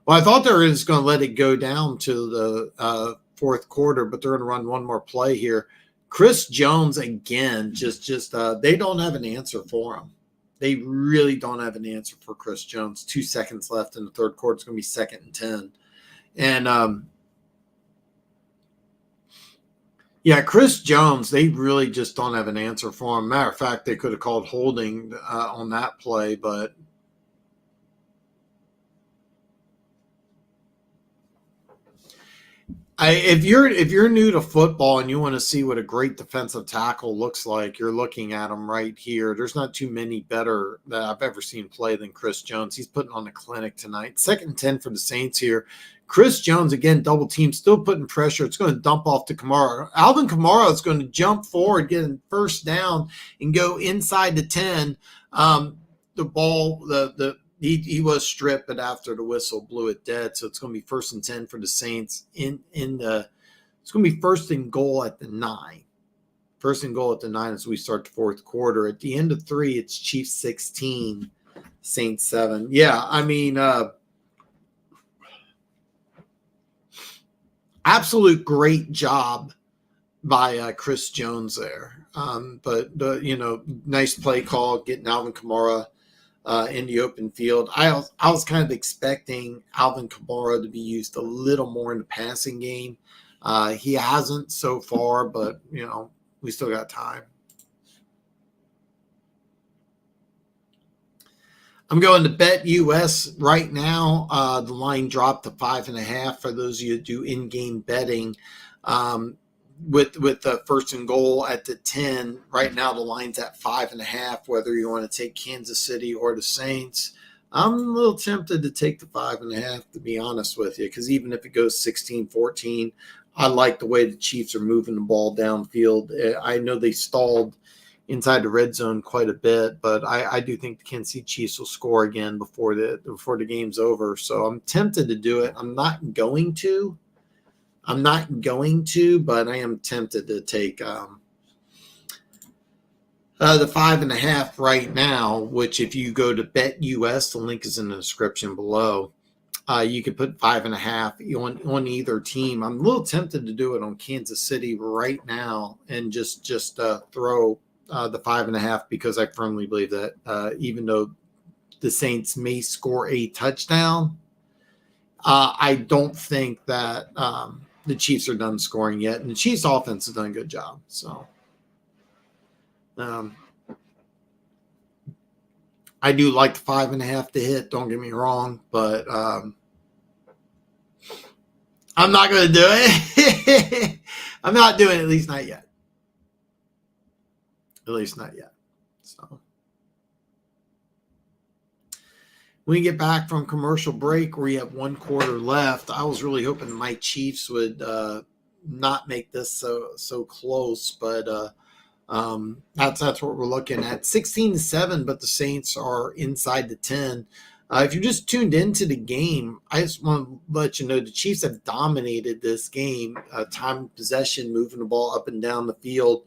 I thought they were just going to let it go down to the fourth quarter, but they're going to run one more play here. Chris Jones, again, just they don't have an answer for him. They really don't have an answer for Chris Jones. 2 seconds left in the third quarter. It's going to be 2nd and 10. And, Chris Jones, they really just don't have an answer for him. Matter of fact, they could have called holding on that play, but if you're new to football and you want to see what a great defensive tackle looks like, you're looking at him right here. There's not too many better that I've ever seen play than Chris Jones. He's putting on a clinic tonight. 2nd and 10 for the Saints here. Chris Jones, again, double team, still putting pressure. It's going to dump off to Kamara. Alvin Kamara is going to jump forward, get a first down, and go inside the 10. The ball, he was stripped, but after the whistle blew it dead. So it's going to be 1st and 10 for the Saints. It's going to be 1st and goal at the 9. 1st and goal at the 9 as we start the fourth quarter. At the end of 3, it's Chiefs 16, Saints 7. Yeah, I mean, absolute great job by Chris Jones there. But nice play call, getting Alvin Kamara in the open field. I was kind of expecting Alvin Kamara to be used a little more in the passing game. He hasn't so far, but, we still got time. I'm going to BetUS right now. The line dropped to 5.5 for those of you who do in-game betting. With the 1st and goal at the 10, right now the line's at 5.5, whether you want to take Kansas City or the Saints. I'm a little tempted to take the 5.5, to be honest with you, because even if it goes 16-14, I like the way the Chiefs are moving the ball downfield. I know they stalled inside the red zone quite a bit, but I do think the Kansas City Chiefs will score again before the game's over. So I'm tempted to do it. I'm not going to, but I am tempted to take the 5.5 right now, which if you go to BetUS, the link is in the description below. You could put 5.5 on either team. I'm a little tempted to do it on Kansas City right now and just throw the 5.5 because I firmly believe that even though the Saints may score a touchdown, I don't think that the Chiefs are done scoring yet, and the Chiefs offense has done a good job. So I do like the 5.5 to hit. Don't get me wrong, but I'm not going to do it. I'm not doing it, at least not yet. At least not yet. So when we get back from commercial break, we have 1 quarter left. I was really hoping my Chiefs would not make this so close, but that's what we're looking at. 16-7, but the Saints are inside the 10. If you're just tuned into the game, I just want to let you know the Chiefs have dominated this game. Time of possession, moving the ball up and down the field.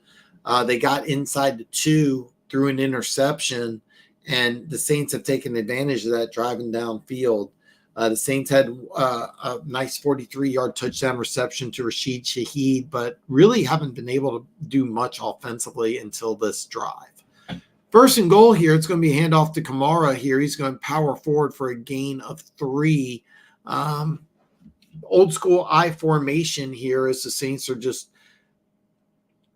They got inside the 2 through an interception, and the Saints have taken advantage of that driving downfield. The Saints had a nice 43-yard touchdown reception to Rashid Shaheed, but really haven't been able to do much offensively until this drive. First and goal here, it's going to be a handoff to Kamara here. He's going to power forward for a gain of 3. Old school I formation here as the Saints are just,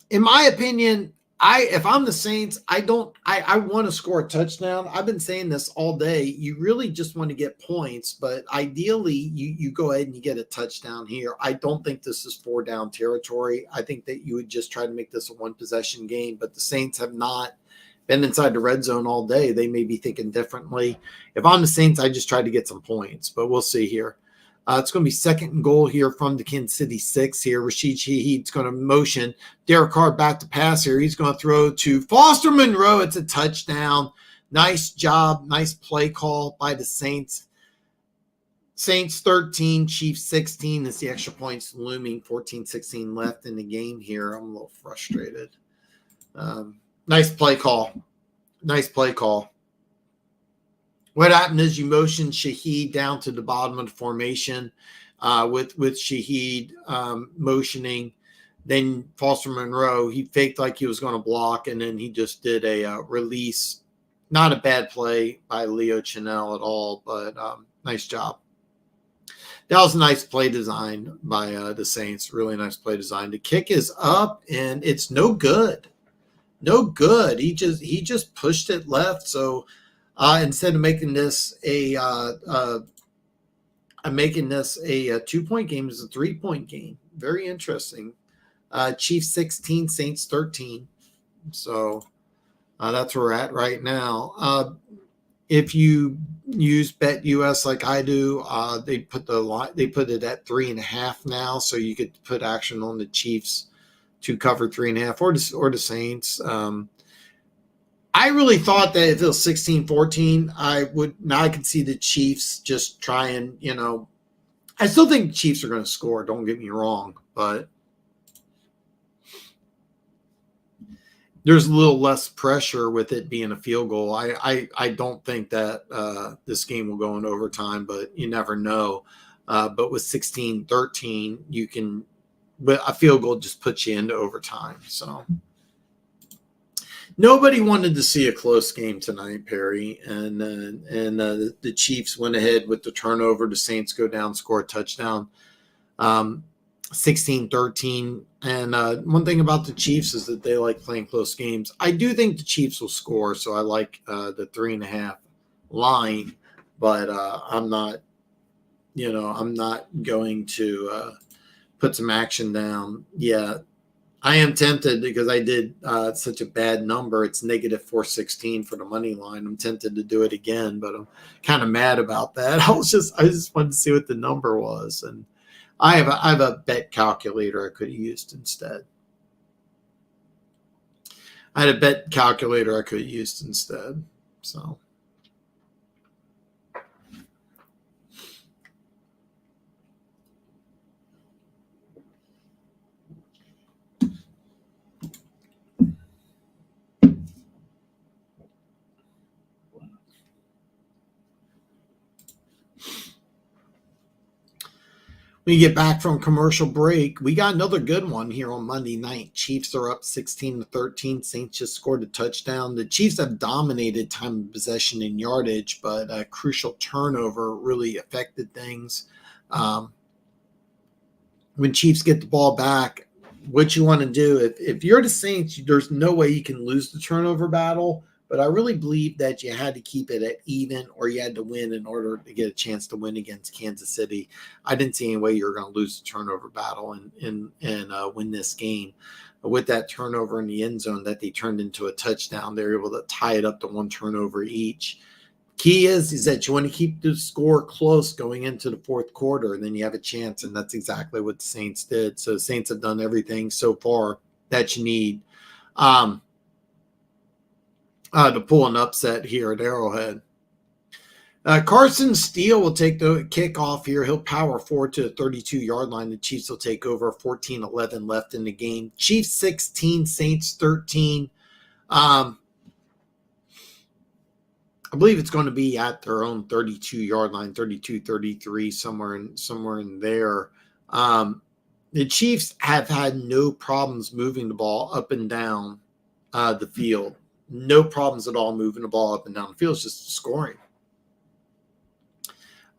in my opinion, if I'm the Saints, I want to score a touchdown. I've been saying this all day. You really just want to get points, but ideally you go ahead and you get a touchdown here. I don't think this is 4-down territory. I think that you would just try to make this a 1-possession game, but the Saints have not been inside the red zone all day. They may be thinking differently. If I'm the Saints, I just try to get some points, but we'll see here. It's going to be second and goal here from the Kansas City 6 here. Rashid Shaheed's going to motion. Derek Carr back to pass here. He's going to throw to Foster Monroe. It's a touchdown. Nice job. Nice play call by the Saints. Saints 13, Chiefs 16. As the extra points looming. 14-16 left in the game here. I'm a little frustrated. Nice play call. Nice play call. What happened is you motion Shaheed down to the bottom of the formation with Shaheed motioning. Then Foster Monroe, he faked like he was going to block, and then he just did a release. Not a bad play by Leo Chenal at all, but nice job. That was a nice play design by the Saints. Really nice play design. The kick is up, and it's no good. No good. He just pushed it left. So instead of making this a 2-point game, it's a 3-point game. Very interesting. Chiefs 16, Saints 13. So that's where we're at right now. If you use BetUS like I do, they put it at 3.5 now, so you could put action on the Chiefs to cover 3.5 or the Saints. I really thought that if it was 16-14, I could see the Chiefs just try and, I still think the Chiefs are going to score. Don't get me wrong, but there's a little less pressure with it being a field goal. I don't think that this game will go in overtime, but you never know. But with 16-13, but a field goal just puts you into overtime. So nobody wanted to see a close game tonight, Perry, and the Chiefs went ahead with the turnover. The Saints go down, score a touchdown, 16-13. And one thing about the Chiefs is that they like playing close games. I do think the Chiefs will score, so I like the 3.5 line, but I'm not going to put some action down yet. I am tempted because I did such a bad number. It's -416 for the money line. I'm tempted to do it again, but I'm kind of mad about that. I just wanted to see what the number was, and I have a bet calculator I could have used instead. I had a bet calculator I could have used instead. So. When you get back from commercial break, we got another good one here on Monday night. Chiefs are up 16-13. Saints just scored a touchdown. The Chiefs have dominated time of possession and yardage, but a crucial turnover really affected things. When Chiefs get the ball back, what you want to do, if you're the Saints, there's no way you can lose the turnover battle. But I really believe that you had to keep it at even, or you had to win in order to get a chance to win against Kansas City. I didn't see any way you were going to lose the turnover battle and win this game. But with that turnover in the end zone that they turned into a touchdown, they're able to tie it up to one turnover each. Key is that you want to keep the score close going into the fourth quarter, and then you have a chance, and that's exactly what the Saints did. So the Saints have done everything so far that you need. To pull an upset here at Arrowhead. Carson Steele will take the kickoff here. He'll power forward to the 32-yard line. The Chiefs will take over. 14-11 left in the game. Chiefs 16, Saints 13. I believe it's going to be at their own 32-yard line, 32-33, somewhere in there. The Chiefs have had no problems moving the ball up and down the field. No problems at all moving the ball up and down the field. It's just scoring.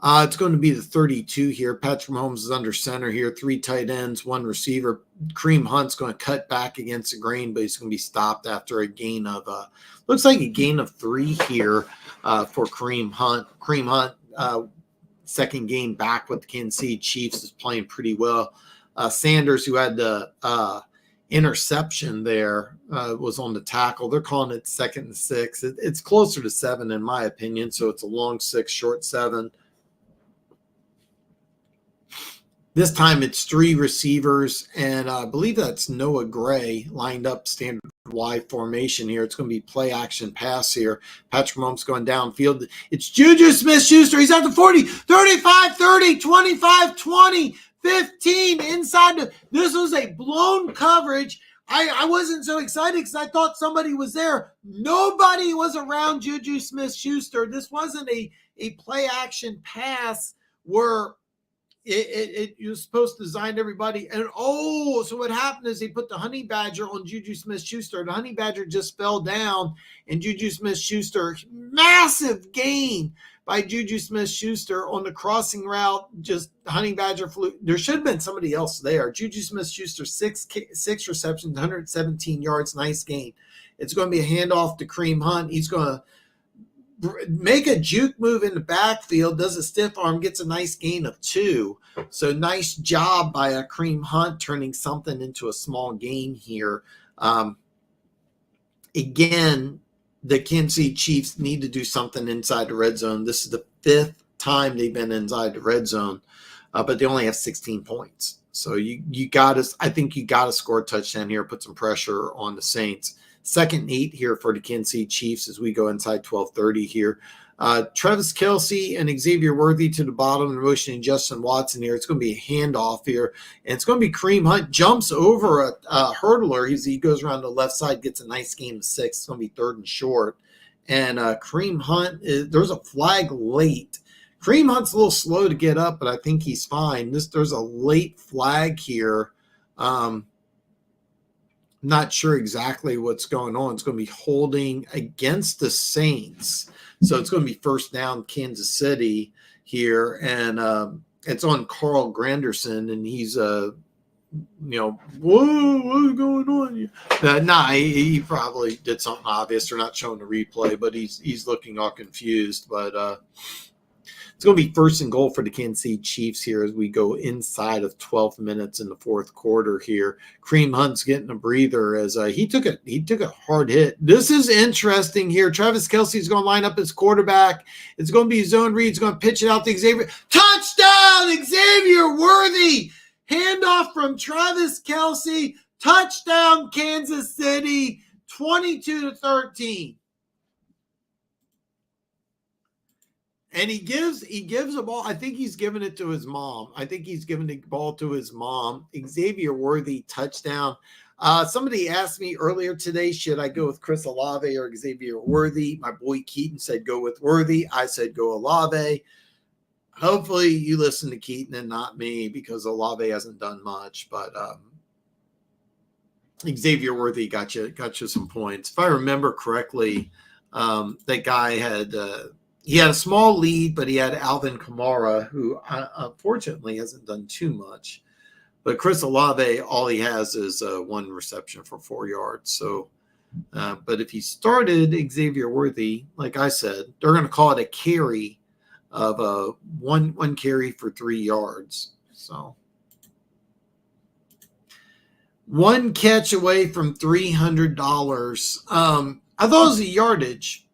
It's going to be the 32 here. Patrick Mahomes is under center here. 3 tight ends, 1 receiver. Kareem Hunt's going to cut back against the grain, but he's going to be stopped after a gain of, looks like a gain of 3 here for Kareem Hunt. Kareem Hunt, second game back with the Kansas City Chiefs, is playing pretty well. Sanders, who had the interception there, was on the tackle. They're calling it 2nd and 6. It's closer to 7 in my opinion, so it's a long 6, short 7. This time it's 3 receivers, and I believe that's Noah Gray lined up standard Y formation here. It's going to be play action pass here. Patrick Mahomes going downfield. It's Juju Smith-Schuster. He's at the 40, 35, 30, 25, 20. 15 inside. This was a blown coverage. I wasn't so excited because I thought somebody was there. Nobody was around Juju Smith-Schuster. This wasn't a play action pass where it was supposed to design everybody. And so what happened is they put the honey badger on Juju Smith-Schuster. The honey badger just fell down, and Juju Smith-Schuster, massive gain by Juju Smith-Schuster on the crossing route. Just honey badger flew. There should have been somebody else there. Juju Smith-Schuster, 6 receptions, 117 yards, nice gain. It's going to be a handoff to Kareem Hunt. He's going to make a juke move in the backfield, does a stiff arm, gets a nice gain of 2. So nice job by Kareem Hunt turning something into a small gain here. Again, the Kansas City Chiefs need to do something inside the red zone. This is the 5th time they've been inside the red zone, but they only have 16 points. So I think you got to score a touchdown here, put some pressure on the Saints. 2nd and 8 here for the Kansas City Chiefs as we go inside 12:30 here. Travis Kelce and Xavier Worthy to the bottom, and motioning Justin Watson here. It's going to be a handoff here, and it's going to be Kareem Hunt jumps over a hurdler. He goes around the left side, gets a nice gain of 6. It's going to be 3rd and short. And Kareem Hunt, there's a flag late. Kareem Hunt's a little slow to get up, but I think he's fine. There's a late flag here. Not sure exactly what's going on. It's going to be holding against the Saints. So it's going to be 1st down Kansas City here. And it's on Carl Granderson, and he's, whoa, what's going on here? He probably did something obvious. They're not showing the replay, but he's looking all confused. But it's going to be 1st and goal for the Kansas City Chiefs here as we go inside of 12 minutes in the 4th quarter here. Kareem Hunt's getting a breather as he took a hard hit. This is interesting here. Travis Kelce's going to line up as quarterback. It's going to be zone read. He's going to pitch it out to Xavier. Touchdown, Xavier Worthy. Handoff from Travis Kelce. Touchdown, Kansas City. 22-13. And he gives a ball. I think he's giving it to his mom. I think he's giving the ball to his mom. Xavier Worthy touchdown. Somebody asked me earlier today, should I go with Chris Olave or Xavier Worthy? My boy Keaton said go with Worthy. I said go Olave. Hopefully you listen to Keaton and not me, because Olave hasn't done much. But Xavier Worthy got you some points. If I remember correctly, that guy had he had a small lead, but he had Alvin Kamara, who unfortunately hasn't done too much. But Chris Olave, all he has is one reception for 4 yards. So, but if he started Xavier Worthy, like I said, they're going to call it a carry of one carry for 3 yards. So, one catch away from $300. I thought it was a yardage.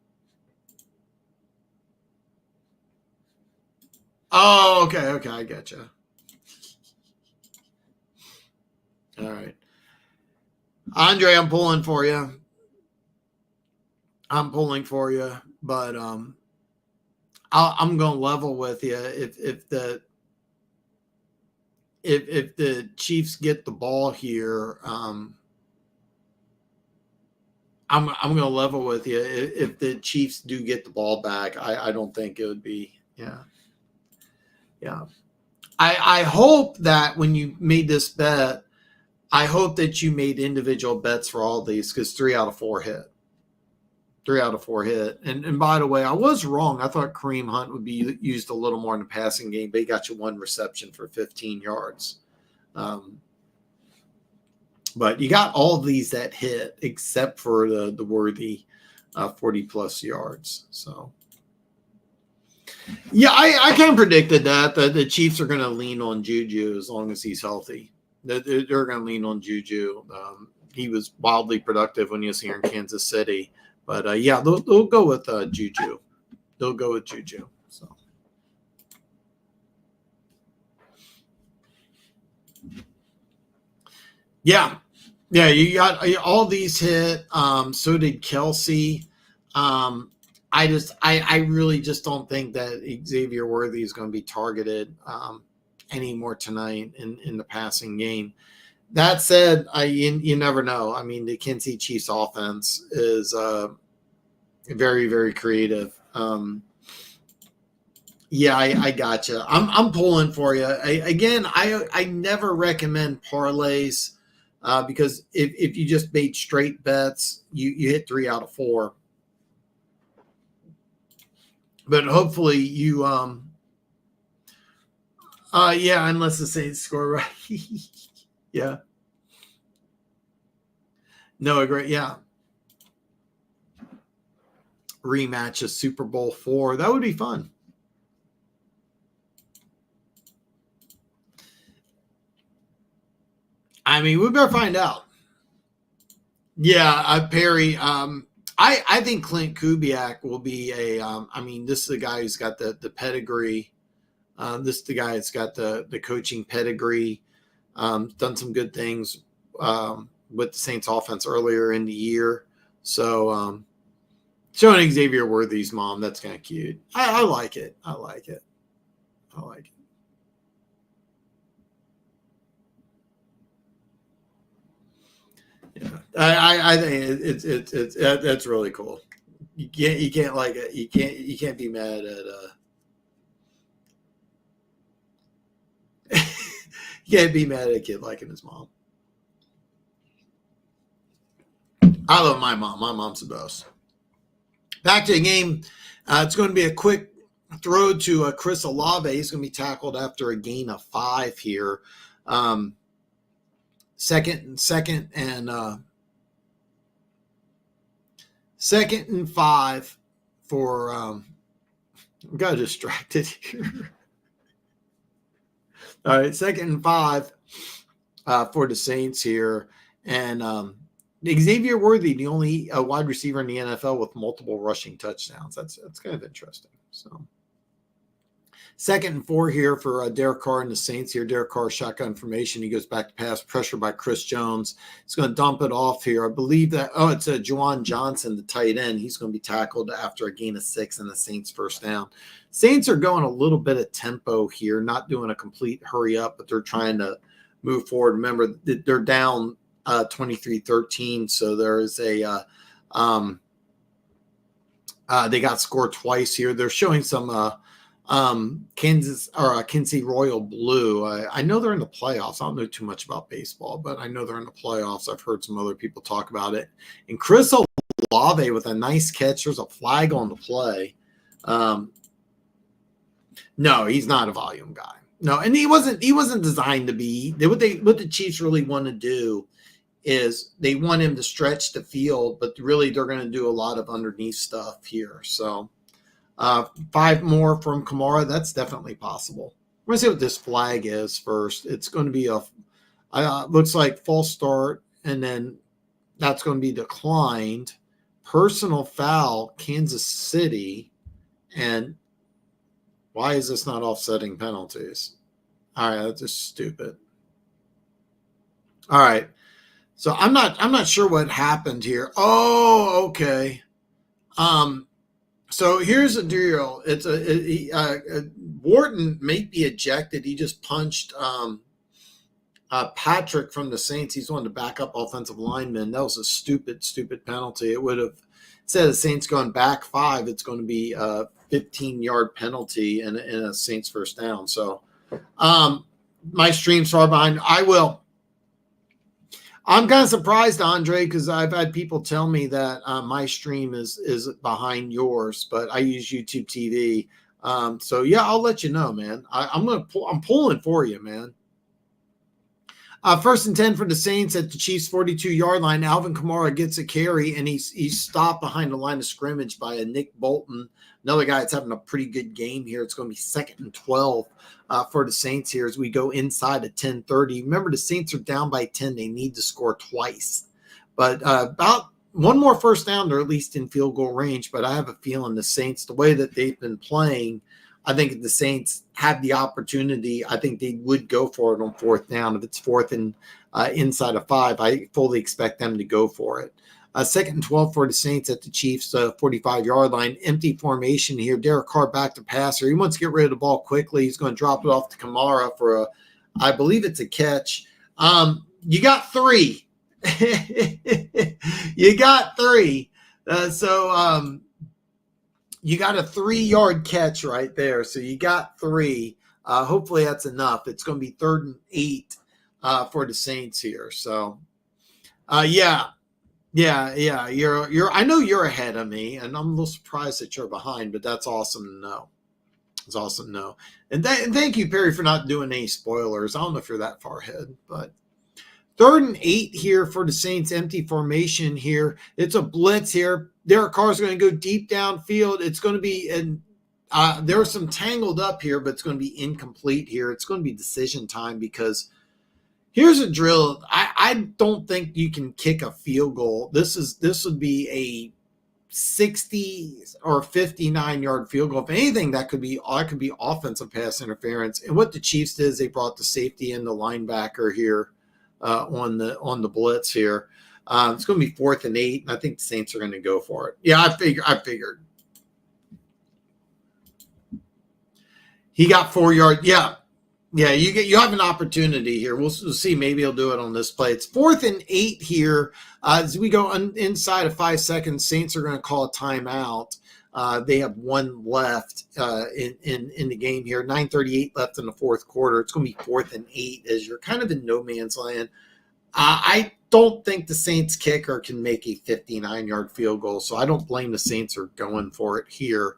Oh, okay, I gotcha. All right. Andre, I'm pulling for you. But I'm going to level with you. If the Chiefs get the ball here, I'm going to level with you. If the Chiefs do get the ball back, I don't think it would be. Yeah. I hope that when you made this bet, I hope that you made individual bets for all these, because 3 out of 4 hit. 3 out of 4 hit. And by the way, I was wrong. I thought Kareem Hunt would be used a little more in the passing game, but he got you 1 reception for 15 yards. But you got all of these that hit, except for the Worthy 40-plus yards. So, yeah, I kind of predicted that the Chiefs are going to lean on Juju as long as he's healthy. They're going to lean on Juju. He was wildly productive when he was here in Kansas City. But, yeah, they'll go with Juju. They'll go with Juju. So, yeah, you got all these hit. So did Kelsey. I really just don't think that Xavier Worthy is going to be targeted anymore tonight in the passing game. That said, you never know. I mean, the Kansas City Chiefs offense is very, very creative. Yeah, I gotcha. I'm pulling for you. I never recommend parlays because if you just made straight bets, you hit 3 out of 4. But hopefully you yeah, unless the Saints score right. Yeah. No, agree. Yeah. Rematch of Super Bowl 4. That would be fun. I mean, we better find out. Yeah, Perry. I think Clint Kubiak will be I mean, this is the guy who's got the pedigree. This is the guy that's got the coaching pedigree. Done some good things with the Saints offense earlier in the year. So showing Xavier Worthy's mom, that's kind of cute. I like it. I like it. Yeah, I think it's that's really cool. You can't like it. You can't be mad at you can't be mad at a kid liking his mom. I love my mom. My mom's the best. Back to the game. It's going to be a quick throw to Chris Olave. He's going to be tackled after a gain of 5 here. Second and 5 for I got distracted here. All right, 2nd and 5 for the Saints here. And Xavier Worthy, the only wide receiver in the NFL with multiple rushing touchdowns. That's kind of interesting. So 2nd and 4 here for Derek Carr and the Saints here. Derek Carr shotgun formation. He goes back to pass, pressure by Chris Jones. He's going to dump it off here. I believe that, it's Juwan Johnson, the tight end. He's going to be tackled after a gain of 6 and the Saints first down. Saints are going a little bit of tempo here, not doing a complete hurry up, but they're trying to move forward. Remember, they're down 23-13, so there is a they got scored twice here. They're showing some Kinsey Royal Blue. I know they're in the playoffs. I don't know too much about baseball, but I know they're in the playoffs. I've heard some other people talk about it. And Chris Olave with a nice catch. There's a flag on the play. No, he's not a volume guy. No, and he wasn't designed to be. What the Chiefs really want to do is they want him to stretch the field, but really they're going to do a lot of underneath stuff here. So 5 more from Kamara, that's definitely possible. We're going to see what this flag is first. It's going to be looks like false start, and then that's going to be declined. Personal foul, Kansas City, and why is this not offsetting penalties? All right, that's just stupid. All right. So I'm not sure what happened here. Oh, okay. So here's the deal. It's Wharton may be ejected. He just punched Patrick from the Saints. He's one of the backup offensive linemen. That was a stupid penalty. It would have, instead of Saints going back 5, it's going to be a 15-yard penalty and a Saints first down. So my stream's far behind. I'm kind of surprised, Andre, because I've had people tell me that my stream is behind yours, but I use YouTube TV. So yeah, I'll let you know, man. I'm pulling for you, man. 1st and 10 for the Saints at the Chiefs' 42-yard line. Alvin Kamara gets a carry, and he's stopped behind the line of scrimmage by a Nick Bolton, another guy that's having a pretty good game here. It's going to be 2nd and 12 for the Saints here as we go inside at 10:30. Remember, the Saints are down by 10. They need to score twice. But about one more first down, they're at least in field goal range. But I have a feeling the Saints, the way that they've been playing, I think if the Saints had the opportunity, I think they would go for it on 4th down. If it's 4th and inside of 5, I fully expect them to go for it. 2nd and 12 for the Saints at the Chiefs' 45-yard line. Empty formation here. Derek Carr back to passer. He wants to get rid of the ball quickly. He's going to drop it off to Kamara for I believe it's a catch. You got 3. You got 3. You got a 3-yard catch right there. So you got 3. Hopefully that's enough. It's going to be 3rd and 8 for the Saints here. So, yeah. I know you're ahead of me, and I'm a little surprised that you're behind, but that's awesome to know. It's awesome to know. And thank you, Perry, for not doing any spoilers. I don't know if you're that far ahead, but 3rd and 8 here for the Saints. Empty formation here. It's a blitz here. Derek Carr's going to go deep downfield. It's going to be there's some tangled up here, but it's going to be incomplete here. It's going to be decision time because here's a drill. I don't think you can kick a field goal. This would be a 60 or 59-yard field goal. If anything, that could be offensive pass interference. And what the Chiefs did is they brought the safety and the linebacker here on the blitz here. It's going to be 4th and 8, and I think the Saints are going to go for it. Yeah, I figured. He got 4 yards. Yeah, you have an opportunity here. We'll see. Maybe he'll do it on this play. It's 4th and 8 here. As we go inside of 5 seconds, Saints are going to call a timeout. They have 1 left in the game here. 9:38 left in the 4th quarter. It's going to be 4th and 8 as you're kind of in no man's land. I don't think the Saints kicker can make a 59-yard field goal, so I don't blame the Saints for going for it here.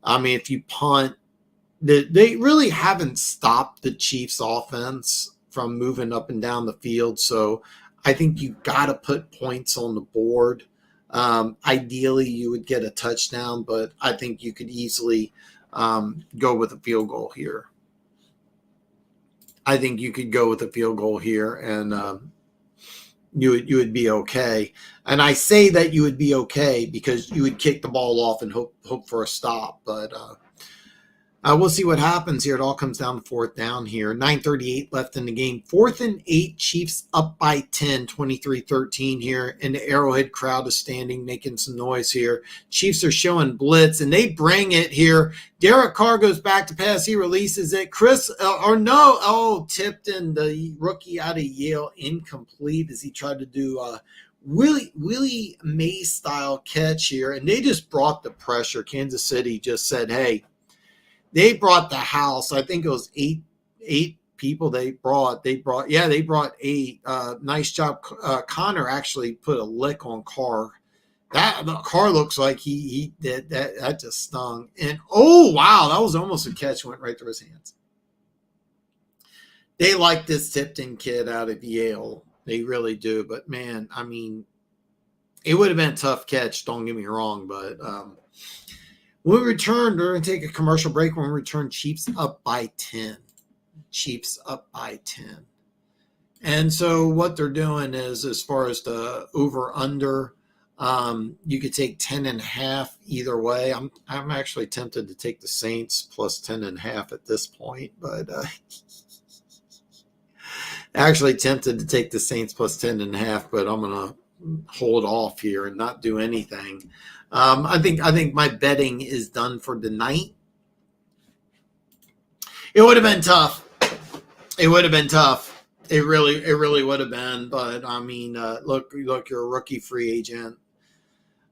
I mean, if you punt, they really haven't stopped the Chiefs' offense from moving up and down the field, so I think you got to put points on the board. Ideally, you would get a touchdown, but I think you could easily go with a field goal here. I think you could go with a field goal here, and you would be okay. And I say that you would be okay because you would kick the ball off and hope for a stop. But We'll see what happens here. It all comes down to fourth down here. 9:38 left in the game. 4th and 8, Chiefs up by 10, 23-13 here. And the Arrowhead crowd is standing, making some noise here. Chiefs are showing blitz, and they bring it here. Derek Carr goes back to pass. He releases it. Tipton, the rookie out of Yale, incomplete as he tried to do Willie Mays style catch here. And they just brought the pressure. Kansas City just said, hey, they brought the house. I think it was eight people they brought. They brought 8. Nice job. Connor actually put a lick on Carr. That the Carr looks like he did that. That just stung. And oh wow, that was almost a catch. Went right through his hands. They like this Tipton kid out of Yale. They really do. But man, I mean, it would have been a tough catch. Don't get me wrong, but. When we return, we're going to take a commercial break. When we return, Chiefs up by 10. Chiefs up by 10. And so what they're doing is, as far as the over-under, you could take 10.5 either way. I'm actually tempted to take the Saints plus 10.5 at this point, but actually tempted to take the Saints plus 10.5, but I'm going to hold off here and not do anything. I think my betting is done for the night. It would have been tough. It would have been tough. It really would have been. But I mean, look, you're a rookie free agent.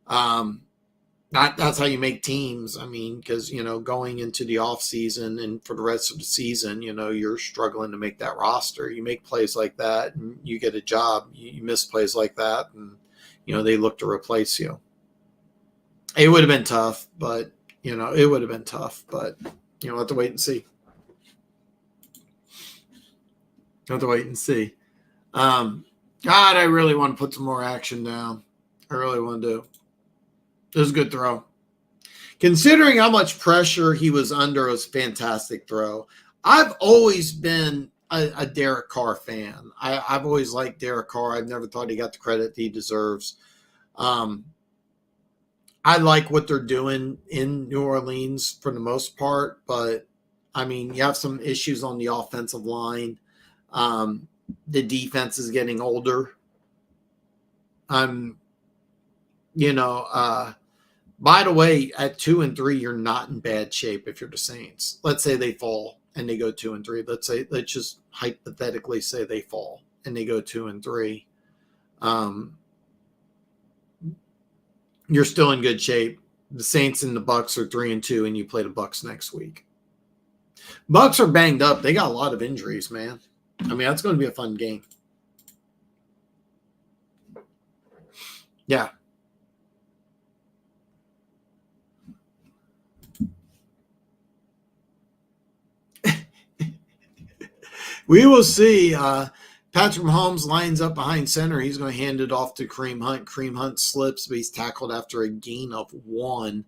That's how you make teams. I mean, because going into the off season and for the rest of the season, you're struggling to make that roster. You make plays like that, and you get a job. You miss plays like that, and they look to replace you. It would have been tough, but we'll have to wait and see. God, I really want to put some more action down. I really want to do. It was a good throw. Considering how much pressure he was under, it was a fantastic throw. I've always been a Derek Carr fan. I've always liked Derek Carr. I've never thought he got the credit he deserves. I like what they're doing in New Orleans for the most part, but I mean, you have some issues on the offensive line. The defense is getting older. By the way, at 2-3, you're not in bad shape if you're the Saints. Let's say they fall and they go 2-3. Let's just hypothetically say they fall and they go 2-3. You're still in good shape. The Saints and the Bucs are 3-2, and you play the Bucs next week. Bucs are banged up. They got a lot of injuries, man. I mean, that's going to be a fun game. Yeah. We will see. Patrick Mahomes lines up behind center. He's going to hand it off to Kareem Hunt. Kareem Hunt slips, but he's tackled after a gain of 1.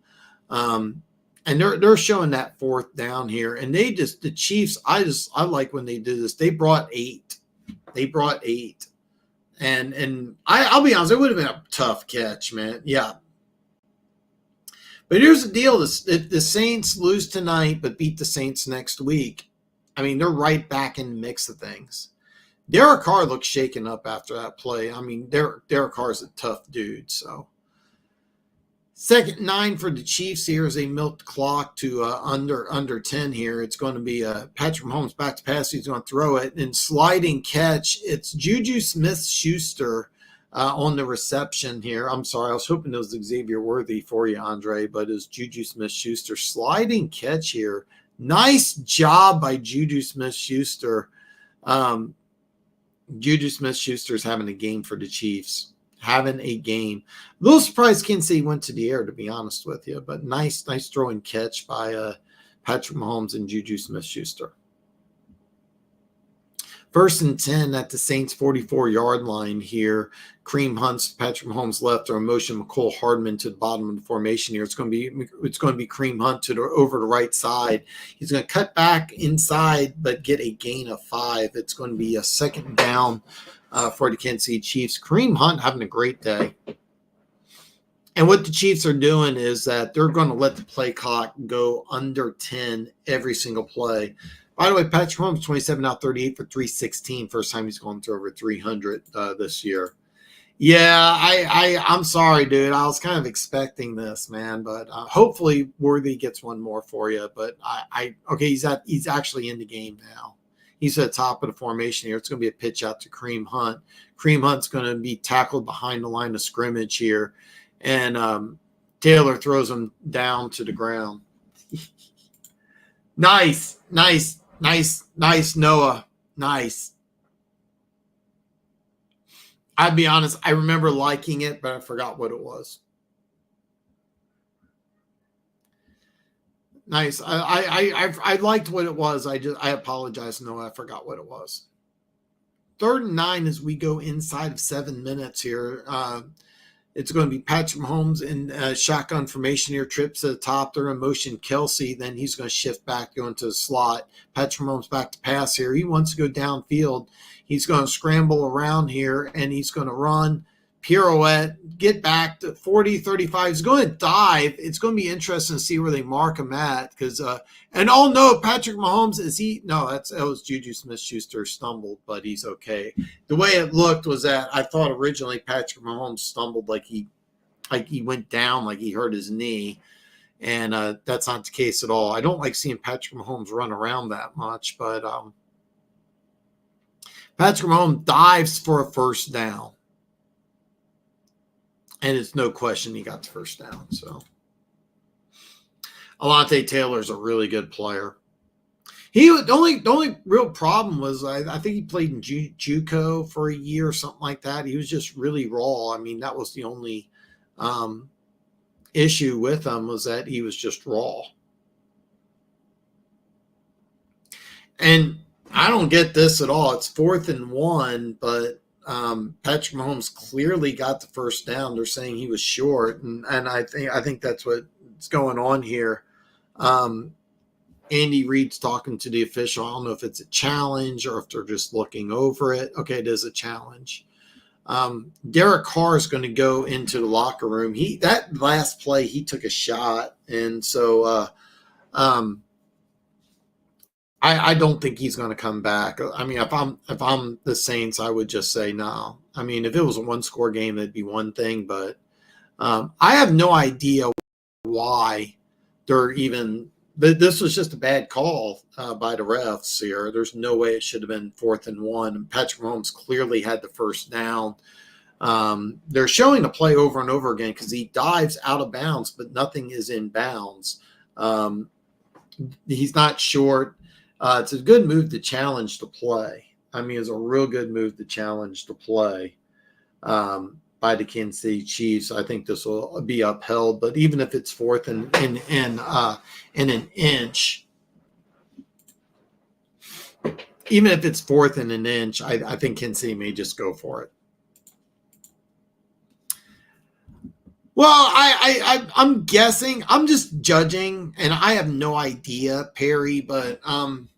And they're showing that fourth down here. And the Chiefs, I like when they do this. They brought 8. And I'll be honest, it would have been a tough catch, man. Yeah. But here's the deal. The Saints lose tonight, but beat the Saints next week. I mean, they're right back in the mix of things. Derek Carr looks shaken up after that play. I mean, Derek Carr's a tough dude. So, 2nd 9 for the Chiefs here as they milk the clock to under 10 here. It's going to be Patrick Mahomes back to pass. He's going to throw it. And sliding catch, it's Juju Smith-Schuster on the reception here. I'm sorry, I was hoping it was Xavier Worthy for you, Andre, but it's Juju Smith-Schuster. Sliding catch here. Nice job by Juju Smith-Schuster. Juju Smith-Schuster's having a game for the Chiefs. Having a game. A little surprised Kansas City went to the air, to be honest with you, but nice throw and catch by Patrick Mahomes and Juju Smith-Schuster. 1st and 10 at the Saints 44-yard line here. Kareem Hunt's Patrick Mahomes left, or motion McCole Hardman to the bottom of the formation here. It's going to be Kareem Hunt over the right side. He's going to cut back inside, but get a gain of 5. It's going to be a 2nd down for the Kansas City Chiefs. Kareem Hunt having a great day. And what the Chiefs are doing is that they're going to let the play clock go under 10 every single play. By the way, Patrick Mahomes, 27 out 38 for 316. First time he's gone through over 300 this year. Yeah, I'm sorry, dude. I was kind of expecting this, man, but hopefully Worthy gets one more for you. But okay, he's actually in the game now. He's at the top of the formation here. It's going to be a pitch out to Kareem Hunt. Kareem Hunt's going to be tackled behind the line of scrimmage here, and Taylor throws him down to the ground. Nice, Noah. Nice. I'd be honest, I remember liking it, but I forgot what it was. Nice. I liked what it was. I apologize. No, I forgot what it was. 3rd and 9 as we go inside of 7 minutes here. It's going to be Patrick Mahomes in shotgun formation here, trips to the top. They're in motion Kelsey. Then he's going to shift back, go into the slot. Patrick Mahomes back to pass here. He wants to go downfield. He's going to scramble around here, and he's going to run, pirouette, get back to 40, 35. He's going to dive. It's going to be interesting to see where they mark him at because and oh no, Patrick Mahomes, that was Juju Smith-Schuster stumbled, but he's okay. The way it looked was that I thought originally Patrick Mahomes stumbled like he went down, like he hurt his knee, and that's not the case at all. I don't like seeing Patrick Mahomes run around that much, but Patrick Mahomes dives for a first down. And it's no question he got the first down. So Alontae Taylor's a really good player. The only real problem was I think he played in JUCO for a year or something like that. He was just really raw. I mean, that was the only issue with him was that he was just raw. And I don't get this at all. It's 4th and 1, but Patrick Mahomes clearly got the first down. They're saying he was short, and I think that's what's going on here. Andy Reid's talking to the official. I don't know if it's a challenge or if they're just looking over it. Okay, it is a challenge. Derek Carr is going to go into the locker room. That last play, he took a shot, and so I don't think he's going to come back. I mean, if I'm the Saints, I would just say no. I mean, if it was a 1-score game, that'd be one thing, but I have no idea why they're even. This was just a bad call by the refs here. There's no way it should have been 4th and 1. And Patrick Mahomes clearly had the first down. They're showing the play over and over again because he dives out of bounds, but nothing is in bounds. He's not short. It's a good move to challenge the play. I mean, it's a real good move to challenge the play by the Kansas City Chiefs. I think this will be upheld. But even if it's 4th and an inch, even if it's 4th and an inch, I think Kansas City may just go for it. Well, I'm guessing. I'm just judging, and I have no idea, Perry, but I'm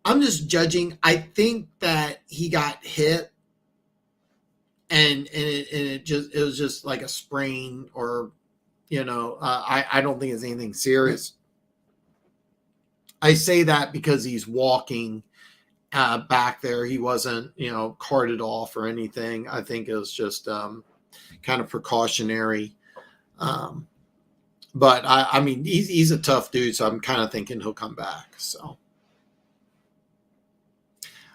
just judging. I think that he got hit, and it was just like a sprain, or I don't think it's anything serious. I say that because he's walking back there. He wasn't carted off or anything. I think it was just kind of precautionary. But I mean, he's a tough dude, so I'm kind of thinking he'll come back. So,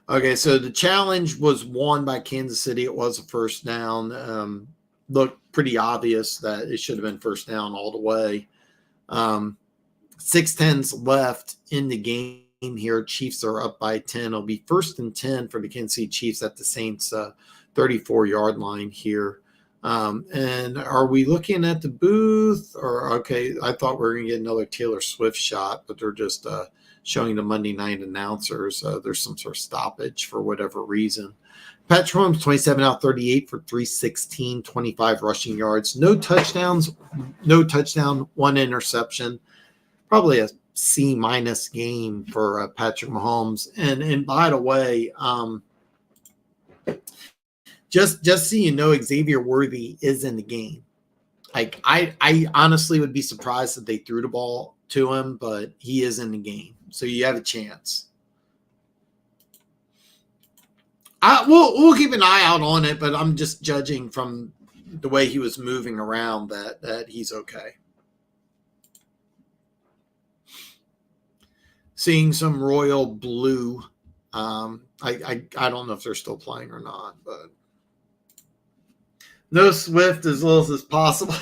okay, so the challenge was won by Kansas City. It was a first down. Looked pretty obvious that it should have been first down all the way. 6:10 left in the game here. Chiefs are up by 10. It'll be 1st and 10 for the Kansas City Chiefs at the Saints 34-yard line here. And are we looking at the booth? Or okay, I thought we were going to get another Taylor Swift shot, but they're just showing the Monday night announcers. There's some sort of stoppage for whatever reason. Patrick Mahomes, 27 out 38 for 316, 25 rushing yards. No touchdowns, no touchdown, 1 interception. Probably a C- game for Patrick Mahomes. And by the way, just so you know, Xavier Worthy is in the game. Like I honestly would be surprised if they threw the ball to him, but he is in the game, so you have a chance. We'll keep an eye out on it, but I'm just judging from the way he was moving around that he's okay. Seeing some royal blue. I don't know if they're still playing or not, but no Swift as little as possible.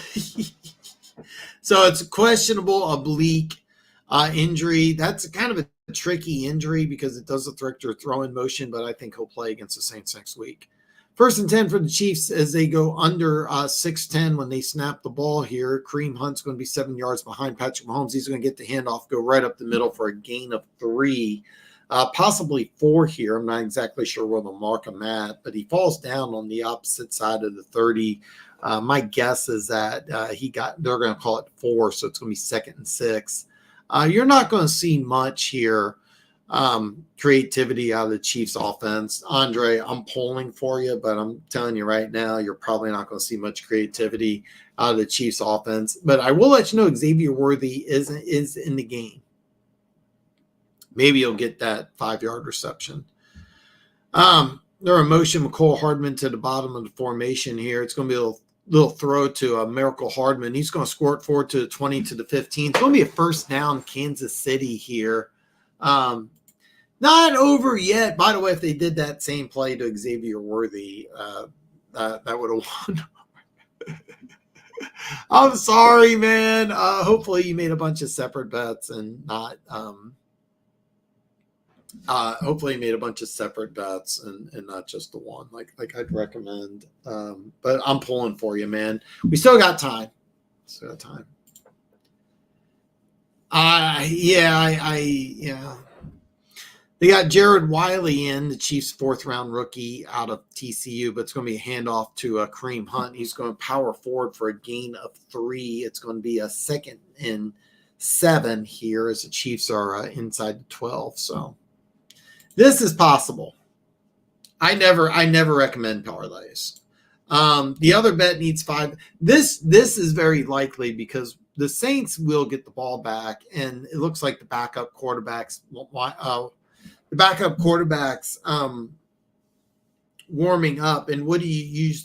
So it's a questionable oblique injury. That's kind of a tricky injury because it does affect your throwing motion, but I think he'll play against the Saints next week. 1st and 10 for the Chiefs as they go under 6-10 when they snap the ball here. Kareem Hunt's going to be 7 yards behind Patrick Mahomes. He's going to get the handoff, go right up the middle for a gain of 3, possibly 4 here. I'm not exactly sure where they'll mark him at, but he falls down on the opposite side of the 30. My guess is that they're going to call it 4, so it's going to be 2nd and 6. You're not going to see much here. Creativity out of the Chiefs offense. Andre, I'm pulling for you, but I'm telling you right now, you're probably not going to see much creativity out of the Chiefs offense. But I will let you know Xavier Worthy is in the game. Maybe he'll get that 5-yard reception. They're in motion McCole Hardman to the bottom of the formation here. It's going to be a little throw to Miracle Hardman. He's going to squirt forward to the 20 to the 15. It's going to be a first down Kansas City here. Not over yet. By the way, if they did that same play to Xavier Worthy, that would have won. I'm sorry, man. Hopefully you made a bunch of separate bets and not hopefully you made a bunch of separate bets and not just the one. Like I'd recommend. But I'm pulling for you, man. We still got time. Yeah. They got Jared Wiley in, the Chiefs' 4th-round rookie out of TCU, but it's going to be a handoff to Kareem Hunt. He's going to power forward for a gain of 3. It's going to be a 2nd and 7 here as the Chiefs are inside the 12. So this is possible. I never recommend parlays. The other bet needs 5. This is very likely because the Saints will get the ball back, and it looks like the backup quarterbacks warming up. And what do you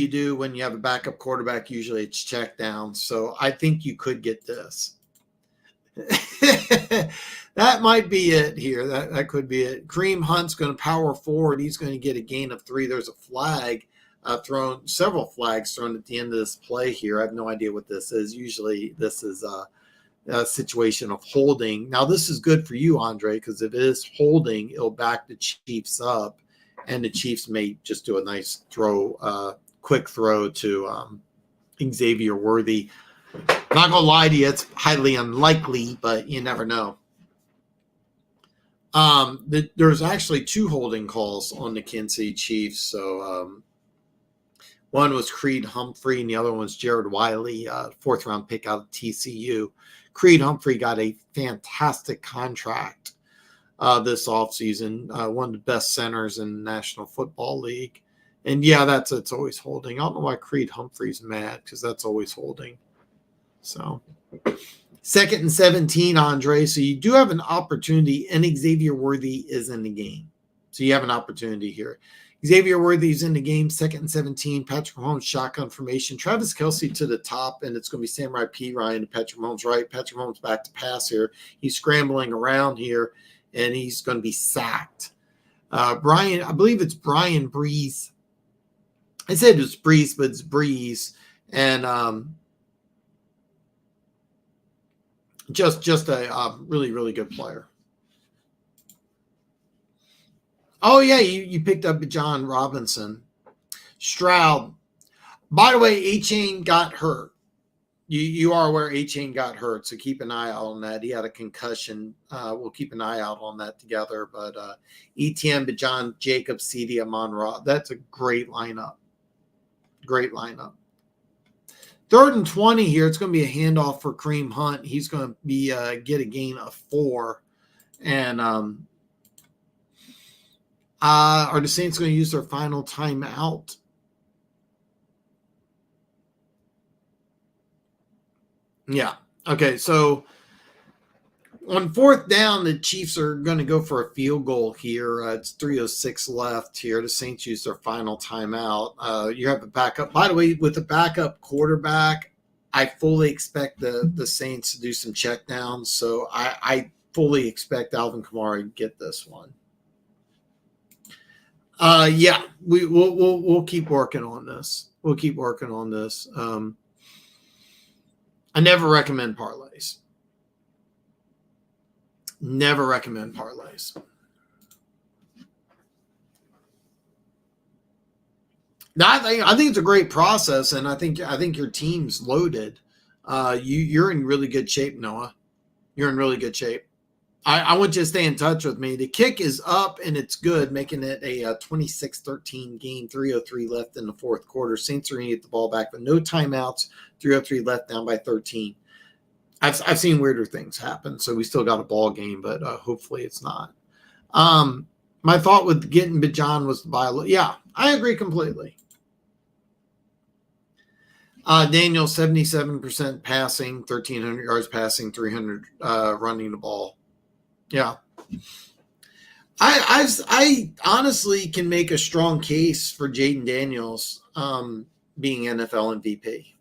do when you have a backup quarterback? Usually it's check down. So I think you could get this. That might be it here. That could be it. Kareem Hunt's going to power forward. He's going to get a gain of 3. There's a flag thrown, several flags thrown at the end of this play here. I have no idea what this is. Usually this is a situation of holding. Now this is good for you, Andre, because if it is holding, it'll back the Chiefs up, and the Chiefs may just do a nice throw, quick throw to Xavier Worthy. Not gonna lie to you, it's highly unlikely, but you never know. There's actually 2 holding calls on the Kansas City Chiefs. So one was Creed Humphrey, and the other one was Jared Wiley, 4th-round pick out of TCU. Creed Humphrey got a fantastic contract this offseason, one of the best centers in the National Football League. And yeah, it's always holding. I don't know why Creed Humphrey's mad, because that's always holding. So 2nd and 17, Andre. So you do have an opportunity, and Xavier Worthy is in the game. So you have an opportunity here. Xavier Worthy is in the game, 2nd and 17. Patrick Mahomes shotgun formation. Travis Kelce to the top, and it's going to be Samurai P. Ryan to Patrick Mahomes right. Patrick Mahomes back to pass here. He's scrambling around here, and he's going to be sacked. I believe it's Brian Breeze. I said it was Breeze, but it's Breeze. And just a really, really good player. Oh, yeah, you picked up John Robinson. Stroud. By the way, A-Chain got hurt. You are aware A-Chain got hurt, so keep an eye out on that. He had a concussion. We'll keep an eye out on that together. But ETN, Bajan, Jacobs, CD, Amon-Ra. That's a great lineup. Great lineup. 3rd and 20 here. It's going to be a handoff for Kareem Hunt. He's going to be get a gain of 4. And are the Saints going to use their final timeout? Yeah. Okay. So on fourth down, the Chiefs are going to go for a field goal here. It's 3:06 left here. The Saints use their final timeout. You have a backup. By the way, with the backup quarterback, I fully expect the Saints to do some check downs. So I fully expect Alvin Kamara to get this one. Yeah, we'll keep working on this. We'll keep working on this. I never recommend parlays. Never recommend parlays. Now, I think it's a great process, and I think your team's loaded. You're in really good shape, Noah. You're in really good shape. I want you to stay in touch with me. The kick is up and it's good, making it a 26-13 game, 3:03 left in the fourth quarter. Saints are going to get the ball back, but no timeouts, 3:03 left, down by 13. I've seen weirder things happen, so we still got a ball game, but hopefully it's not. My thought with getting Bijan was to buy a yeah, I agree completely. Daniel, 77% passing, 1,300 yards passing, 300 running the ball. Yeah. I honestly can make a strong case for Jaden Daniels being NFL MVP.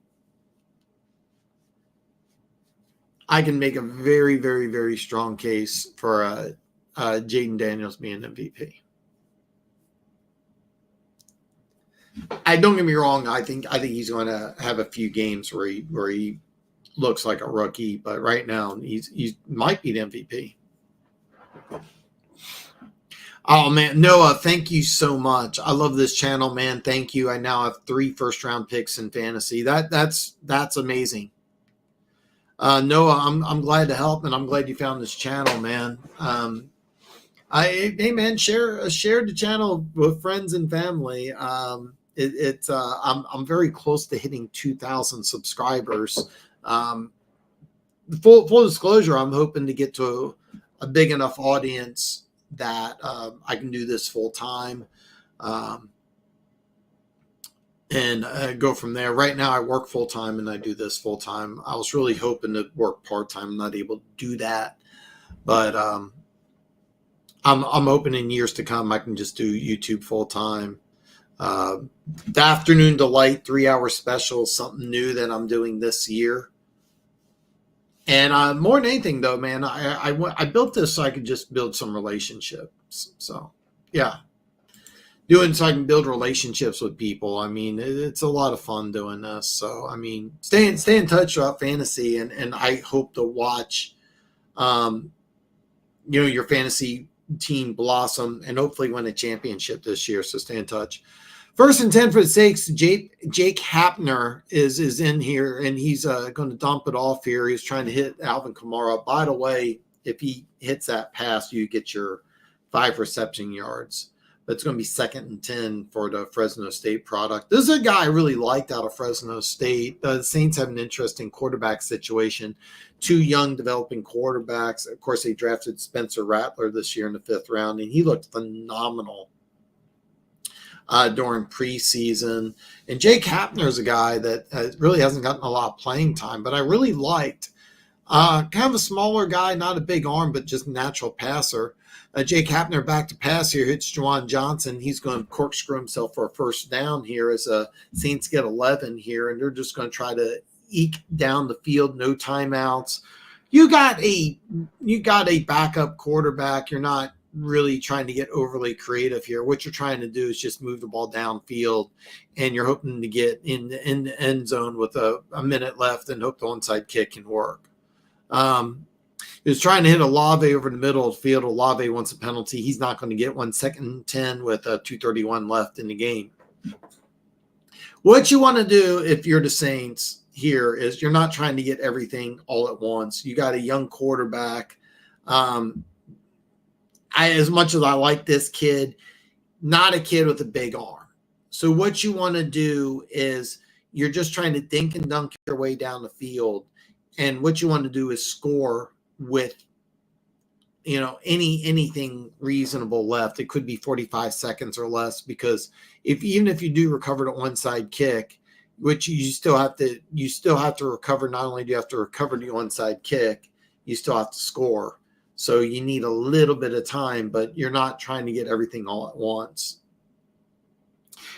I can make a very, very, very strong case for Jaden Daniels being MVP. Don't get me wrong. I think he's going to have a few games where he looks like a rookie, but right now he might be the MVP. Oh man, Noah, thank you so much. I love this channel, man. Thank you. I now have 3 first-round picks in fantasy. That's amazing. Noah, I'm glad to help, and I'm glad you found this channel, man. Hey man, share the channel with friends and family. I'm very close to hitting 2,000 subscribers. Full disclosure, I'm hoping to get to a big enough audience that I can do this full time and go from there. Right now, I work full time and I do this full time. I was really hoping to work part time. I'm not able to do that, but I'm hoping in years to come I can just do YouTube full time. The Afternoon Delight 3-hour special is something new that I'm doing this year. And more than anything, though, man, I built this so I could just build some relationships. So, yeah, doing so I can build relationships with people. I mean, it's a lot of fun doing this. So, I mean, stay in touch about fantasy, and I hope to watch, your fantasy team blossom and hopefully win a championship this year. So, stay in touch. First and 10 for the Saints. Jake Hapner is in here, and he's going to dump it off here. He's trying to hit Alvin Kamara. By the way, if he hits that pass, you get your 5 reception yards. But it's going to be 2nd and 10 for the Fresno State product. This is a guy I really liked out of Fresno State. The Saints have an interesting quarterback situation. 2 young developing quarterbacks. Of course, they drafted Spencer Rattler this year in the 5th round, and he looked phenomenal during preseason. And Jake Hapner is a guy that really hasn't gotten a lot of playing time, but I really liked. Kind of a smaller guy, not a big arm, but just natural passer. Jake Hapner back to pass here, hits Juwan Johnson. He's going to corkscrew himself for a first down here as Saints get 11 here, and they're just going to try to eke down the field, no timeouts. You got a backup quarterback. You're not really trying to get overly creative here. What you're trying to do is just move the ball downfield, and you're hoping to get in the end zone with a minute left and hope the onside kick can work. He was trying to hit Olave over the middle of the field. Olave wants a penalty. He's not going to get one. 2nd and 10 with 2:31 left in the game. What you want to do if you're the Saints here is you're not trying to get everything all at once. You got a young quarterback. As much as I like this kid, not a kid with a big arm. So what you want to do is you're just trying to dink and dunk your way down the field. And what you want to do is score with, anything reasonable left. It could be 45 seconds or less, because even if you do recover the onside kick, which you still have to recover. Not only do you have to recover the onside kick, you still have to score. So you need a little bit of time, but you're not trying to get everything all at once.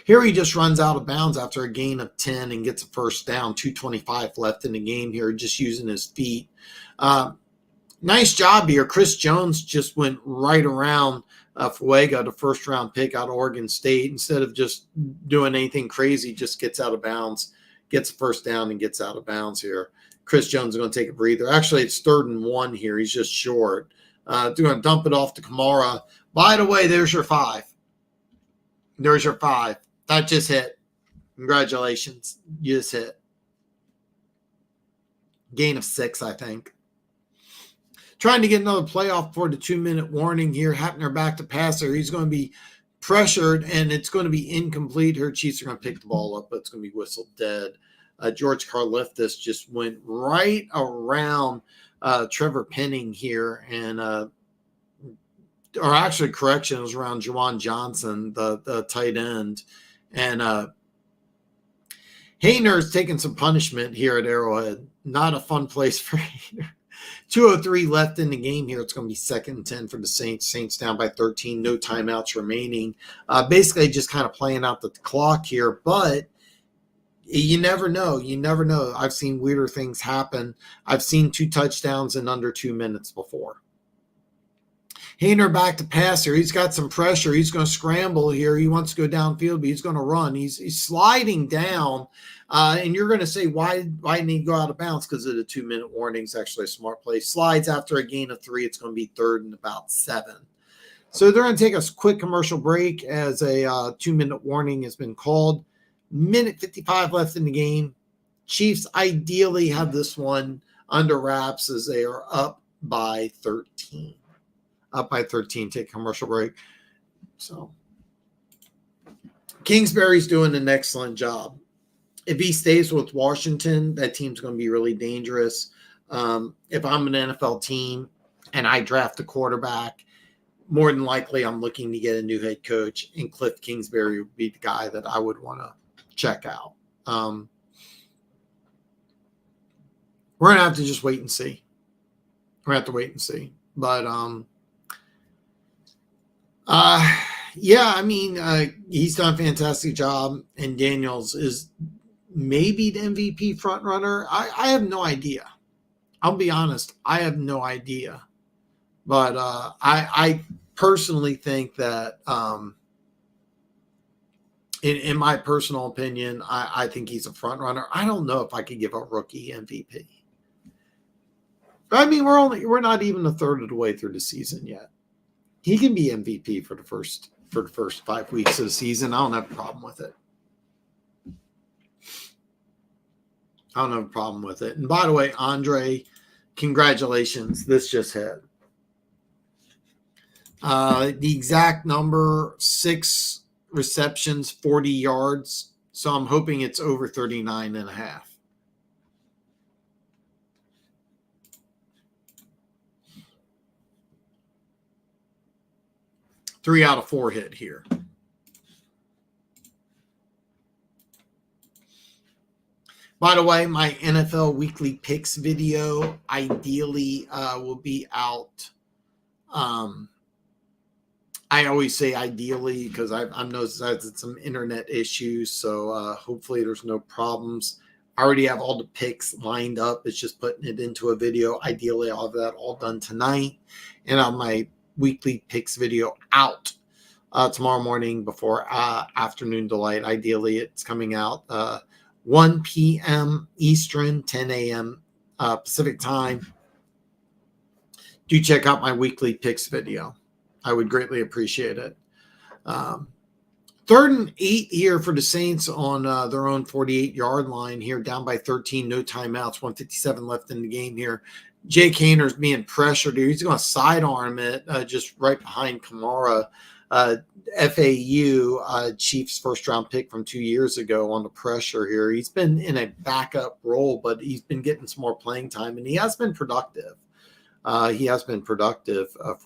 Here he just runs out of bounds after a gain of 10 and gets a first down, 2:25 left in the game here, just using his feet. Nice job here. Chris Jones just went right around Fuega, the first-round pick out of Oregon State. Instead of just doing anything crazy, just gets out of bounds, gets a first down, and gets out of bounds here. Chris Jones is going to take a breather. Actually, it's 3rd and 1 here. He's just short. They're going to dump it off to Kamara. By the way, there's your 5. There's your 5. That just hit. Congratulations. You just hit. Gain of 6, I think. Trying to get another playoff for the 2-minute warning here. Hapner back to passer. He's going to be pressured, and it's going to be incomplete. Her Chiefs are going to pick the ball up, but it's going to be whistled dead. George Karlaftis just went right around Trevor Penning here, and or actually, correction, it was around Juwan Johnson, the tight end. And Hayner's taking some punishment here at Arrowhead. Not a fun place for Hayner. 2:03 left in the game here. It's going to be 2nd and 10 for the Saints. Saints down by 13. No timeouts remaining. Basically just kind of playing out the clock here. But you never know. You never know. I've seen weirder things happen. I've seen 2 touchdowns in under 2 minutes before. Hayner back to passer. He's got some pressure. He's going to scramble here. He wants to go downfield, but he's going to run. He's sliding down. And you're going to say, why didn't he go out of bounds? Because of the 2-minute warning. It's actually a smart play. Slides after a gain of 3. It's going to be 3rd and about 7. So they're going to take a quick commercial break as a 2-minute warning has been called. Minute 55 left in the game. Chiefs ideally have this one under wraps as they are up by 13. Up by 13. Take a commercial break. So Kingsbury's doing an excellent job. If he stays with Washington, that team's going to be really dangerous. If I'm an NFL team and I draft a quarterback, more than likely I'm looking to get a new head coach, and Cliff Kingsbury would be the guy that I would want to check out. We're going to have to just wait and see. We're going to have to wait and see. But, yeah, I mean, he's done a fantastic job, and Daniels is maybe the MVP front runner. I have no idea. I'll be honest. I have no idea. But I personally think that in my personal opinion, I think he's a front runner. I don't know if I could give a rookie MVP. But I mean, we're not even a third of the way through the season yet. He can be MVP for the first 5 weeks of the season. I don't have a problem with it. I don't have a problem with it. And by the way, Andre, congratulations. This just hit. The exact number, 6 receptions, 40 yards. So I'm hoping it's over 39 and a half. Three out of 4 hit here. By the way, my NFL Weekly Picks video ideally will be out. I always say ideally because I've noticed that some internet issues, so hopefully there's no problems. I already have all the picks lined up. It's just putting it into a video. Ideally, I'll have that all done tonight. And on my Weekly Picks video out tomorrow morning before Afternoon Delight. Ideally, it's coming out 1 p.m. Eastern, 10 a.m. Pacific time. Do check out my Weekly Picks video. I would greatly appreciate it. 3rd and 8 here for the Saints on their own 48-yard line here, down by 13, no timeouts, 1:57 left in the game here. Jake Hayner's being pressured here. He's going to sidearm it just right behind Kamara. FAU, Chiefs first-round pick from 2 years ago on the pressure here. He's been in a backup role, but he's been getting some more playing time, and he has been productive. For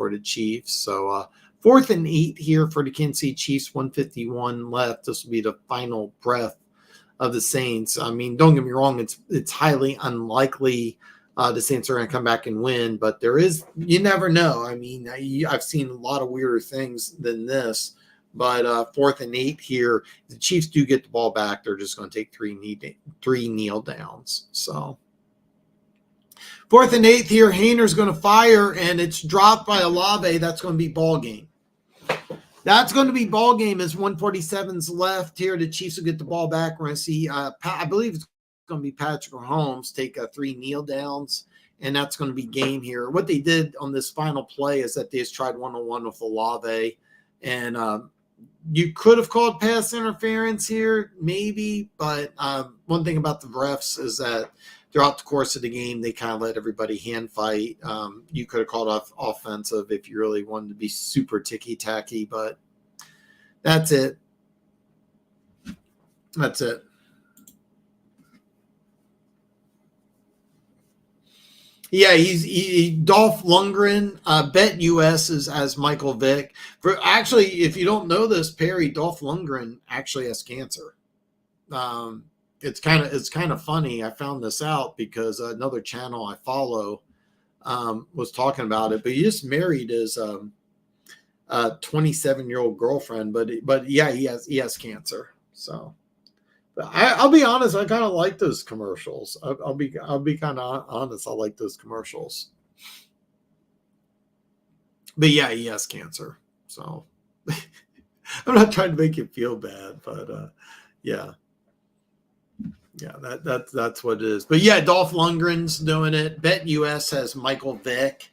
the Chiefs. So 4th and 8 here for the Kansas City Chiefs, 1:51 left. This will be the final breath of the Saints. I mean, don't get me wrong, it's highly unlikely the Saints are going to come back and win, but you never know. I mean, I've seen a lot of weirder things than this, but 4th and 8 here, if the Chiefs do get the ball back, they're just going to take three kneel downs. So 4th and 8 here, Hayner's going to fire, and it's dropped by Olave. That's going to be ball game. That's going to be ball game as 147's left here. The Chiefs will get the ball back. We're going to see, I believe it's going to be Patrick Mahomes take 3 kneel downs, and that's going to be game here. What they did on this final play is that they just tried one-on-one with Olave, and you could have called pass interference here, maybe, but one thing about the refs is that throughout the course of the game, they kind of let everybody hand fight. You could have called off offensive if you really wanted to be super ticky-tacky, but that's it. That's it. Yeah, he Dolph Lundgren. BetUS is as Michael Vick. Actually, if you don't know this, Perry, Dolph Lundgren actually has cancer. It's kind of funny. I found this out because another channel I follow was talking about it. But he just married his 27-year-old girlfriend. But yeah, he has cancer. So. I'll be honest. I kind of like those commercials. I'll be kind of honest. I like those commercials. But yeah, he has cancer. So I'm not trying to make you feel bad, but yeah, that's what it is. But yeah, Dolph Lundgren's doing it. BetUS has Michael Vick.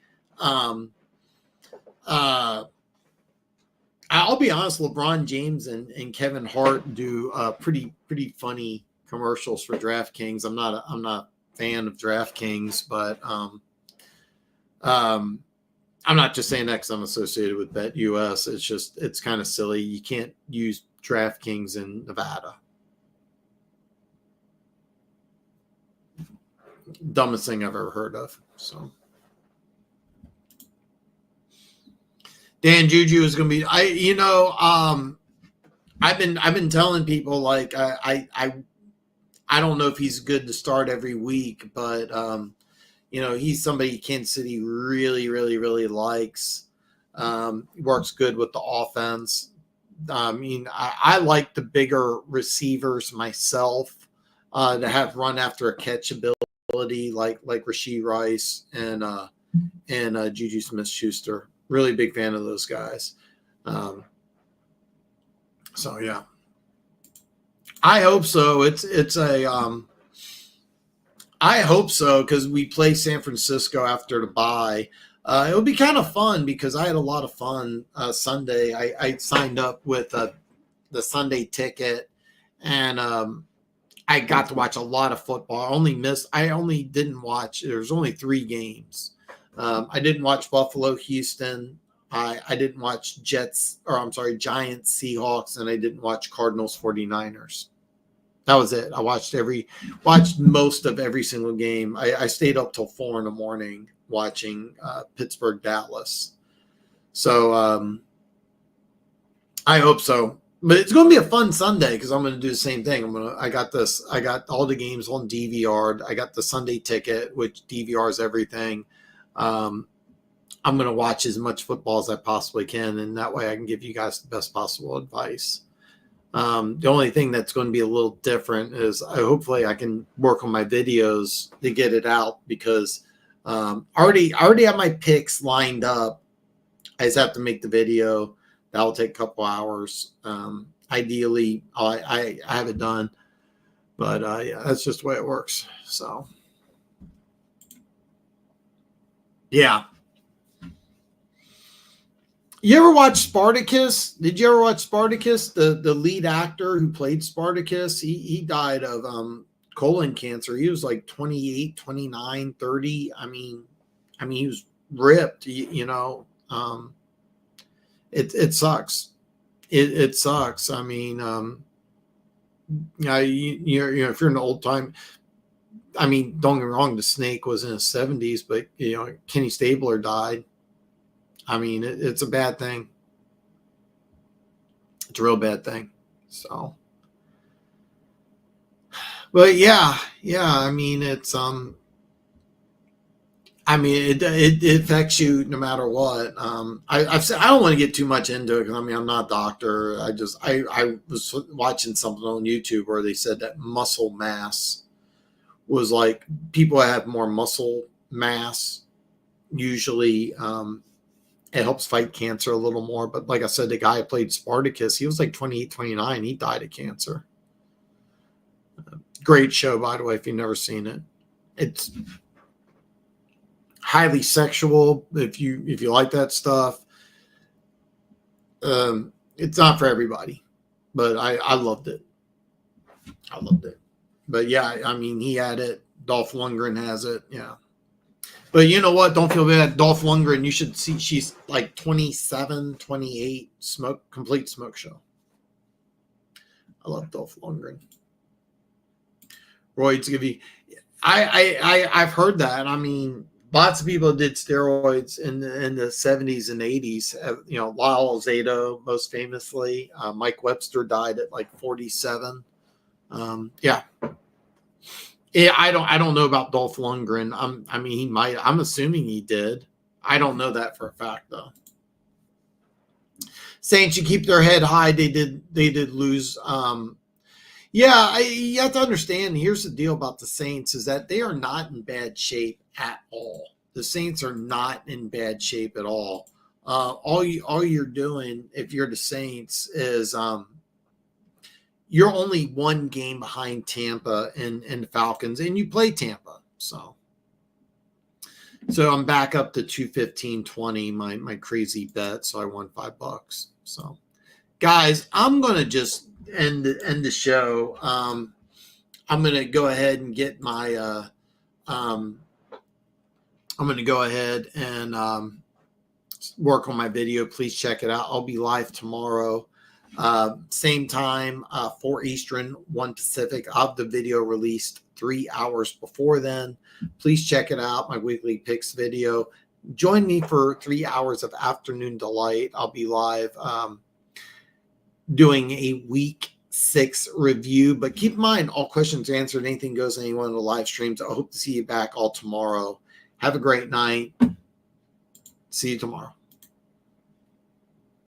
I'll be honest, LeBron James and Kevin Hart do pretty funny commercials for DraftKings. I'm not a fan of DraftKings, but I'm not just saying that because I'm associated with BetUS. It's kind of silly. You can't use DraftKings in Nevada. Dumbest thing I've ever heard of. So. Dan Juju is going to be. I've been telling people like I don't know if he's good to start every week, but he's somebody Kansas City really likes. Works good with the offense. I mean, I like the bigger receivers myself to have run after a catch ability like Rashee Rice and Juju Smith-Schuster. Really big fan of those guys. So yeah, I hope so. I hope so because we play San Francisco after the bye. It'll be kind of fun because I had a lot of fun Sunday. I signed up with the Sunday ticket, and I got to watch a lot of football. I only didn't watch. There's only 3 games. I didn't watch Buffalo, Houston. I didn't watch Giants, Seahawks, and I didn't watch Cardinals, 49ers. That was it. I watched most of every single game. I stayed up till 4 a.m. watching Pittsburgh, Dallas. So I hope so. But it's going to be a fun Sunday because I'm going to do the same thing. I got all the games on DVR. I got the Sunday ticket, which DVRs everything. I'm going to watch as much football as I possibly can, and that way I can give you guys the best possible advice. The only thing that's going to be a little different is hopefully I can work on my videos to get it out because I already have my picks lined up. I just have to make the video. That'll take a couple hours. Ideally, I have it done, but yeah, that's just the way it works. So, yeah. You ever watch Spartacus? Did you ever watch Spartacus? The lead actor who played Spartacus, he died of colon cancer. He was like 28, 29, 30. I mean, he was ripped, it sucks. It sucks. I mean, if you're an old time, I mean, don't get me wrong, the Snake was in his 70s, but Kenny Stabler died. I mean, it's a bad thing. It's a real bad thing. So, But yeah. I mean, it affects you no matter what. I've said I don't want to get too much into it because I mean I'm not a doctor. I was watching something on YouTube where they said that muscle mass was like people that have more muscle mass usually it helps fight cancer a little more. But like I said, the guy who played Spartacus, he was like 28, 29. He died of cancer. Great show, by the way, if you've never seen it. It's highly sexual. If you like that stuff, it's not for everybody. But I loved it. I loved it. But yeah, I mean, he had it. Dolph Lundgren has it. Yeah. But you know what? Don't feel bad. Dolph Lundgren, you should see she's like 27, 28, complete smoke show. I love Dolph Lundgren. Roids give you I've heard that. I mean, lots of people did steroids in the 70s and 80s. You know, Lyle Alzado, most famously. Mike Webster died at like 47. Yeah. I don't know about Dolph Lundgren. I mean, he might. I'm assuming he did. I don't know that for a fact, though. Saints, you keep their head high. They did lose. Yeah, you have to understand. Here's the deal about the Saints is that they are not in bad shape at all. The Saints are not in bad shape at all. All you're doing if you're the Saints is you're only one game behind Tampa and the Falcons, and you play Tampa. So I'm back up to 215.20, my crazy bet. So I won $5. So guys, I'm gonna just end the show. I'm gonna go ahead and get my I'm gonna go ahead and work on my video. Please check it out. I'll be live tomorrow. Same time, 4 Eastern, 1 Pacific. I'll have the video released 3 hours before then. Please check it out, my weekly picks video. Join me for 3 hours of afternoon delight. I'll be live doing a week 6 review. But keep in mind, all questions answered. Anything goes in any one of the live streams. I hope to see you back all tomorrow. Have a great night. See you tomorrow.